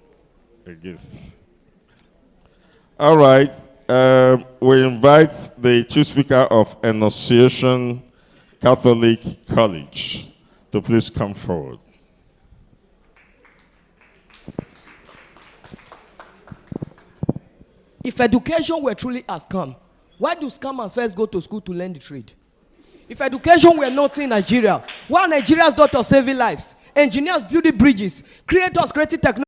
Speaker 1: against. All right. We invite the chief speaker of Annunciation Catholic College to please come forward.
Speaker 12: If education were truly a scam, why do scammers first go to school to learn the trade? If education were not in Nigeria, why are Nigeria's daughters saving lives? Engineers building bridges, creators creating technology,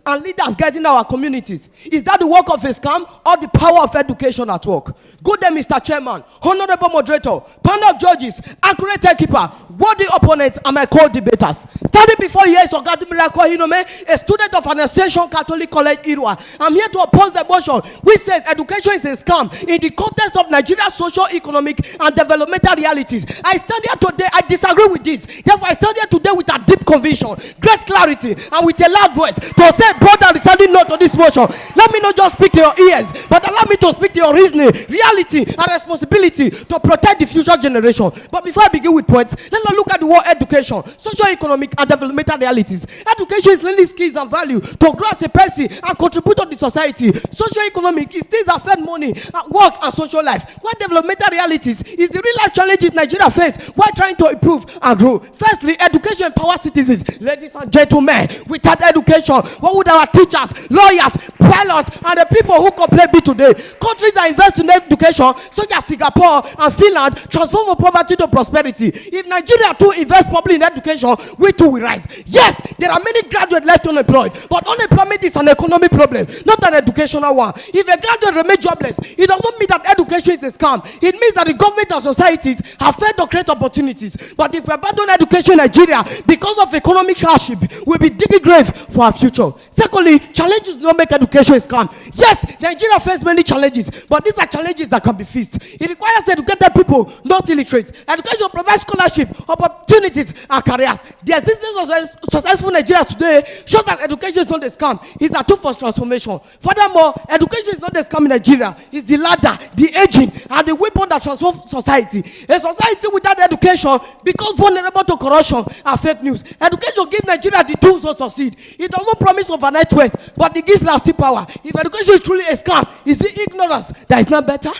Speaker 12: and leaders guiding our communities. Is that the work of a scam or the power of education at work? Good day, Mr. Chairman, honorable moderator, panel of judges, accurate timekeeper, worthy opponents, and my co-debaters. Standing before you is a student of Annunciation Catholic College, Irua. I'm here to oppose the motion which says education is a scam in the context of Nigeria's socio-economic and developmental realities. I stand here today, I disagree with this. Therefore, I stand here today with a deep conviction, great clarity, and with a loud voice to say broad and resounding no to this motion. Let me not just speak to your ears, but allow me to speak to your reasoning, reality, and responsibility to protect the future generation. But before I begin with points, let's not look at the word education, socio-economic and developmental realities. Education is learning skills and value to grow as a person and contribute to the society. Socio-economic is things that affect money, work, and social life. While developmental realities is the real life challenges Nigeria face while trying to improve and grow. Firstly, education empowers citizens. Ladies and gentlemen, without education, what would our teachers, lawyers, pilots, and the people who complain be today? Countries that invest in education, such as Singapore and Finland, transform from poverty to prosperity. If Nigeria too invests properly in education, we too will rise. Yes, there are many graduates left unemployed, but unemployment is an economic problem, not an educational one. If a graduate remains jobless, it doesn't mean that education is a scam. It means that the government and societies have failed to create opportunities. But if we abandon education in Nigeria because of economic hardship, we'll be digging grave for our future. Secondly, challenges do not make education a scam. Yes, Nigeria faces many challenges, but these are challenges that can be fixed. It requires educated people, not illiterate. Education provides scholarship, opportunities, and careers. The existence of successful Nigerians today shows that education is not a scam. It's a tool for transformation. Furthermore, education is not a scam in Nigeria. It's the ladder, the engine, and the weapon that transforms society. A society without education becomes vulnerable to corruption and fake news. Education gives Nigeria the tools to succeed. It doesn't promise overnight wealth, but it gives lasting power. If education is truly a scam, is it ignorance that is not better?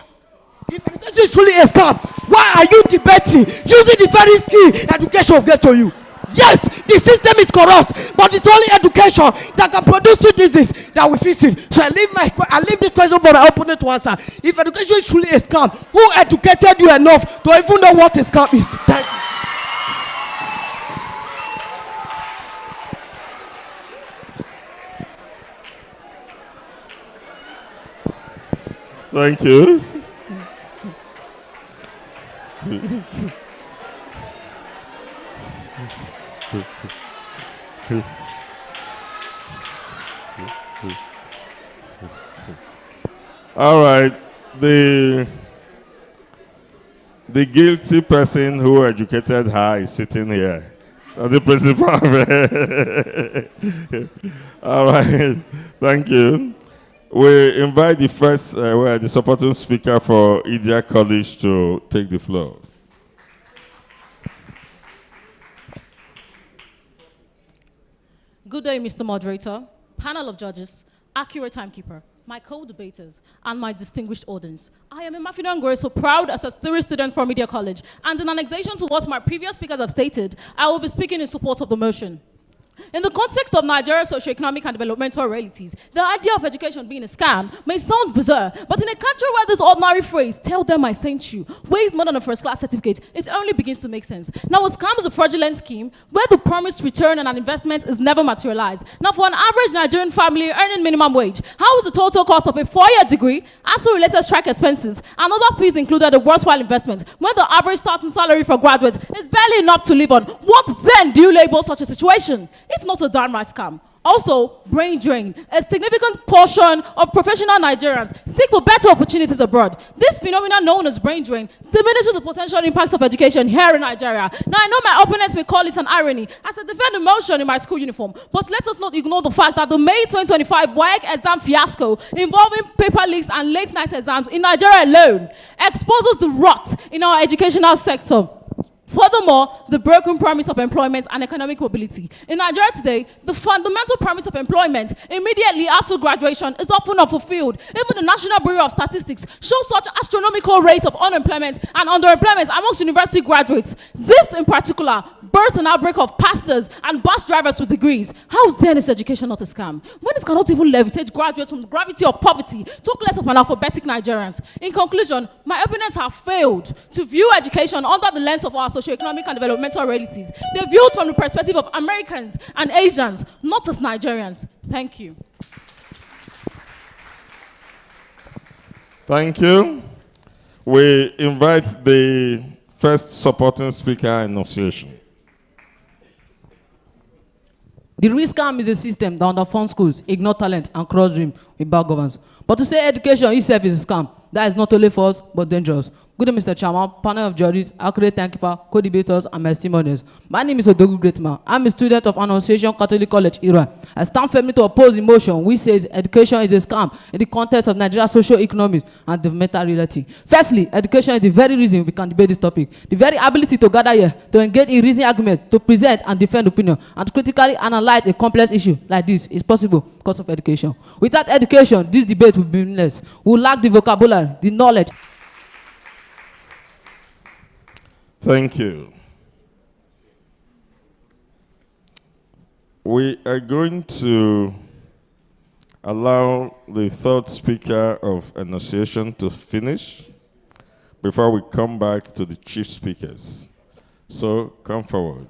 Speaker 12: If education is truly a scam, why are you debating using the very skill education will get to you? Yes, the system is corrupt, but it's only education that can produce citizens that will fix it. So I leave this question for the opponent to answer. If education is truly a scam, who educated you enough to even know what a scam is? Thank you.
Speaker 1: Thank you. All right. The guilty person who educated her is sitting here. The principal. All right. Thank you. We invite the first, the supporting speaker for Idia College to take the floor.
Speaker 13: Good day, Mr. Moderator, panel of judges, accurate timekeeper, my co-debaters, and my distinguished audience. I am Imafina Ngore, so proud as a theory student from Media College, and in annexation to what my previous speakers have stated, I will be speaking in support of the motion. In the context of Nigeria's socioeconomic and developmental realities, the idea of education being a scam may sound bizarre, but in a country where this ordinary phrase, "tell them I sent you," weighs more than a first-class certificate, it only begins to make sense. Now, a scam is a fraudulent scheme where the promised return on an investment is never materialized. Now, for an average Nigerian family earning minimum wage, how is the total cost of a 4-year degree, ASU-related strike expenses, and other fees included a worthwhile investment when the average starting salary for graduates is barely enough to live on? What then do you label such a situation, if not a downright scam? Also, brain drain. A significant portion of professional Nigerians seek for better opportunities abroad. This phenomenon known as brain drain diminishes the potential impacts of education here in Nigeria. Now, I know my opponents may call it an irony as I defend the motion in my school uniform, but let us not ignore the fact that the May 2025 WAEC exam fiasco involving paper leaks and late night exams in Nigeria alone exposes the rot in our educational sector. Furthermore, the broken promise of employment and economic mobility. In Nigeria today, the fundamental promise of employment immediately after graduation is often unfulfilled. Even the National Bureau of Statistics shows such astronomical rates of unemployment and underemployment amongst university graduates. This, in particular, bursts an outbreak of pastors and bus drivers with degrees. How then is education not a scam? When it cannot even levitate graduates from the gravity of poverty, talk less of analphabetic Nigerians. In conclusion, my opponents have failed to view education under the lens of our socioeconomic and developmental realities. They view it from the perspective of Americans and Asians, not as Nigerians. Thank you.
Speaker 1: Thank you. We invite the first supporting speaker in association.
Speaker 11: The real scam is a system that underfunds schools, ignore talent, and cross-dream with bad governance. But to say education itself is a scam, that is not only false, but dangerous. Good day, Mr. Chairman, panel of judges, accurate timekeeper, co-debaters, and my esteemed audience. My name is Odogu Greatman. I'm a student of Annunciation Catholic College, Iran. I stand firmly to oppose the motion which says education is a scam in the context of Nigeria's socio-economic and developmental reality. Firstly, education is the very reason we can debate this topic. The very ability to gather here, to engage in reasoning arguments, to present and defend opinion, and to critically analyze a complex issue like this is possible because of education. Without education, this debate will be meaningless. We will lack the vocabulary, the knowledge.
Speaker 1: Thank you. We are going to allow the third speaker of enunciation to finish before we come back to the chief speakers. So come forward.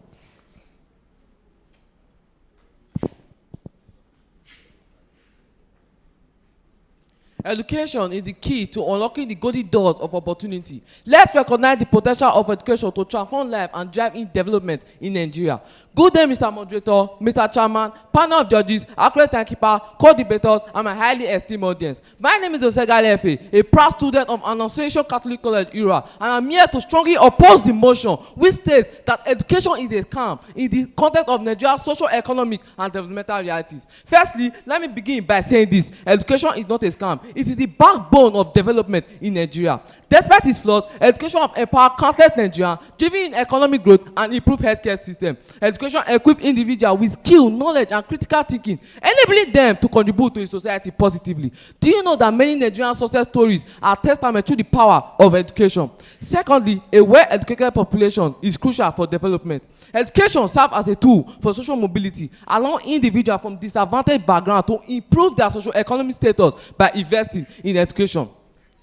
Speaker 3: Education is the key to unlocking the golden doors of opportunity. Let's recognize the potential of education to transform life and drive in development in Nigeria. Good day, Mr. Moderator, Mr. Chairman, panel of judges, accurate timekeeper, co-debaters, and my highly esteemed audience. My name is Egor LGA, a proud student of Annunciation Catholic College, Iran, and I'm here to strongly oppose the motion which states that education is a scam in the context of Nigeria's socio-economic and developmental realities. Firstly, let me begin by saying this: education is not a scam. It is the backbone of development in Nigeria. Despite its flaws, education has empowered countless Nigerians, driven in economic growth and improved healthcare system. Education equips individuals with skill, knowledge, and critical thinking, enabling them to contribute to society positively. Do you know that many Nigerian success stories are testament to the power of education? Secondly, a well-educated population is crucial for development. Education serves as a tool for social mobility, allowing individuals from disadvantaged backgrounds to improve their socio-economic status by investing in education.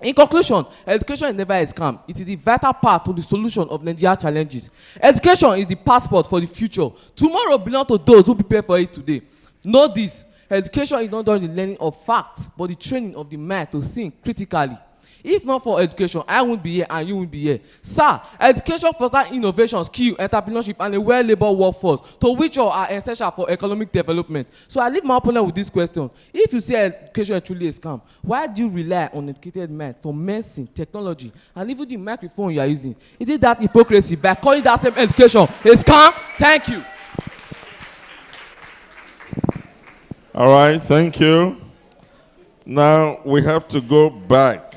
Speaker 3: In conclusion, education is never a scam. It is the vital part to the solution of Nigeria's challenges. Education is the passport for the future. Tomorrow belongs to those who prepare for it today. Know this: education is not only the learning of facts, but the training of the mind to think critically. If not for education, I won't be here and you won't be here. Sir, education fosters innovation, skill, entrepreneurship, and a well-labored workforce, to which all are essential for economic development. So I leave my opponent with this question: if you say education is truly a scam, why do you rely on educated men for medicine, technology, and even the microphone you are using? Is it that hypocrisy by calling that same education a scam? Thank you.
Speaker 1: All right, thank you. Now we have to go back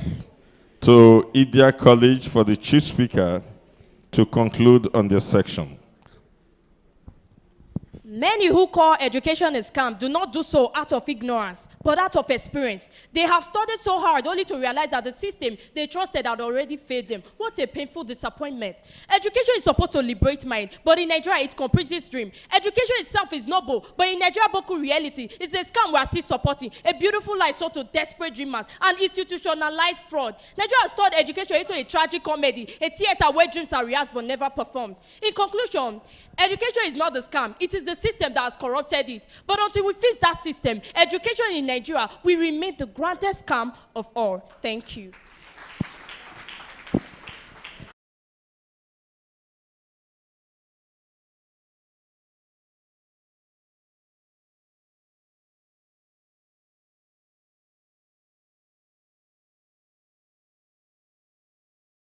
Speaker 1: to Idia College for the chief speaker to conclude on this section.
Speaker 10: Many who call education a scam do not do so out of ignorance, but out of experience. They have studied so hard only to realize that the system they trusted had already failed them. What a painful disappointment. Education is supposed to liberate mind, but in Nigeria it comprises dream. Education itself is noble, but in Nigeria Boku reality, it's a scam we are still supporting. A beautiful lie sold to desperate dreamers and institutionalized fraud. Nigeria has turned education into a tragic comedy, a theater where dreams are rehearsed but never performed. In conclusion, education is not the scam, it is the system that has corrupted it. But until we fix that system, education in Nigeria will remain the grandest scam of all. Thank you.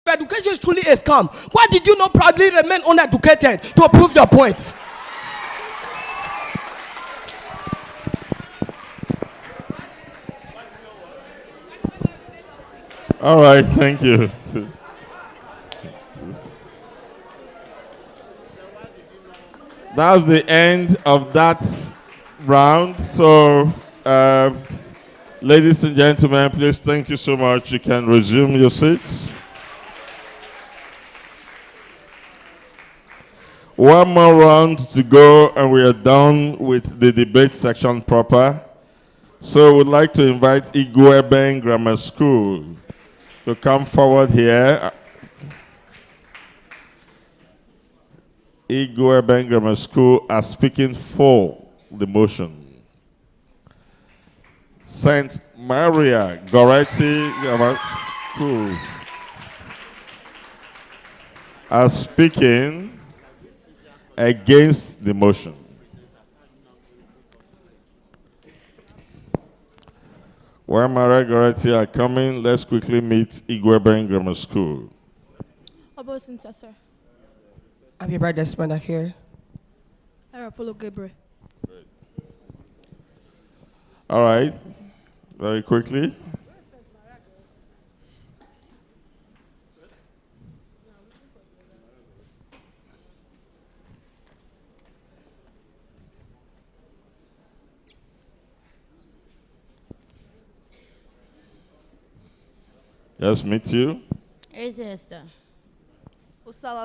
Speaker 12: Education is truly a scam. Why did you not proudly remain uneducated to prove your point?
Speaker 1: All right, thank you. That's the end of that round. So, ladies and gentlemen, please, thank you so much. You can resume your seats. One more round to go, and we are done with the debate section proper. So we'd like to invite Egor Grammar School to come forward here. Egor Grammar School are speaking for the motion. Saint Maria Goretti Grammar School are speaking against the motion. While Maria Goretti are coming, let's quickly meet Egor Grammar School.
Speaker 5: Obosinta, sir.
Speaker 12: I'm your brother Spanda here.
Speaker 5: I follow Gabriel.
Speaker 1: All right, very quickly. Yes, meet you.
Speaker 5: Is Esther? Usawa.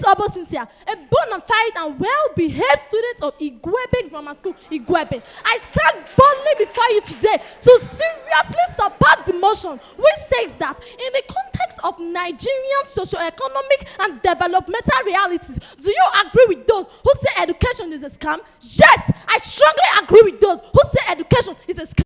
Speaker 5: Obo Cynthia, a bona fide and well-behaved student of Igwebe Grammar School, Igwebe. I stand boldly before you today to seriously support the motion which says that in the context of Nigerian socio-economic and developmental realities, do you agree with those who say education is a scam? Yes, I strongly agree with those who say education is a scam.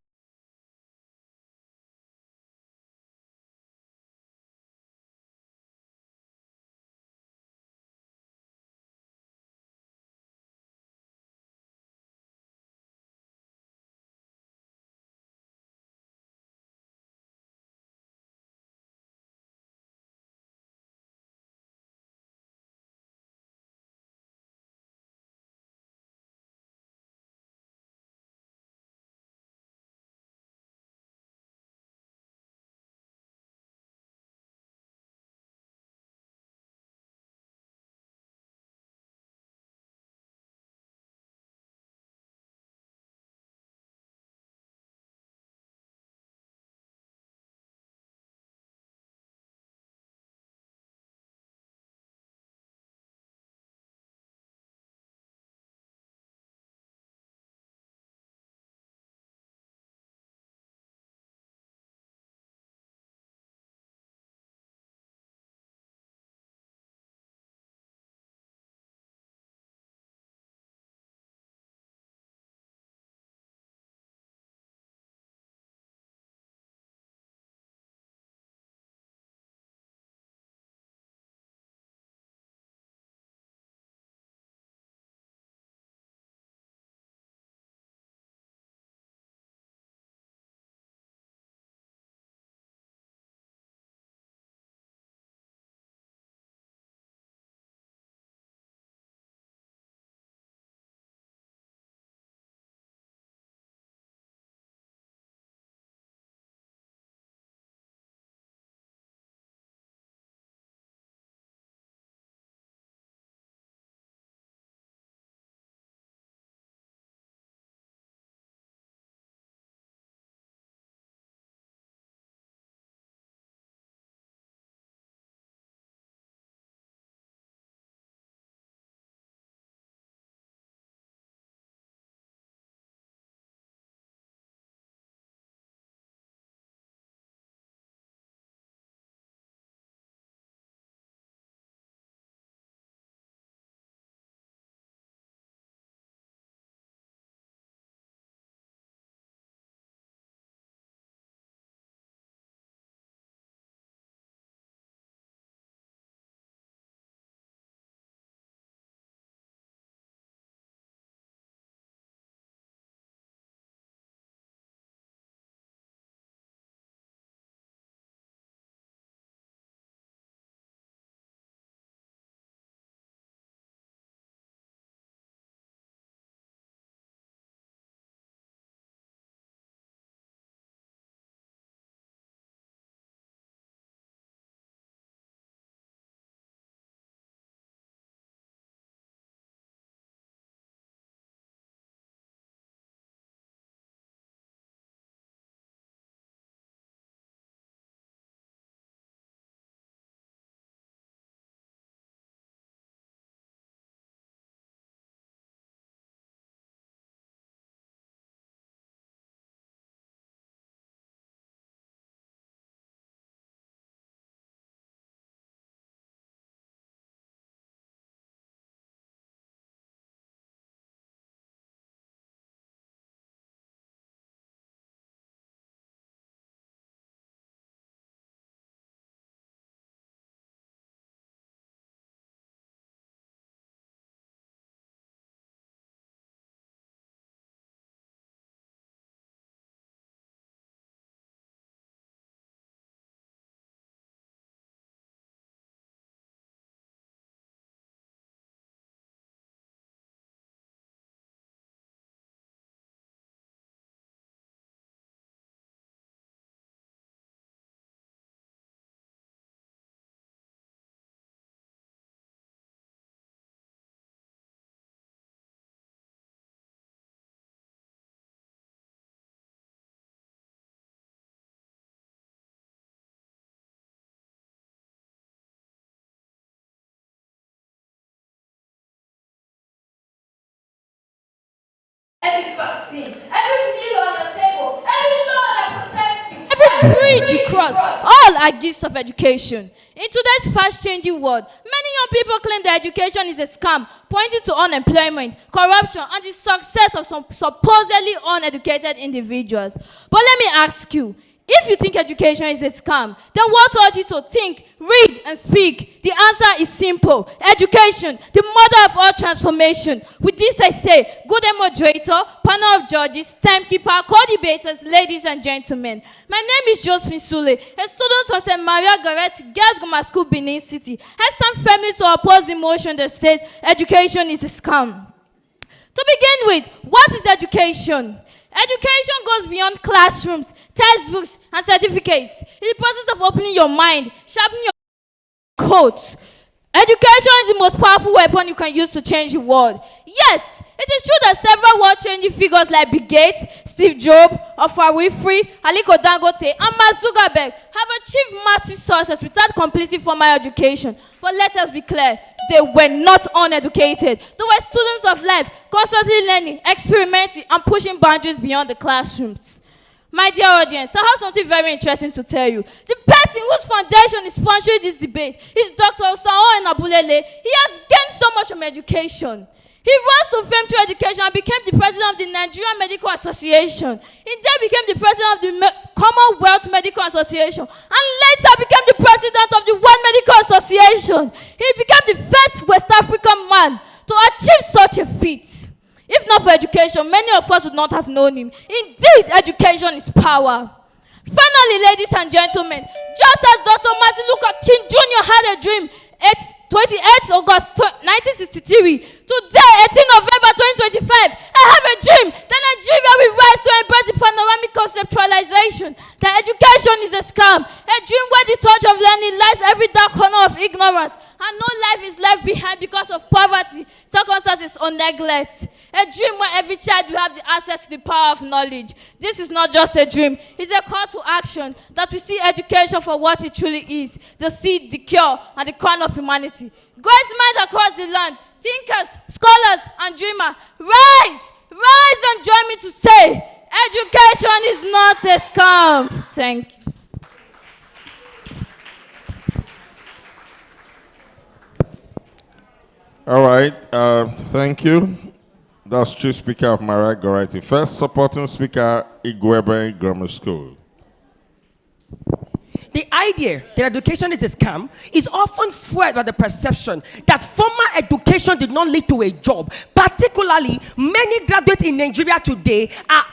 Speaker 9: every vaccine, every meal on your table, every law that protects you, every bridge you cross, all are gifts of education. In today's fast-changing world, many young people claim that education is a scam, pointing to unemployment, corruption, and the success of some supposedly uneducated individuals. But let me ask you, if you think education is a scam, then what taught you to think, read, and speak? The answer is simple. Education, the mother of all transformation. With this I say, good day moderator, panel of judges, timekeeper, co-debaters, ladies and gentlemen. My name is Josephine Sule, a student of St. Maria Goretti Girls Grammar School, Benin City. I stand firmly to oppose the motion that says education is a scam. To begin with, what is education? Education goes beyond classrooms, textbooks, and certificates. It's the process of opening your mind, sharpening your codes. Education is the most powerful weapon you can use to change the world. Yes, it is true that several world-changing figures like Bill Gates, Steve Jobs, Oprah Winfrey, Aliko Dangote, and Mark Zuckerberg have achieved massive success without completing formal education. But let us be clear, they were not uneducated. They were students of life, constantly learning, experimenting, and pushing boundaries beyond the classrooms. My dear audience, I have something very interesting to tell you. The person whose foundation is sponsoring this debate is Dr. Osahon Enabulele. He has gained so much from education. He rose to fame through education and became the president of the Nigerian Medical Association. He then became the president of the Commonwealth Medical Association and later became the president of the World Medical Association. He became the first West African man to achieve such a feat. If not for education, many of us would not have known him. Indeed, education is power. Finally, ladies and gentlemen, just as Dr. Martin Luther King Jr. had a dream, 28 August 1963, today, 18 November 2025, I have a dream that Nigeria will rise to embrace the panoramic conceptualization that education is a scam, a dream where the torch of learning lies every dark corner of ignorance, and no life is left behind because of poverty, circumstances, or neglect. A dream where every child will have the access to the power of knowledge. This is not just a dream. It's a call to action that we see education for what it truly is, the seed, the cure, and the crown of humanity. Great minds across the land, thinkers, scholars, and dreamers, rise! Rise and join me to say, education is not a scam. Thank you.
Speaker 1: All right, thank you. That's Chief Speaker of Maria Goretti. First supporting speaker, Igwebe Grammar School.
Speaker 12: The idea that education is a scam is often fueled by the perception that formal education did not lead to a job. Particularly, many graduates in Nigeria today are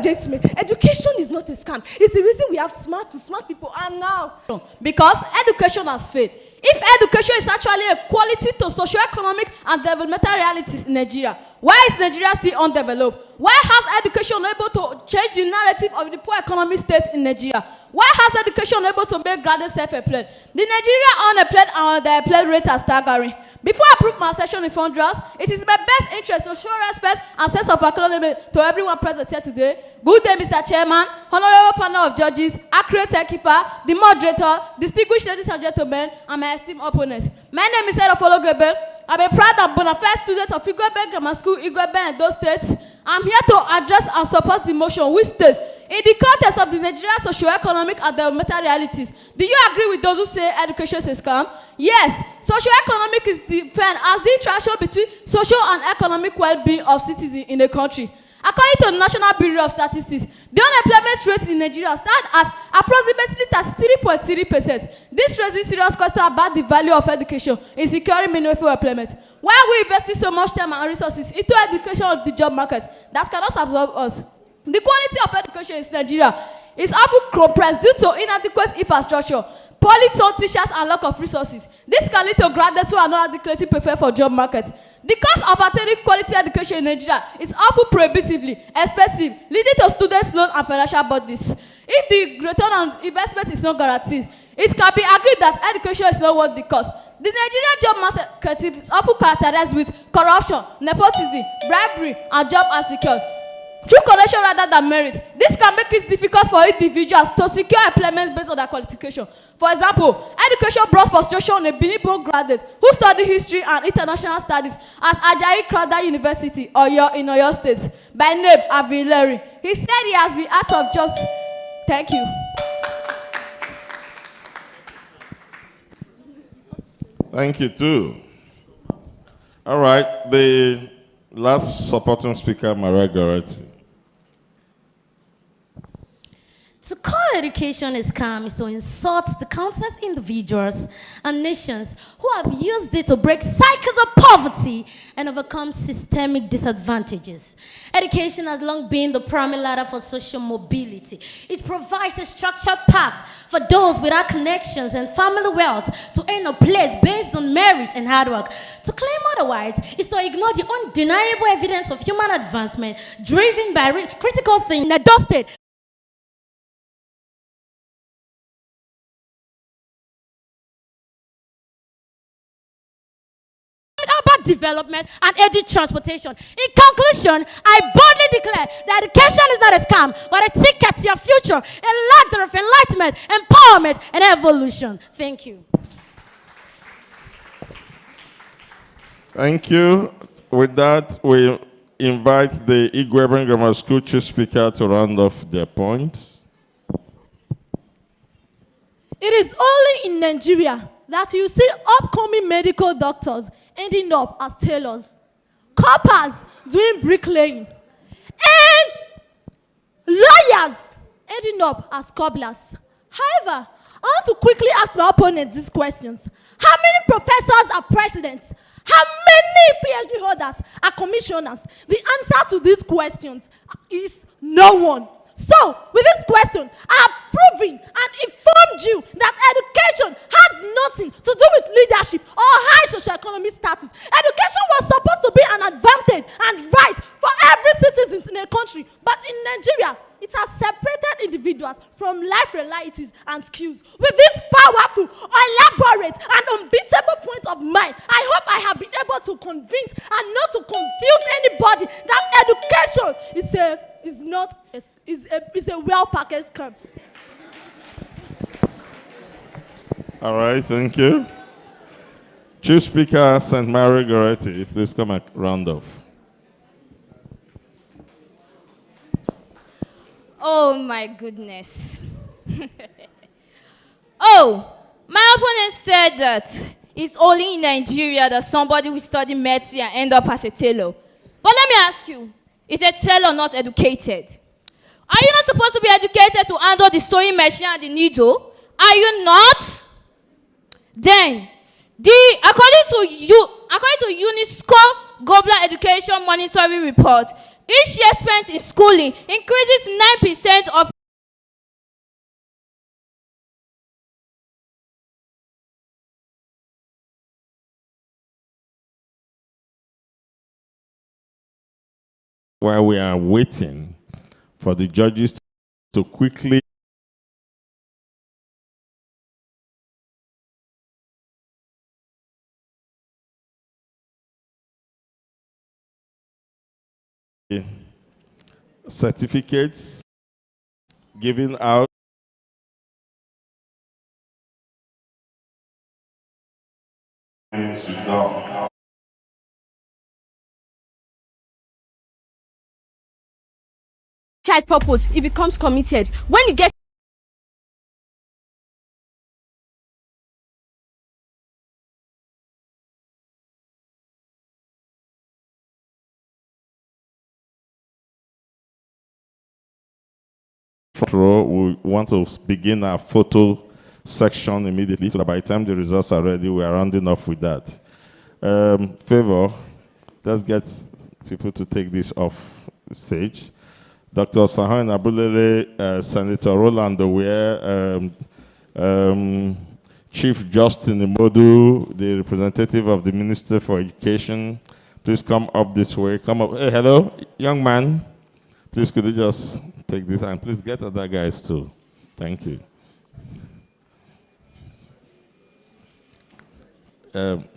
Speaker 5: gentlemen, education is not a scam. It's the reason we have smart people and now.
Speaker 9: Because education has failed. If education is actually a quality to socio-economic and developmental realities in Nigeria, why is Nigeria still undeveloped? Why has education unable to change the narrative of the poor economic state in Nigeria? Why has education unable to make graduates self-employed? The Nigeria unemployed and underemployed rate are staggering. Before I approve my session in Fondras, it is my best interest to show respect and sense of accountability to everyone present here today. Good day, Mr. Chairman, honorable panel of judges, accurate keeper, the moderator, distinguished ladies and gentlemen, and my esteemed opponents. My name is Edo State. I'm a proud and bona fide student of Igwebe Grammar School, Igwebe, Edo State. I'm here to address and support the motion which states, in the context of the Nigerian socio-economic and developmental realities, do you agree with those who say education is a scam? Yes, socio-economic is defined as the interaction between social and economic well-being of citizens in a country. According to the National Bureau of Statistics, the unemployment rate in Nigeria stands at approximately 33.3%. This raises serious questions about the value of education in securing meaningful employment. Why are we investing so much time and resources into education of the job market that cannot absorb us? The quality of education in Nigeria is often compressed due to inadequate infrastructure, poorly taught teachers, and lack of resources. This can lead to graduates who are not adequately prepared for job market. The cost of attaining quality education in Nigeria is often prohibitively expensive, leading to students' loan and financial burdens. If the return on investment is not guaranteed, it can be agreed that education is not worth the cost. The Nigerian job market is often characterized with corruption, nepotism, bribery, and job insecurity.
Speaker 5: through connection rather than merit. This can make it difficult for individuals to secure employment based on their qualification. For example, education brought frustration on a Binibo graduate who studied history and international studies at Ajayi Crowther University, Oyo, in Oyo State, by name Avilleri. He said he has been out of jobs. Thank you.
Speaker 1: Thank you, too. All right, the last supporting speaker, Maria Goretti.
Speaker 16: To call education a scam is to insult the countless individuals and nations who have used it to break cycles of poverty and overcome systemic disadvantages. Education has long been the primary ladder for social mobility. It provides a structured path for those without connections and family wealth to earn a place based on merit and hard work. To claim otherwise is to ignore the undeniable evidence of human advancement driven by critical thinking in Edo State. Urban development and edge transportation. In conclusion, I boldly declare that education is not a scam, but a ticket to your future, a ladder of enlightenment, empowerment, and evolution. Thank you.
Speaker 1: Thank you. With that, we invite the Igweben Grammar School chief speaker to round off their points.
Speaker 5: It is only in Nigeria that you see upcoming medical doctors ending up as tailors, coppers doing bricklaying, and lawyers ending up as cobblers. However, I want to quickly ask my opponent these questions. How many professors are presidents? How many PhD holders are commissioners? The answer to these questions is no one. So, with this question, I have proven and informed you that education has nothing to do with leadership or high socioeconomic status. Education was supposed to be an advantage and right for every citizen in a country, but in Nigeria, it has separated individuals from life realities and skills. With this powerful, elaborate, and unbeatable point of mind, I hope I have been able to convince and not to confuse anybody that education is a well-packaged scam.
Speaker 1: All right, thank you. Chief Speaker St. Mary Goretti, please come and round off.
Speaker 15: Oh my goodness. Oh, my opponent said that it's only in Nigeria that somebody will study medicine and end up as a tailor. But let me ask you, is a tailor not educated? Are you not supposed to be educated to handle the sewing machine and the needle? Are you not? Then, according to UNESCO Global Education Monitoring Report, each year spent in schooling increases 9% of
Speaker 1: while we are waiting for the judges to quickly certificates given out
Speaker 17: child purpose, it becomes committed. When you get
Speaker 1: we want to begin our photo section immediately so that by the time the results are ready, we are rounding off with that. Favor, let's get people to take this off stage. Dr. Osahon Enabulele, Senator Roland Aware, Chief Justin Imodu, the representative of the Minister for Education, please come up this way. Come up. Hey, hello, young man. Please, could you just take this and please get other guys too. Thank you.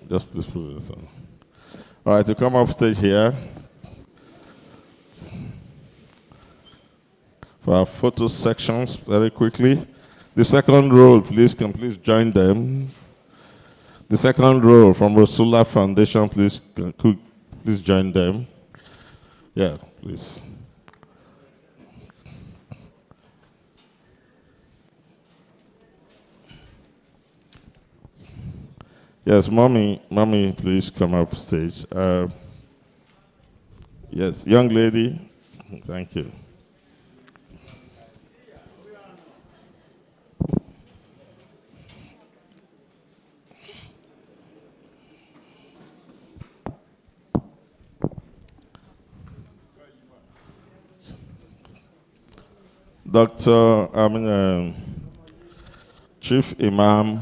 Speaker 1: Just please put this on. All right, to come off stage here. for our photo sections very quickly. The second row, please, can please join them. The second row from Rosula Foundation, please, please join them. Yeah, please. Yes, mommy, please come up stage. Yes, young lady, thank you. Chief Imam,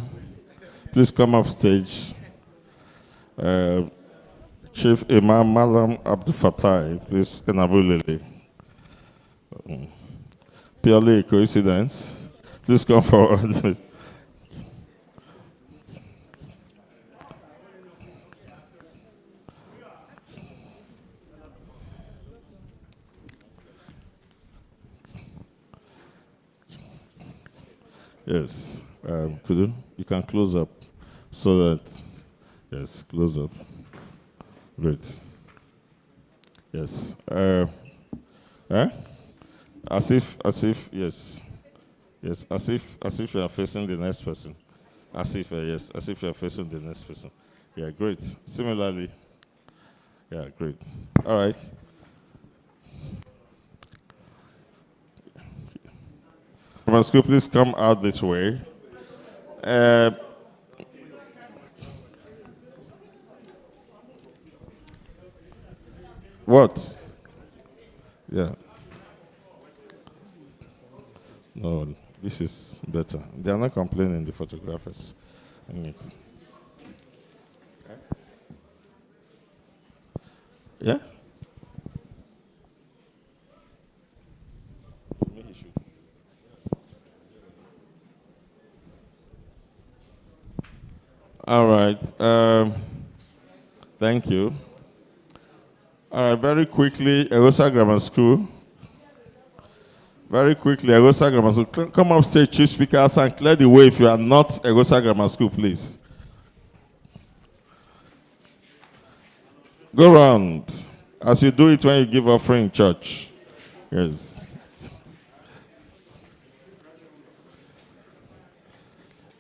Speaker 1: please come off stage. Chief Imam Malam Abdul Fatai, please, Enabulele. Purely a coincidence. Please come forward. Yes, could you can close up so that, yes, close up. Great. Yes. As if, yes. Yes, as if you are facing the next person. Yes, as if you are facing the next person. Yeah, great. Similarly, yeah, great. All right. From school, please come out this way. What? Yeah. No, this is better. They are not complaining, the photographers. Yeah? All right. Thank you. All right, very quickly, Egosa Grammar School. Very quickly, Egosa Grammar School. Come up stage, chief speakers, and clear the way if you are not Egosa Grammar School, please. Go round, as you do it when you give offering in church. Yes.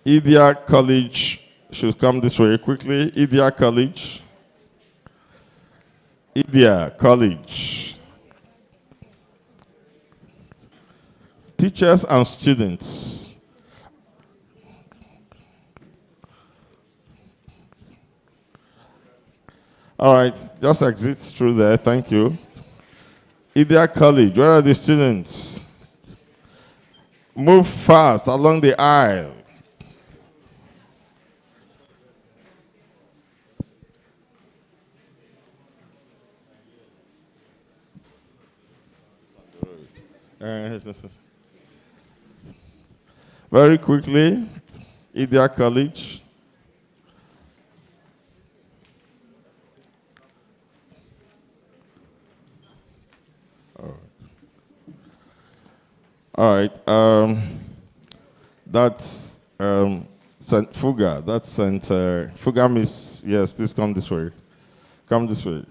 Speaker 1: Idia College should come this way quickly. Idia College. Idia College. Teachers and students. All right, just exit through there. Thank you. Idia College, where are the students? Move fast along the aisle. Very quickly, Idia College. All right. That's St. Fuga. That's St. Fuga Miss. Yes, please come this way. Come this way.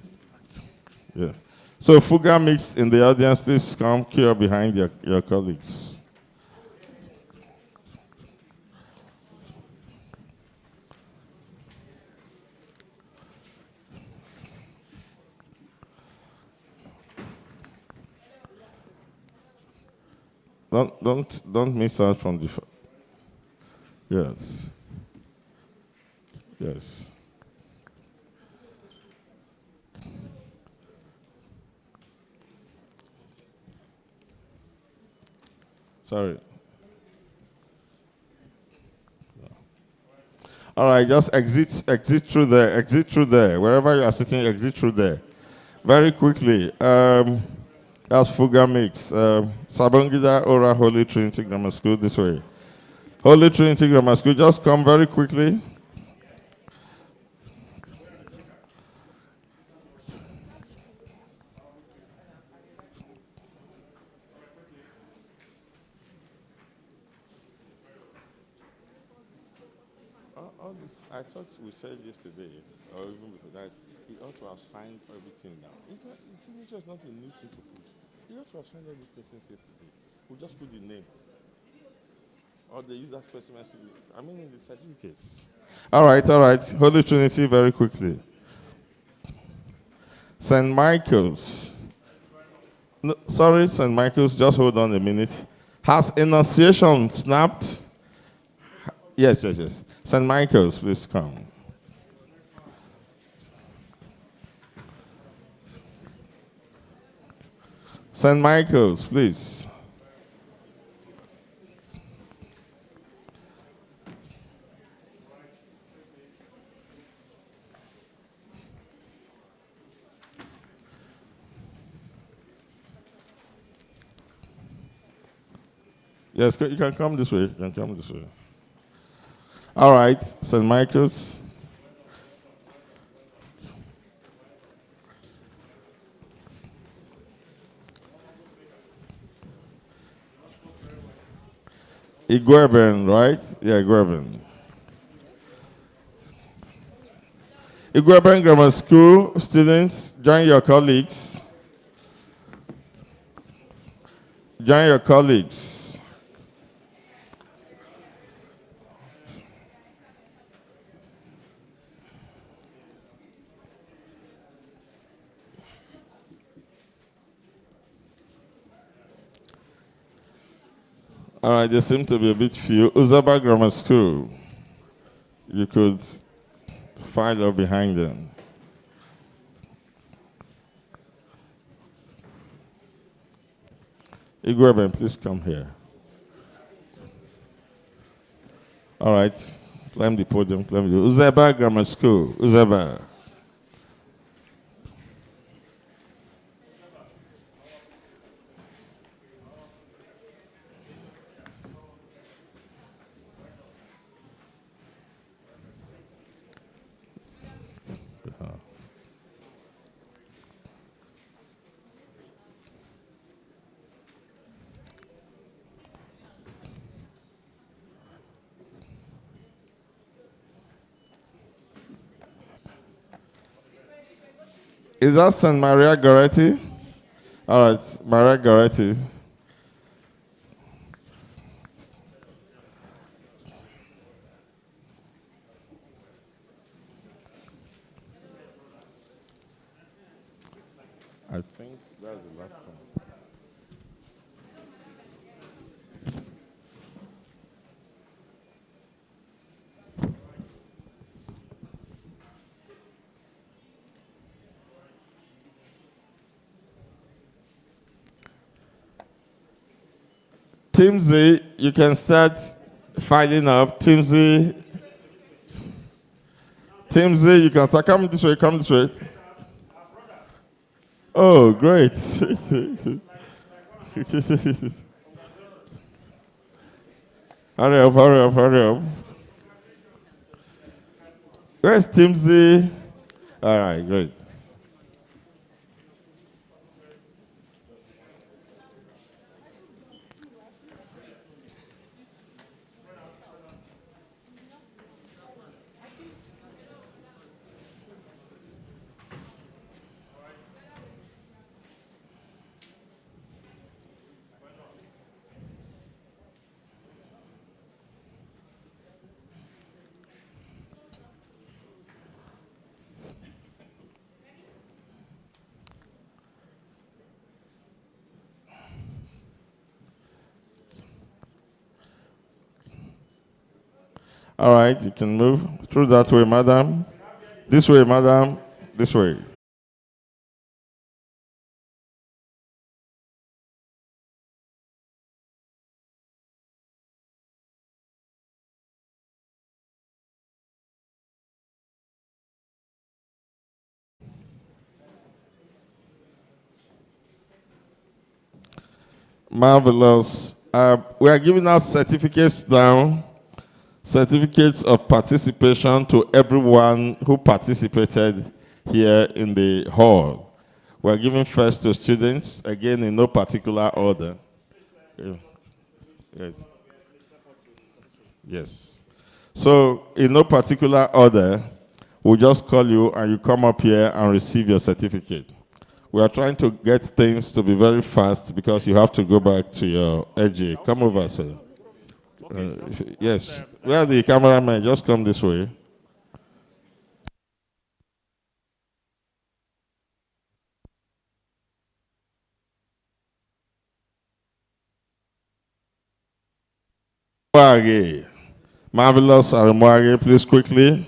Speaker 1: Yeah. So Fuga Mix in the audience, please come here behind your colleagues. Don't miss out from the. Yes. Yes. Sorry. All right, just exit through there. Exit through there. Wherever you are sitting, exit through there. Very quickly. That's Fuga Mix. Sabongida Ora Holy Trinity Grammar School, this way. Holy Trinity Grammar School, just come very quickly. I thought we said yesterday, or even before that, he ought to have signed everything now. It's not, the signature is not a new thing to put. He ought to have signed everything since yesterday. We'll just put the names. Or they use that specimen signature. I mean, in the certificates. All right, all right. Holy Trinity, very quickly. St. Michael's. No, sorry, St. Michael's, just hold on a minute. Has Annunciation snapped? Yes, yes, yes. St. Michael's, please come. St. Michael's, please. Yes, you can come this way. You can come this way. All right, St. Michael's. Egor, right? Yeah, Egor. Egor Grammar School students, join your colleagues. Join your colleagues. All right, there seem to be a bit few. Uzaba Grammar School. You could file up behind them. Igweben, please come here. All right, climb the podium, climb the... Uzaba Grammar School, Uzaba. Is that St. Maria Goretti? All right, Maria Goretti. I think that's the last one. Team Z, you can start filing up. Team Z. Team Z, you can start. Come this way, come this way. Oh, great. Hurry up, hurry up, hurry up. Where's Team Z? All right, great. All right, you can move through that way, madam. This way, madam. This way. Marvelous. We are giving out certificates now. Certificates of participation to everyone who participated here in the hall. We're giving first to students, again in no particular order. Yes. Yes. So, in no particular order, we'll just call you and you come up here and receive your certificate. We are trying to get things to be very fast because you have to go back to your LGA. Come over, sir. Yes. Where are the cameramen? Just come this way. Marvelous Aremoage, please quickly.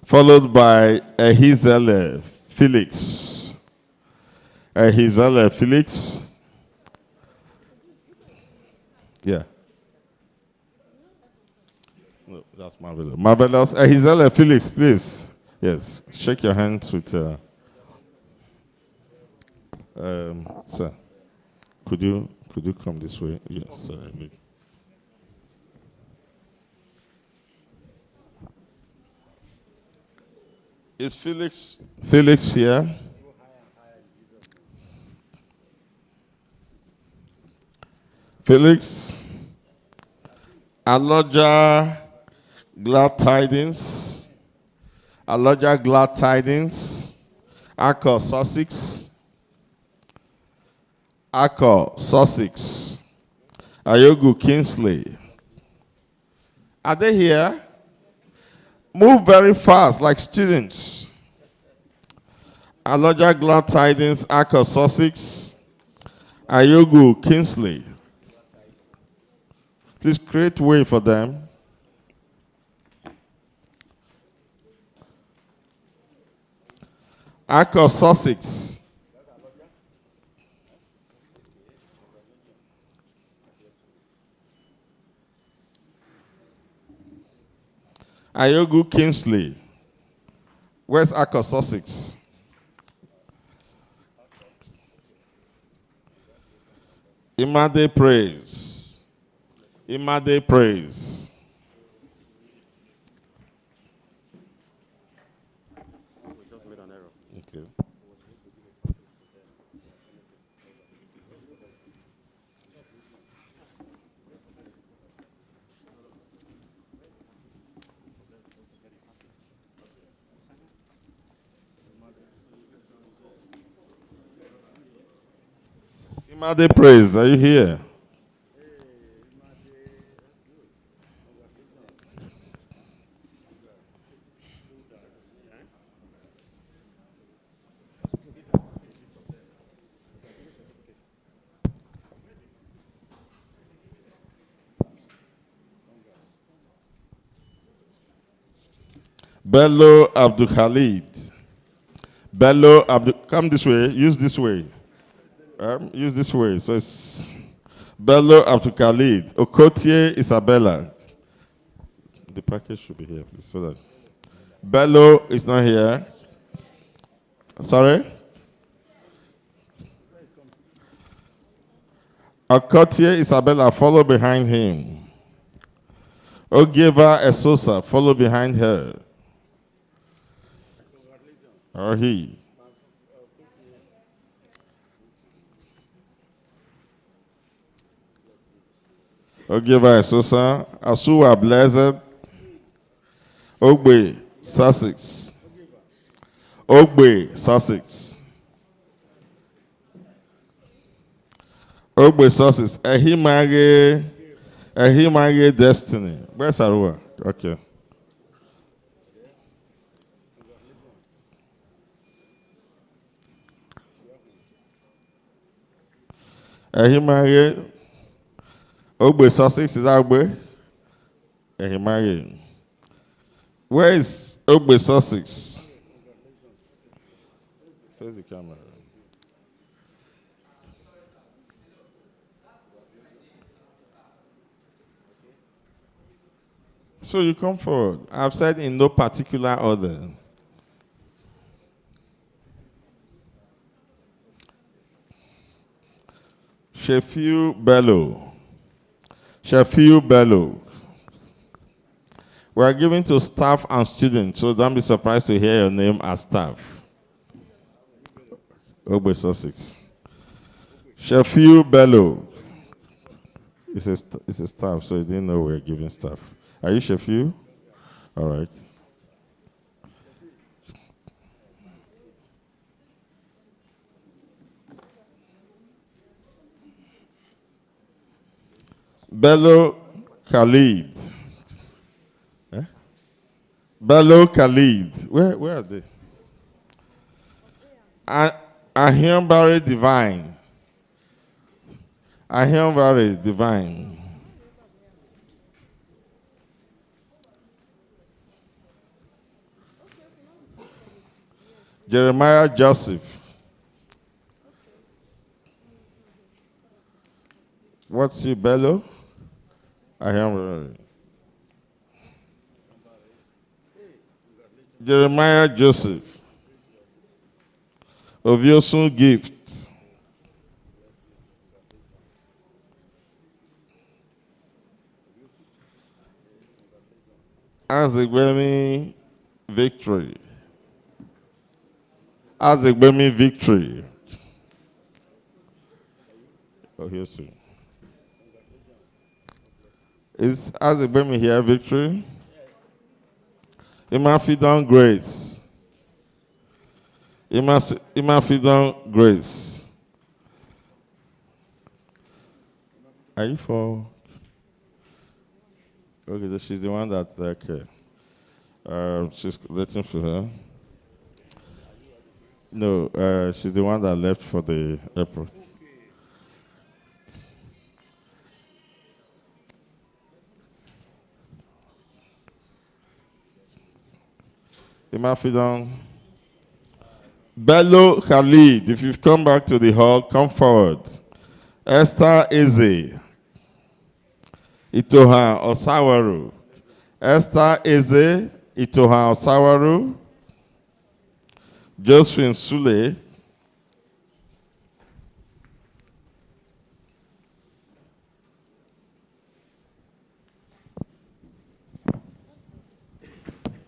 Speaker 1: Followed by Ehizele Felix. Ehizele Felix. Yeah. No, that's marvelous. Marvelous. Ehizele Felix, please. Yes. Shake your hands with. Sir, could you come this way? Yes, sir. Is Felix here? Felix, Aloja glad tidings. Aloja glad tidings. Akko Sussex. Akko Sussex. Ayogu Kingsley. Are they here? Move very fast, like students. Aloja glad tidings, Akko Sussex, Ayogu Kingsley. Please create way for them. Akko Sussex. Ayogu Kingsley. Where's Akko Sussex? Imade praise. Imade praise. We just made an error. Okay. Imade praise, are you here? Bello Abdul Khalid. Bello Abdul, come this way, use this way. Use this way. So it's Bello Abdul Khalid. Okotie Isabella. The package should be here, please. So that Bello is not here. Sorry? Okotie Isabella, follow behind him. Ogeva Esosa, follow behind her. Or he. Ogeva Esosa, Asuwa Blessed, Ogbe Sussex. Ogbe Sussex. Ogbe Sussex. Ehimage Destiny. Where's Arua? Okay. Ehimage. Ogbe Sussex is Ogbe. Ehimage. Where is Ogbe Sussex? Face the camera. So you come forward. I've said in no particular order. Sheffield Bello. Sheffield Bello. We are giving to staff and students, so don't be surprised to hear your name as staff. Ogbe Sussex. Sheffield Bello. It's a staff, so you didn't know we were giving staff. Are you Sheffield? All right. Bello Khalid. Eh? Bello Khalid. Where are they? Ahiambare Divine. Ahiambare Divine. Jeremiah Joseph. What's your bellow? Ahiambare. Jeremiah Joseph. Oviosun Gift. Azegbemi Victory. Azegbemi Victory. Oh, here's soon. Is Azegbemi here, Victory? Imafidon Grace. Imafidon Grace. Are you for? Okay, so she's the one that, okay. She's waiting for her. No, she's the one that left for the airport. Imafidon. Bello Khalid, if you've come back to the hall, come forward. Esther Eze. Itoha Osawaru. Esther Eze. Itoha Osawaru. Josephine Sule.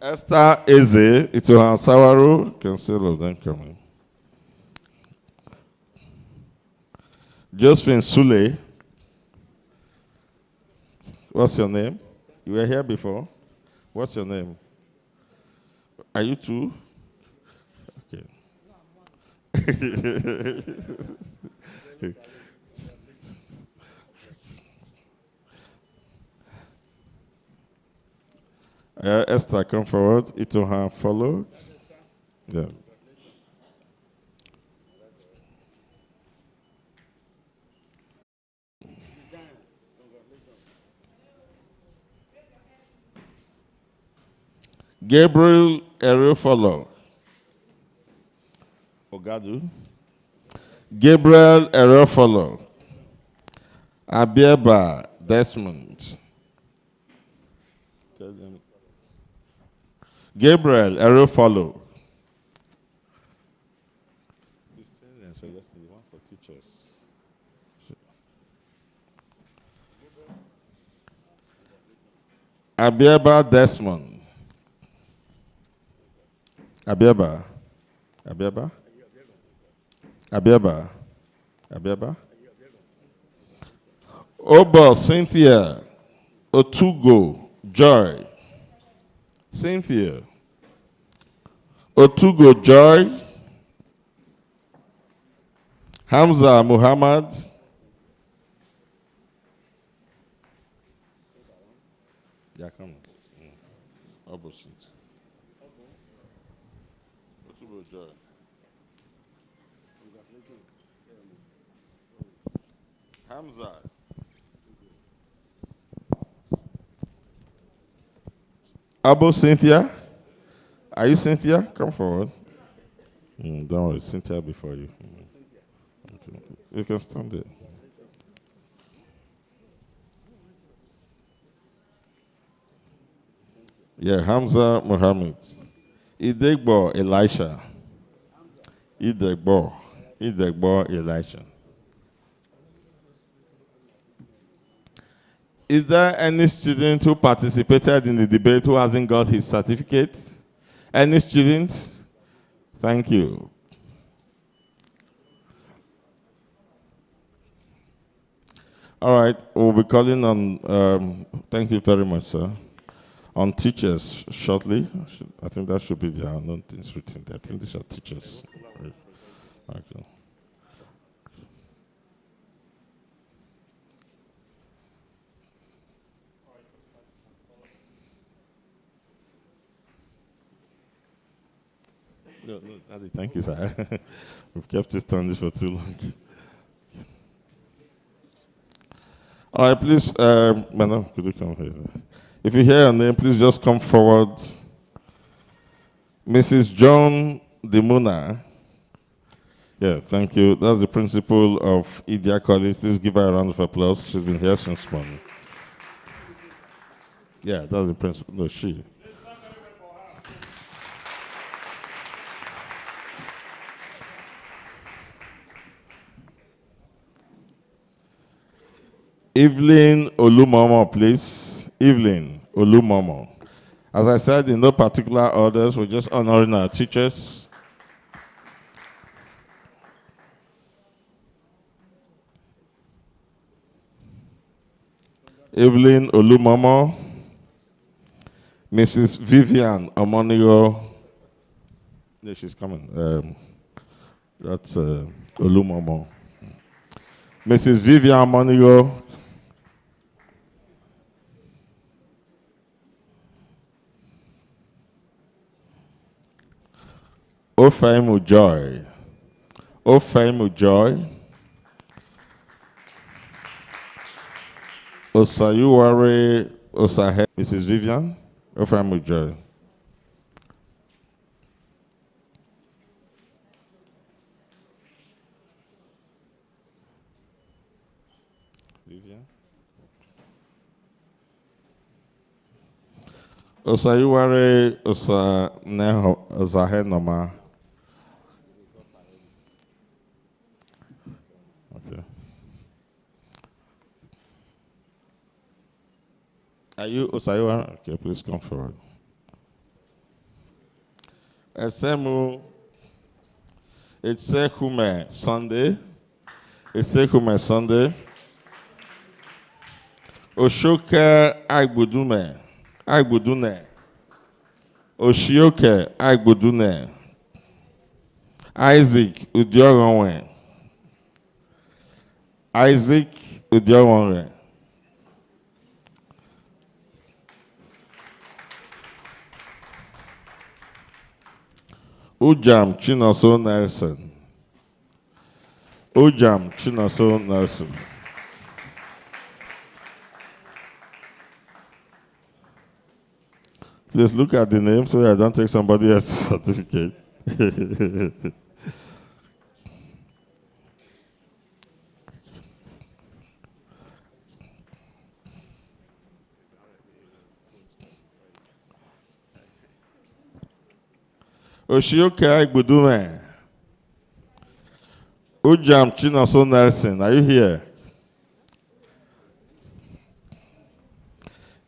Speaker 1: Esther Eze, Itohan Sawaru, can see all of them coming. Josephine Sule. What's your name? You were here before. What's your name? Are you two? Okay. Esther, come forward. Itohan, follow. Yeah. Gabriel Erefolo. Ogadu. Gabriel Erefolo. Abieba Desmond. Gabriel Erefolo. Abieba Desmond. Abieba. Abieba. Abieba. Abieba. Obo Cynthia. Otugo Joy. Cynthia. Otugo Joy. Hamza Muhammad. Yeah, come on. Opposite. Otugo Joy. Hamza. Abo Cynthia. Are you Cynthia? Come forward. Don't worry, Cynthia before you. Okay. You can stand there. Yeah, Hamza Muhammad. Idegbo Elisha. Idegbo Elisha. Is there any student who participated in the debate who hasn't got his certificate? Any student? Thank you. All right, we'll be calling on, thank you very much, sir. on teachers shortly. I think that should be there. No things written there. I think these are teachers. Okay. No, Daddy, thank you, sir. We've kept this standing for too long. All right, please, madam, could you come here? If you hear your name, please just come forward. Mrs. John Demuna. Yeah, thank you. That's the principal of Idia College. Please give her a round of applause. She's been here since morning. Yeah, that's the principal. No, she. Evelyn Olumomo, please. Evelyn Olumomo. As I said, in no particular orders, we're just honoring our teachers. Evelyn Olumomo. Mrs. Vivian Amonigo. Yeah, she's coming. That's Olumomo. Mrs. Vivian Amonigo. Ofaimu Joy. Ofaimu Joy. Osayuware Osahe. Mrs. Vivian. Ofaimu Joy. Vivian. Osayuware Osahe Noma. Okay. Are you Osayuware? Okay, please come forward. Esemu Etsekume Sunday. Etsekume Sunday. Oshoke Agbudume. Agbudune. Oshioke Agbudune. Isaac Udioronwe. Isaac Udioronwe. Ujam Chinoso Nelson. Ujam Chinoso Nelson. Please look at the name so that I don't take somebody else's certificate. Oshioke Agbudume. Ujam Chinoso Nelson, are you here?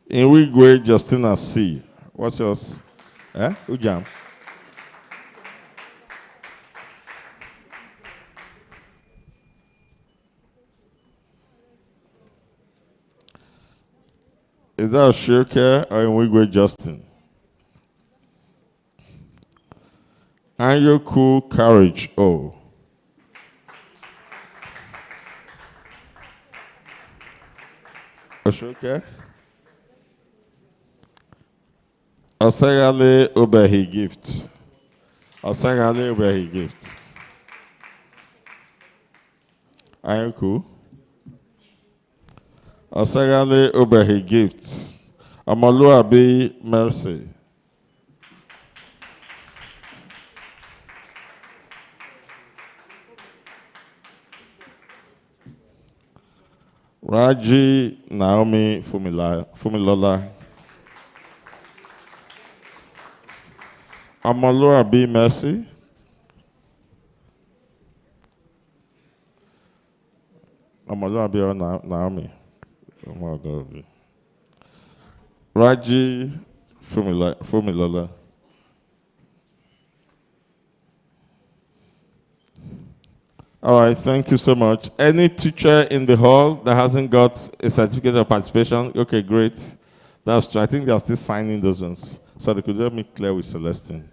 Speaker 1: In Wigwe Justina C. What's yours? Eh? Ujam. Is that Oshioke or in Wigwe Justin? Anyoku Courage. Oh. Oshioke? Osagale Obehi Gift. Osagale Obehi Gift. Ayoku. Osagale Obehi Gift. Omoluabi Mercy. Raji Naomi Fumilola. Omoluabi Mercy. Omoluabi or Naomi. Omoluabi. Raji Fumilola. All right, thank you so much. Any teacher in the hall that hasn't got a certificate of participation? Okay, great. That's true. I think they are still signing those ones. Sorry, could you help me clear with Celestine?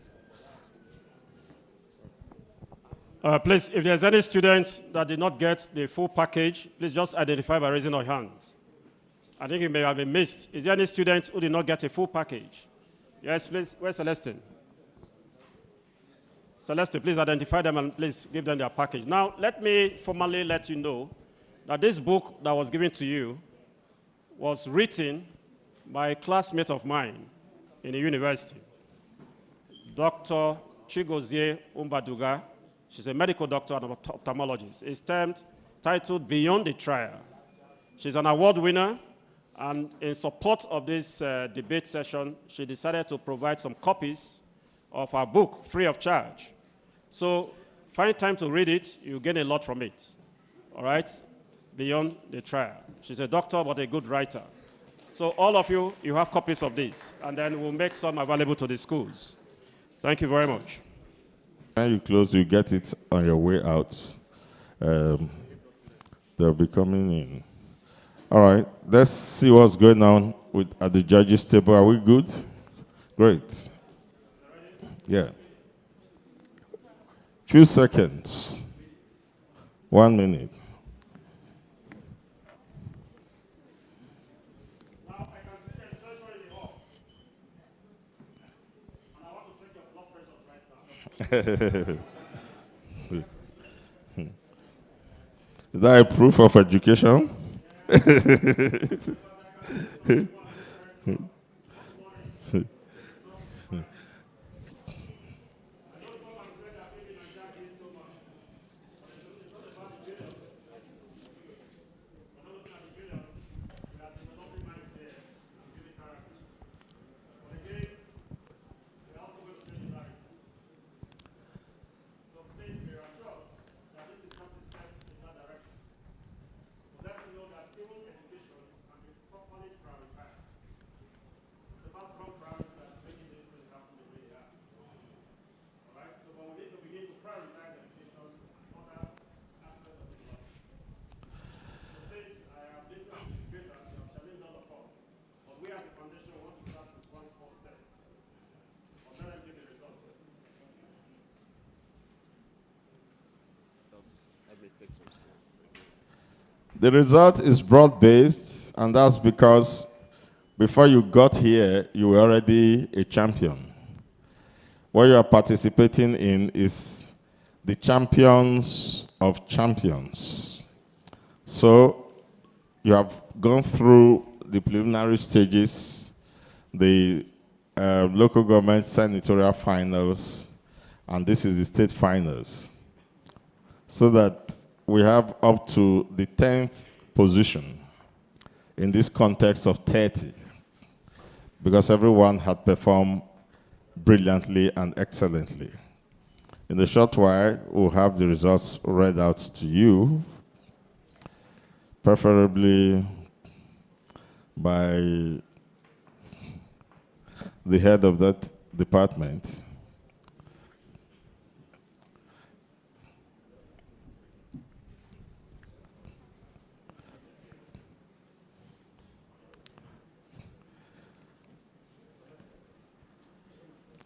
Speaker 14: Please, if there's any students that did not get the full package, please just identify by raising your hands. I think it may have been missed. Is there any student who did not get a full package? Yes, please. Where's Celestine? Celestine, please identify them and please give them their package. Now, let me formally let you know that this book that was given to you was written by a classmate of mine in the university, Dr. Chigozie Umbaduga. She's a medical doctor and ophthalmologist. It's titled Beyond the Trial. She's an award winner, and in support of this debate session, she decided to provide some copies of her book free of charge. So find time to read it. You'll gain a lot from it. All right? Beyond the Trial. She's a doctor, but a good writer. So all of you, you have copies of this, and then we'll make some available to the schools. Thank you very much.
Speaker 1: When you close, you get it on your way out. They'll be coming in. All right, let's see what's going on at the judges' table. Are we good? Great. Yeah. Few seconds. 1 minute. Is that a proof of education? The result is broad-based, and that's because before you got here, you were already a champion. What you are participating in is the champions of champions. So you have gone through the preliminary stages, the local government senatorial finals, and this is the state finals. So that we have up to the 10th position in this context of 30, because everyone had performed brilliantly and excellently. In a short while, we'll have the results read out to you, preferably by the head of that department.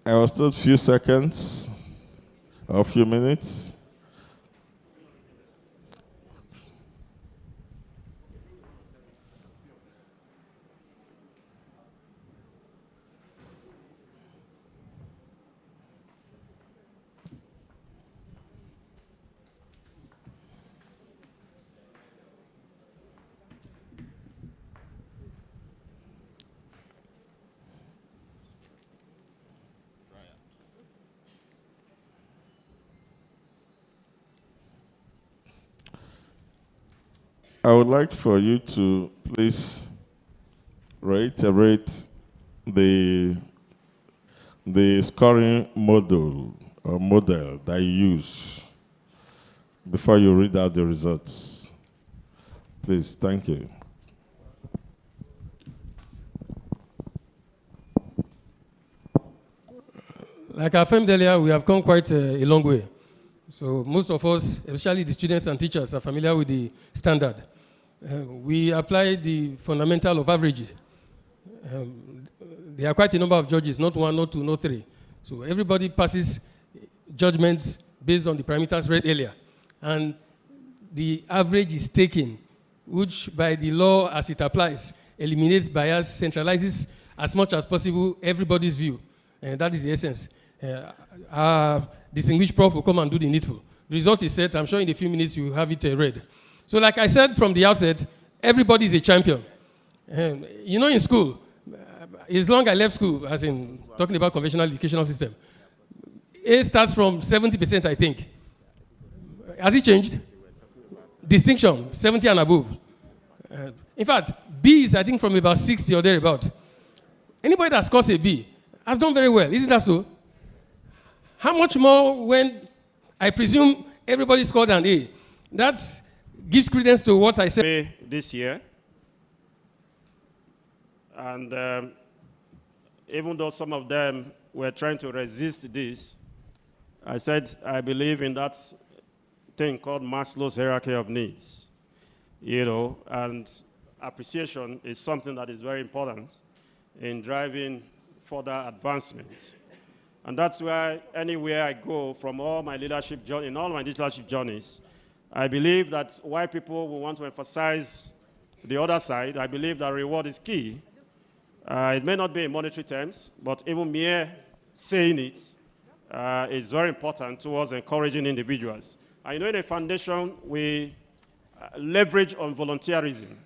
Speaker 1: I was told a few seconds or a few minutes. I would like for you to please reiterate the scoring model that you use before you read out the results. Please, thank you.
Speaker 18: Like I affirmed earlier, we have come quite a long way. So most of us, especially the students and teachers, are familiar with the standard. We apply the fundamental of averages. there are quite a number of judges, not one, not two, not three. So everybody passes judgments based on the parameters read earlier. And the average is taken, which by the law as it applies, eliminates bias, centralizes as much as possible everybody's view. And that is the essence. Our distinguished prof will come and do the needful. The result is set. I'm sure in a few minutes you will have it read. So like I said from the outset, everybody is a champion. You know, in school, as long as I left school, as in talking about conventional educational system, A starts from 70%, I think. Has it changed? Distinction, 70 and above. In fact, B is, I think, from about 60 or thereabout. Anybody that scores a B has done very well. Isn't that so? How much more when I presume everybody scored an A? That gives credence to what I said.
Speaker 14: This year. And even though some of them were trying to resist this, I said I believe in that thing called Maslow's hierarchy of needs. You know, and appreciation is something that is very important in driving further advancement. And that's why anywhere I go from all my leadership journey, in all my leadership journeys, I believe that why people will want to emphasize the other side, I believe that reward is key. It may not be in monetary terms, but even mere saying it is very important towards encouraging individuals. I know in a foundation, we leverage on volunteerism.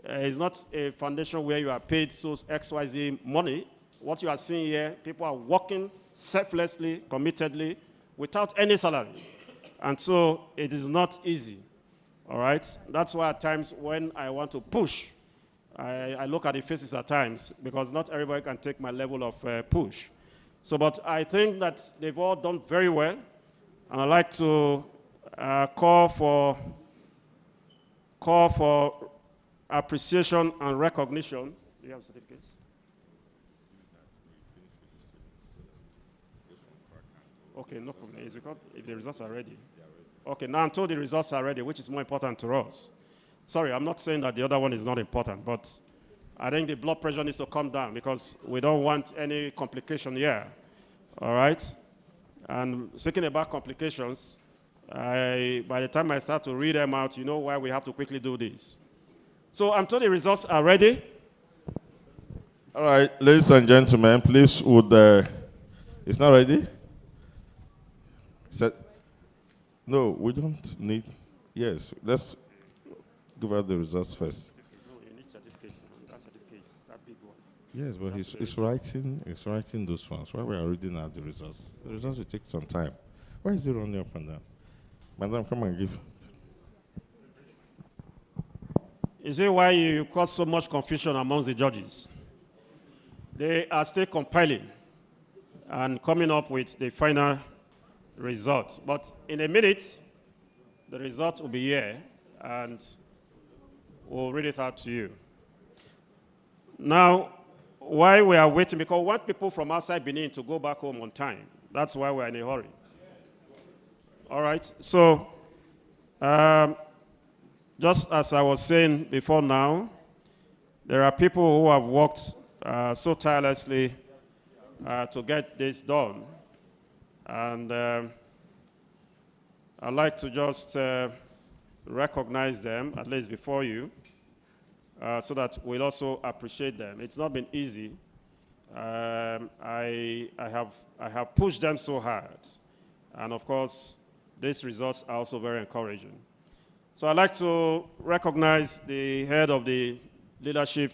Speaker 14: It's not a foundation where you are paid so XYZ money. What you are seeing here, people are working selflessly, committedly, without any salary. And so it is not easy, all right? That's why at times when I want to push, I look at the faces at times, because not everybody can take my level of push. So, but I think that they've all done very well, and I'd like to call for appreciation and recognition. Do you have certificates? Okay, no problem. It's because if the results are ready. Okay, now I'm told the results are ready, which is more important to us. Sorry, I'm not saying that the other one is not important, but I think the blood pressure needs to come down because we don't want any complication here. All right? And speaking about complications, by the time I start to read them out, you know why we have to quickly do this. So I'm told the results are ready.
Speaker 1: All right, ladies and gentlemen, please would, it's not ready? No, we don't need, yes, let's give out the results first.
Speaker 14: No, you need certificates. That certificates, that big one.
Speaker 1: Yes, but he's writing those ones. While we are reading out the results will take some time. Why is it running up and down? Madam, come and give.
Speaker 14: Is it why you cause so much confusion amongst the judges? They are still compiling and coming up with the final result. But in a minute, the result will be here, and we'll read it out to you. Now, why we are waiting, because we want people from outside Benin to go back home on time. That's why we're in a hurry. All right, so just as I was saying before now, there are people who have worked so tirelessly to get this done. And I'd like to just recognize them, at least before you, so that we'll also appreciate them. It's not been easy. I have pushed them so hard. And of course, these results are also very encouraging. So I'd like to recognize the head of the Leadership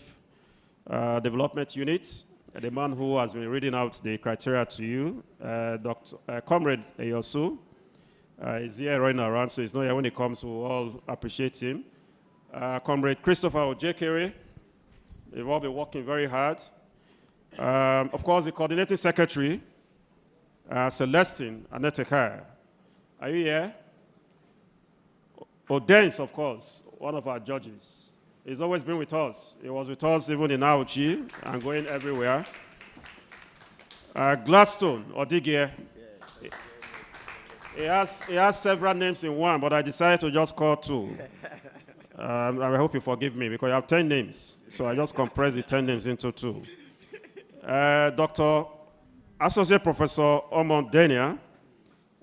Speaker 14: Development Unit, the man who has been reading out the criteria to you, Comrade Eyosu. He's here running around, so he's not here when he comes. We'll all appreciate him. Comrade Christopher Ojekere. They've all been working very hard. Of course, the Coordinating Secretary, Celestine Anetekaya. Are you here? Odens, of course, one of our judges. He's always been with us. He was with us even in Auchi and going everywhere. Gladstone, Odigie. He has several names in one, but I decided to just call two. I hope you forgive me because I have 10 names. So I just compressed the 10 names into 2. Dr. Associate Professor Omon Denia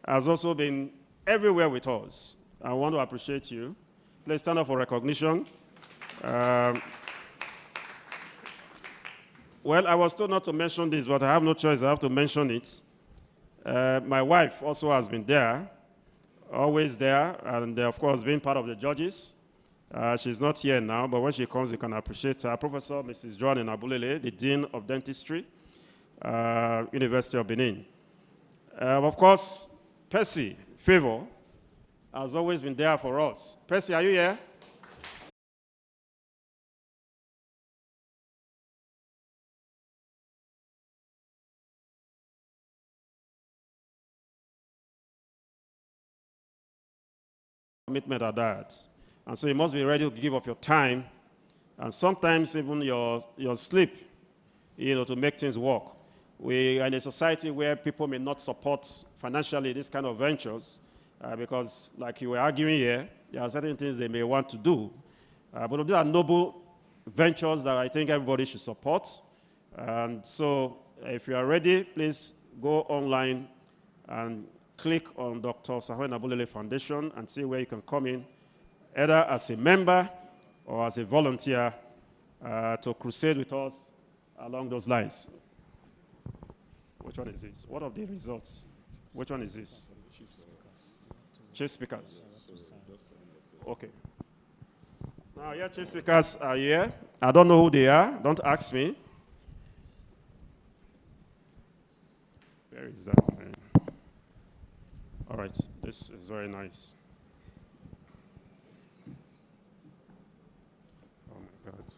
Speaker 14: has also been everywhere with us. I want to appreciate you. Please stand up for recognition. Well, I was told not to mention this, but I have no choice. I have to mention it. My wife also has been there, always there, and of course, being part of the judges. She's not here now, but when she comes, you can appreciate her. Professor Mrs. Osahon Enabulele, the Dean of Dentistry, University of Benin. Of course, Percy Favor has always been there for us. Percy, are you here? Commitment at that. And so you must be ready to give of your time and sometimes even your sleep, to make things work. We are in a society where people may not support financially this kind of ventures because, like you were arguing here, there are certain things they may want to do. But these are noble ventures that I think everybody should support. And so if you are ready, please go online and click on Dr. Osahon Enabulele Foundation and see where you can come in, either as a member or as a volunteer to crusade with us along those lines. Which one is this? What are the results? Which one is this? Chief speakers. Okay. Now, yeah, chief speakers are here. I don't know who they are. Don't ask me. Where is that, man? All right, this is very nice. Oh my God.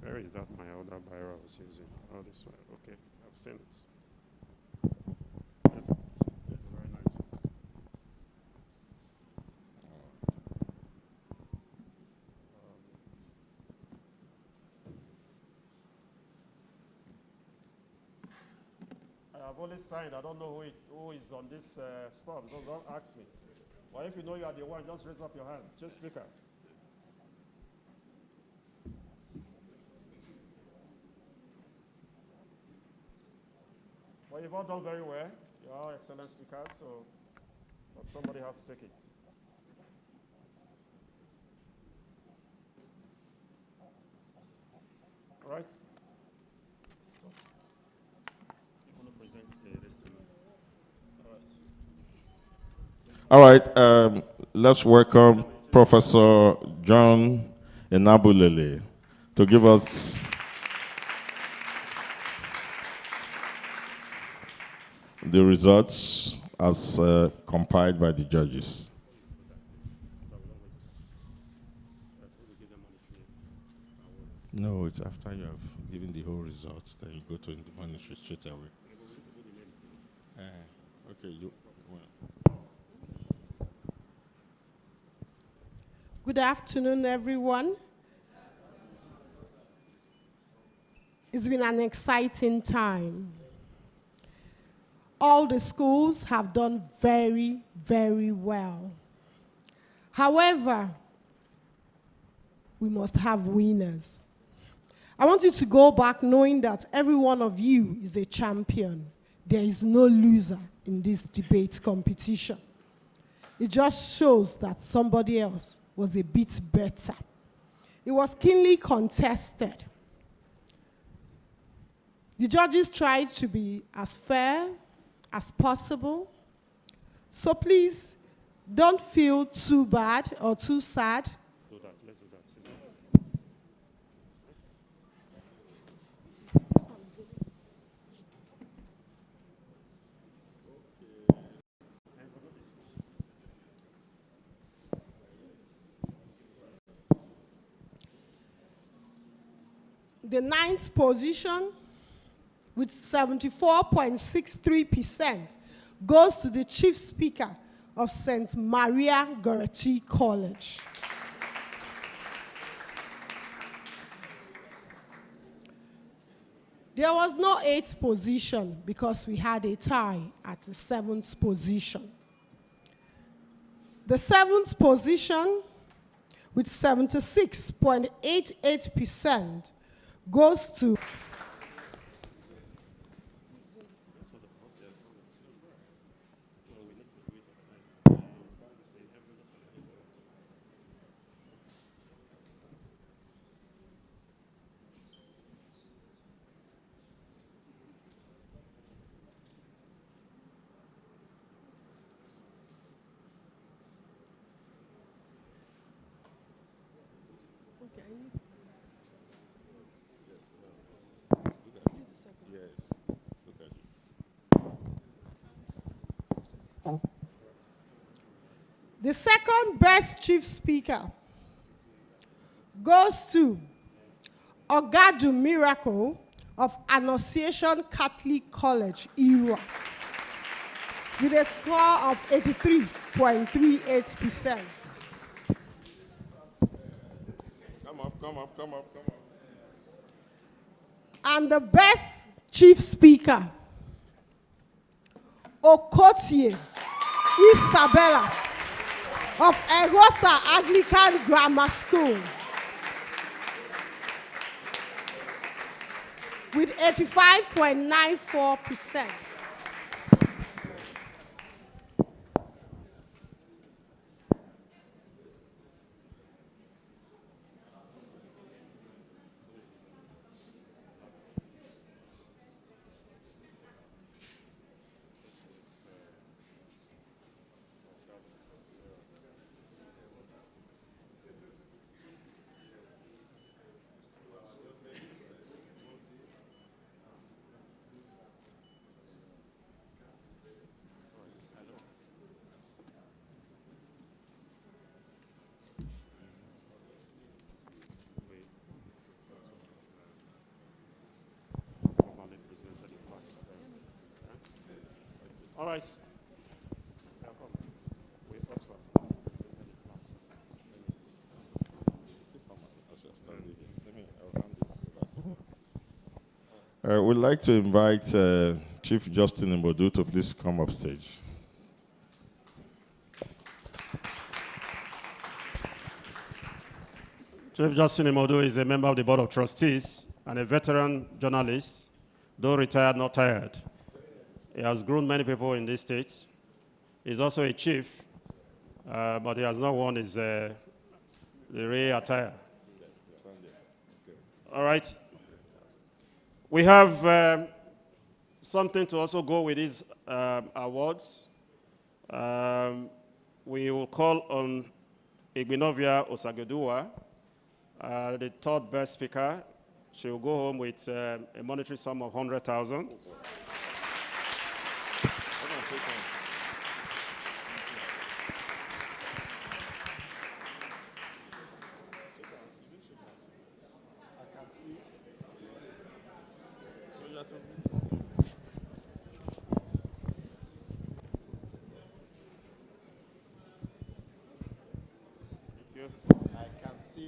Speaker 14: Where is that my other biro I was using? Oh, this one. Okay, I've seen it. This is a very nice one. I have only signed. I don't know who is on this stuff. Don't ask me. Or if you know you are the one, just raise up your hand. Just speak up. Well, you've all done very well. You're all excellent speakers, so but somebody has to take it. All right. So, you want to present the list to me? All right.
Speaker 1: All right. Let's welcome Professor Osahon Enabulele to give us the results as compiled by the judges. No, it's after you have given the whole results, then you go to the monetary straight away. Okay,
Speaker 2: Good afternoon, everyone. It's been an exciting time. All the schools have done very, very well. However, we must have winners. I want you to go back knowing that every one of you is a champion. There is no loser in this debate competition. It just shows that somebody else was a bit better. It was keenly contested. The judges tried to be as fair as possible. So please, don't feel too bad or too sad.
Speaker 14: Do that. Let's do that.
Speaker 2: The 9th position with 74.63% goes to the Chief Speaker of St. Maria Goretti College. There was no 8th position because we had a tie at the 7th position. The seventh position, with 76.88%, goes to the second best chief speaker goes to Ogadu Miracle of Annunciation Catholic College, Irua, with a score of 83.38%.
Speaker 1: Come up.
Speaker 2: And the best chief speaker, Okotie Isabella of Egosa Anglican Grammar School, with 85.94%.
Speaker 14: All right.
Speaker 1: We'd like to invite Chief Justin Mbodu to please come up stage.
Speaker 14: Chief Justin Mbodu is a member of the Board of Trustees and a veteran journalist, though retired, not tired. He has grown many people in this state. He's also a chief, but he has not worn his the real attire. All right. We have something to also go with these awards. We will call on Igbinovia Osageduwa, the third best speaker. She will go home with a monetary sum of 100,000.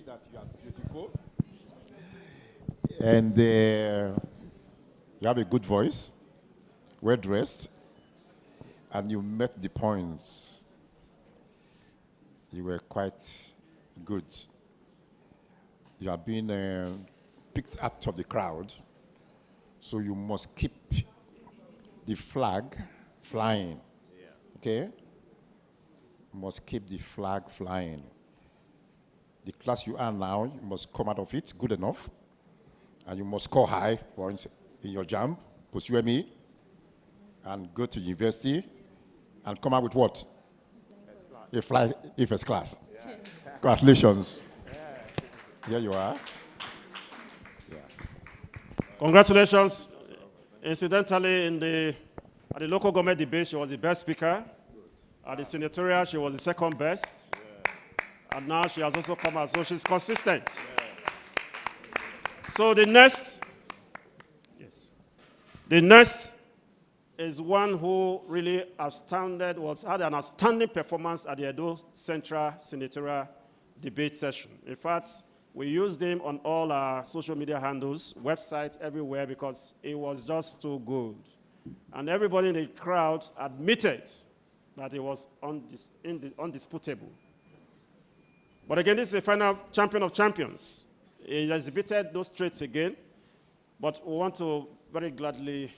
Speaker 19: That you are beautiful and you have a good voice, well dressed, and you met the points. You were quite good. You have been picked out of the crowd, so you must keep the flag flying. Okay? You must keep the flag flying. The class you are now, you must come out of it good enough, and you must score high points in your JAMB, pursue me, and go to university, and come out with what? A first class. Yeah. Congratulations. Yeah. Here you are.
Speaker 14: Yeah. Congratulations. Incidentally, at the local government debate, she was the best speaker. At the senatorial, she was the second best. And now she has also come out, so she's consistent. Yeah. So the next is one who really had an outstanding performance at the Edo Central Senatorial debate session. In fact, we used him on all our social media handles, websites, everywhere, because it was just too good. And everybody in the crowd admitted that it was undisputable. But again, this is a final champion of champions. He exhibited those traits again, but we want to very gladly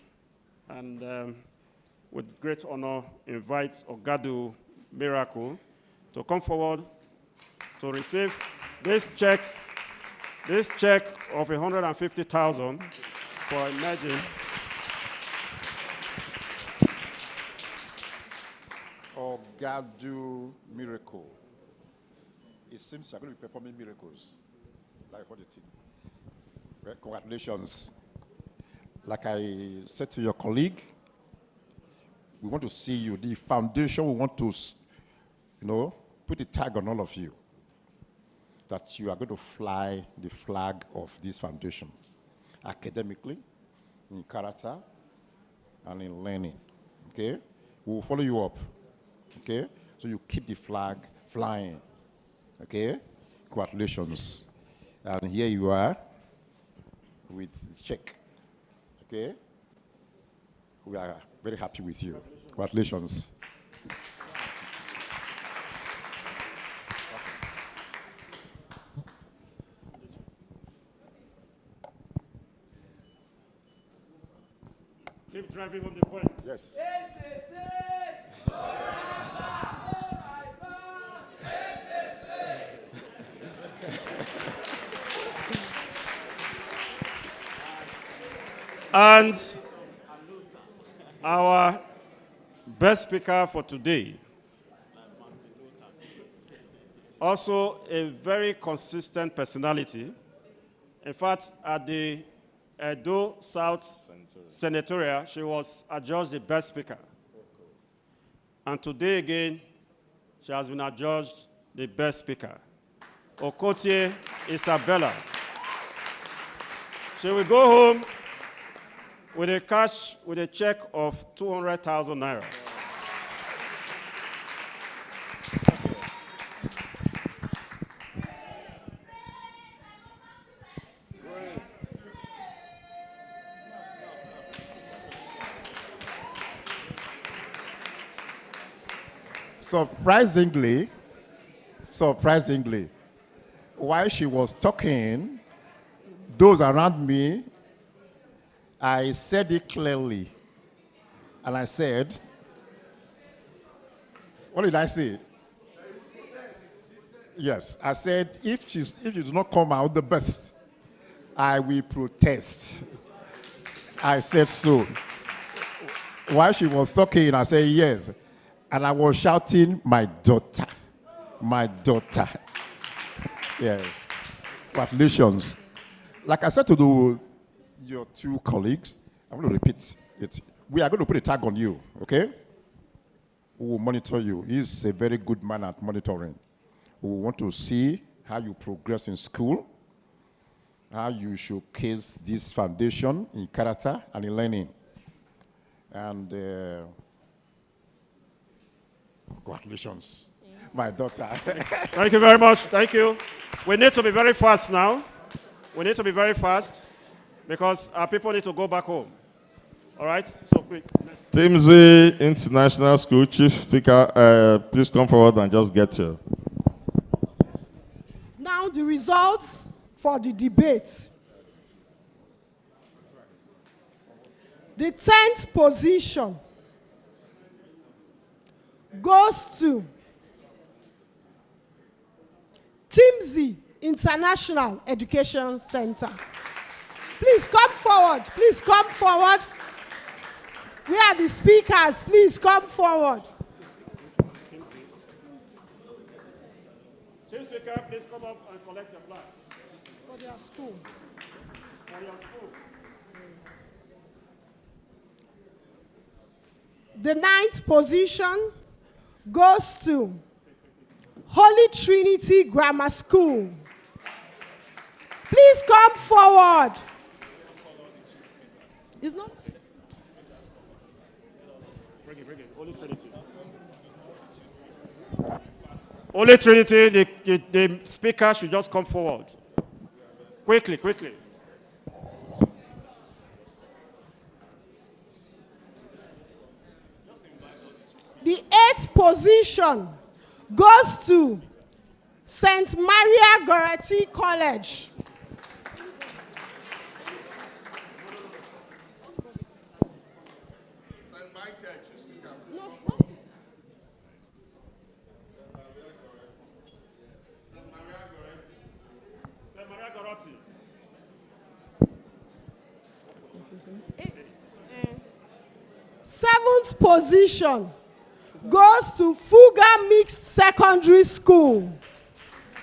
Speaker 14: and with great honor invite Ogadu Miracle to come forward to receive this check of 150,000 for emerging.
Speaker 19: Ogadu Miracle. It seems you're going to be performing miracles. Like what do you think? Well, congratulations. Like I said to your colleague, we want to see you. The foundation, we want to, put a tag on all of you. That you are going to fly the flag of this foundation. Academically, in character, and in learning. Okay? We will follow you up. Okay? So you keep the flag flying. Okay? Congratulations. And here you are with the check. Okay? We are very happy with you. Congratulations.
Speaker 14: Keep driving on the point.
Speaker 19: Yes.
Speaker 14: And our best speaker for today, also a very consistent personality. In fact, at the Edo South senatorial, she was adjudged the best speaker. And today again, she has been adjudged the best speaker. Okotie Isabella. She will go home with a check of 200,000 naira.
Speaker 19: Surprisingly, while she was talking, those around me, I said it clearly. And I said, what did I say? Yes, I said, if you do not come out the best, I will protest. I said so. While she was talking, I said yes. And I was shouting, my daughter, my daughter. Yes. Congratulations. Like I said to your two colleagues, I'm going to repeat it. We are going to put a tag on you, okay? We will monitor you. He's a very good man at monitoring. We want to see how you progress in school, how you showcase this foundation in character and in learning. And congratulations, my daughter.
Speaker 14: Thank you very much. Thank you. We need to be very fast now. We need to be very fast because our people need to go back home. All right? So quick.
Speaker 1: Timsy International School Chief Speaker, please come forward and just get here.
Speaker 2: Now the results for the debate. The 10th position goes to Timsy International Education Center. Please come forward. Please come forward. Where are the speakers? Please come forward.
Speaker 14: Chief Speaker, please come up and collect your flag.
Speaker 2: For their school.
Speaker 14: For your school.
Speaker 2: The 9th position goes to Holy Trinity Grammar School. Please come forward. It's not.
Speaker 14: Bring it. Holy Trinity. Holy Trinity, the speaker should just come forward. Quickly.
Speaker 2: The 8th position goes to St. Maria Goretti College. Seventh position goes to Fuga Mixed Secondary School.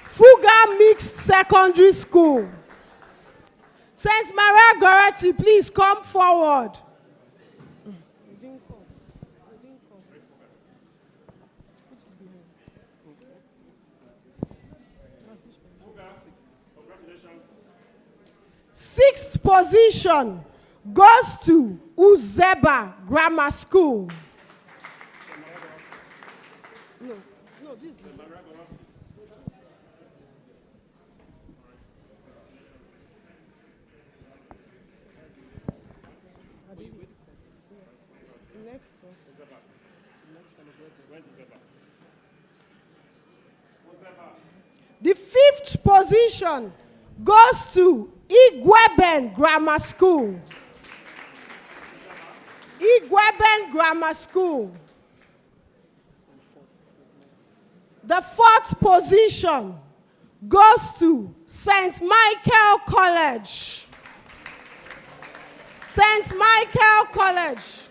Speaker 2: Fuga Mixed Secondary School. St. Maria Goretti, please come forward. Sixth position goes to Uzeba Grammar School. No, this is next one. The 5th position goes to Igweben Grammar School. Igweben Grammar School. The 4th position goes to St. Michael College. St. Michael College.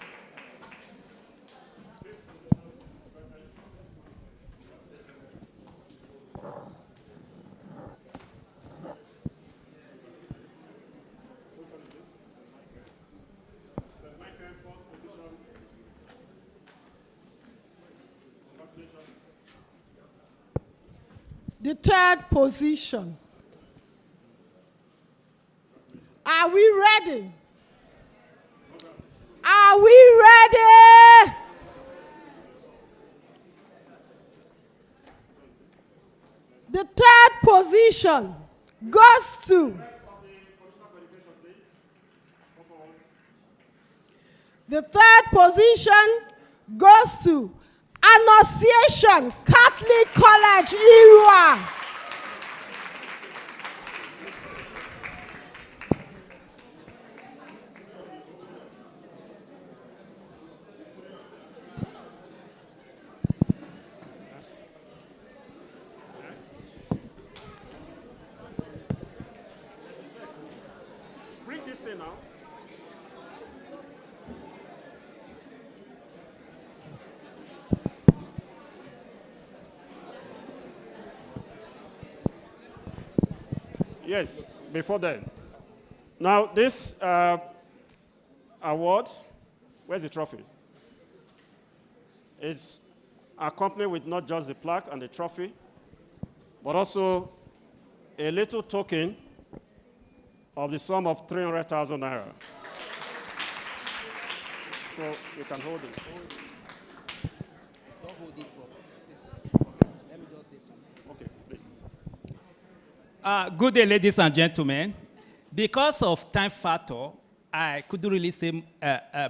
Speaker 2: The 3rd position. Are we ready? Are we ready? The 3rd position goes to the 3rd position goes to Annunciation Catholic College, Irua.
Speaker 14: Bring this thing now. Yes, before then. Now, this award, where's the trophy? It's accompanied with not just the plaque and the trophy, but also a little token of the sum of 300,000 naira. So you can hold it.
Speaker 8: Don't hold it, bro. Let me just say something.
Speaker 14: Okay, please.
Speaker 8: Good day, ladies and gentlemen. Because of time factor, I couldn't really say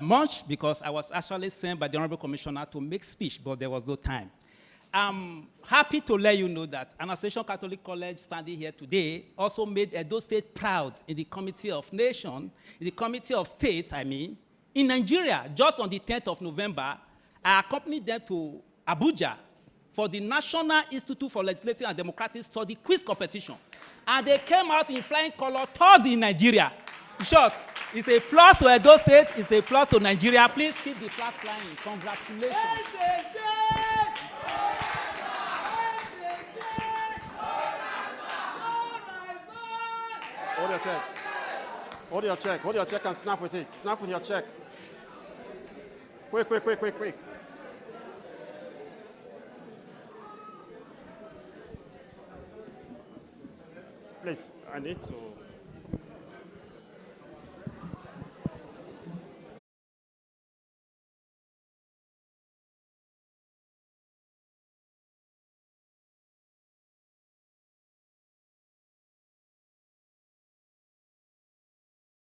Speaker 8: much because I was actually sent by the Honorable Commissioner to make speech, but there was no time. I'm happy to let you know that Annunciation Catholic College standing here today also made Edo State proud in the Committee of Nations, in the Committee of States, in Nigeria. Just on the 10th of November, I accompanied them to Abuja for the National Institute for Legislative and Democratic Study quiz competition. And they came out in flying color, third in Nigeria. In short, it's a plus to Edo State, it's a plus to Nigeria. Please keep the flag flying. Congratulations.
Speaker 14: Hold your check. Hold your check. Hold your check and snap with it. Snap with your check. Quick, quick, quick, quick, quick. Please, I need to...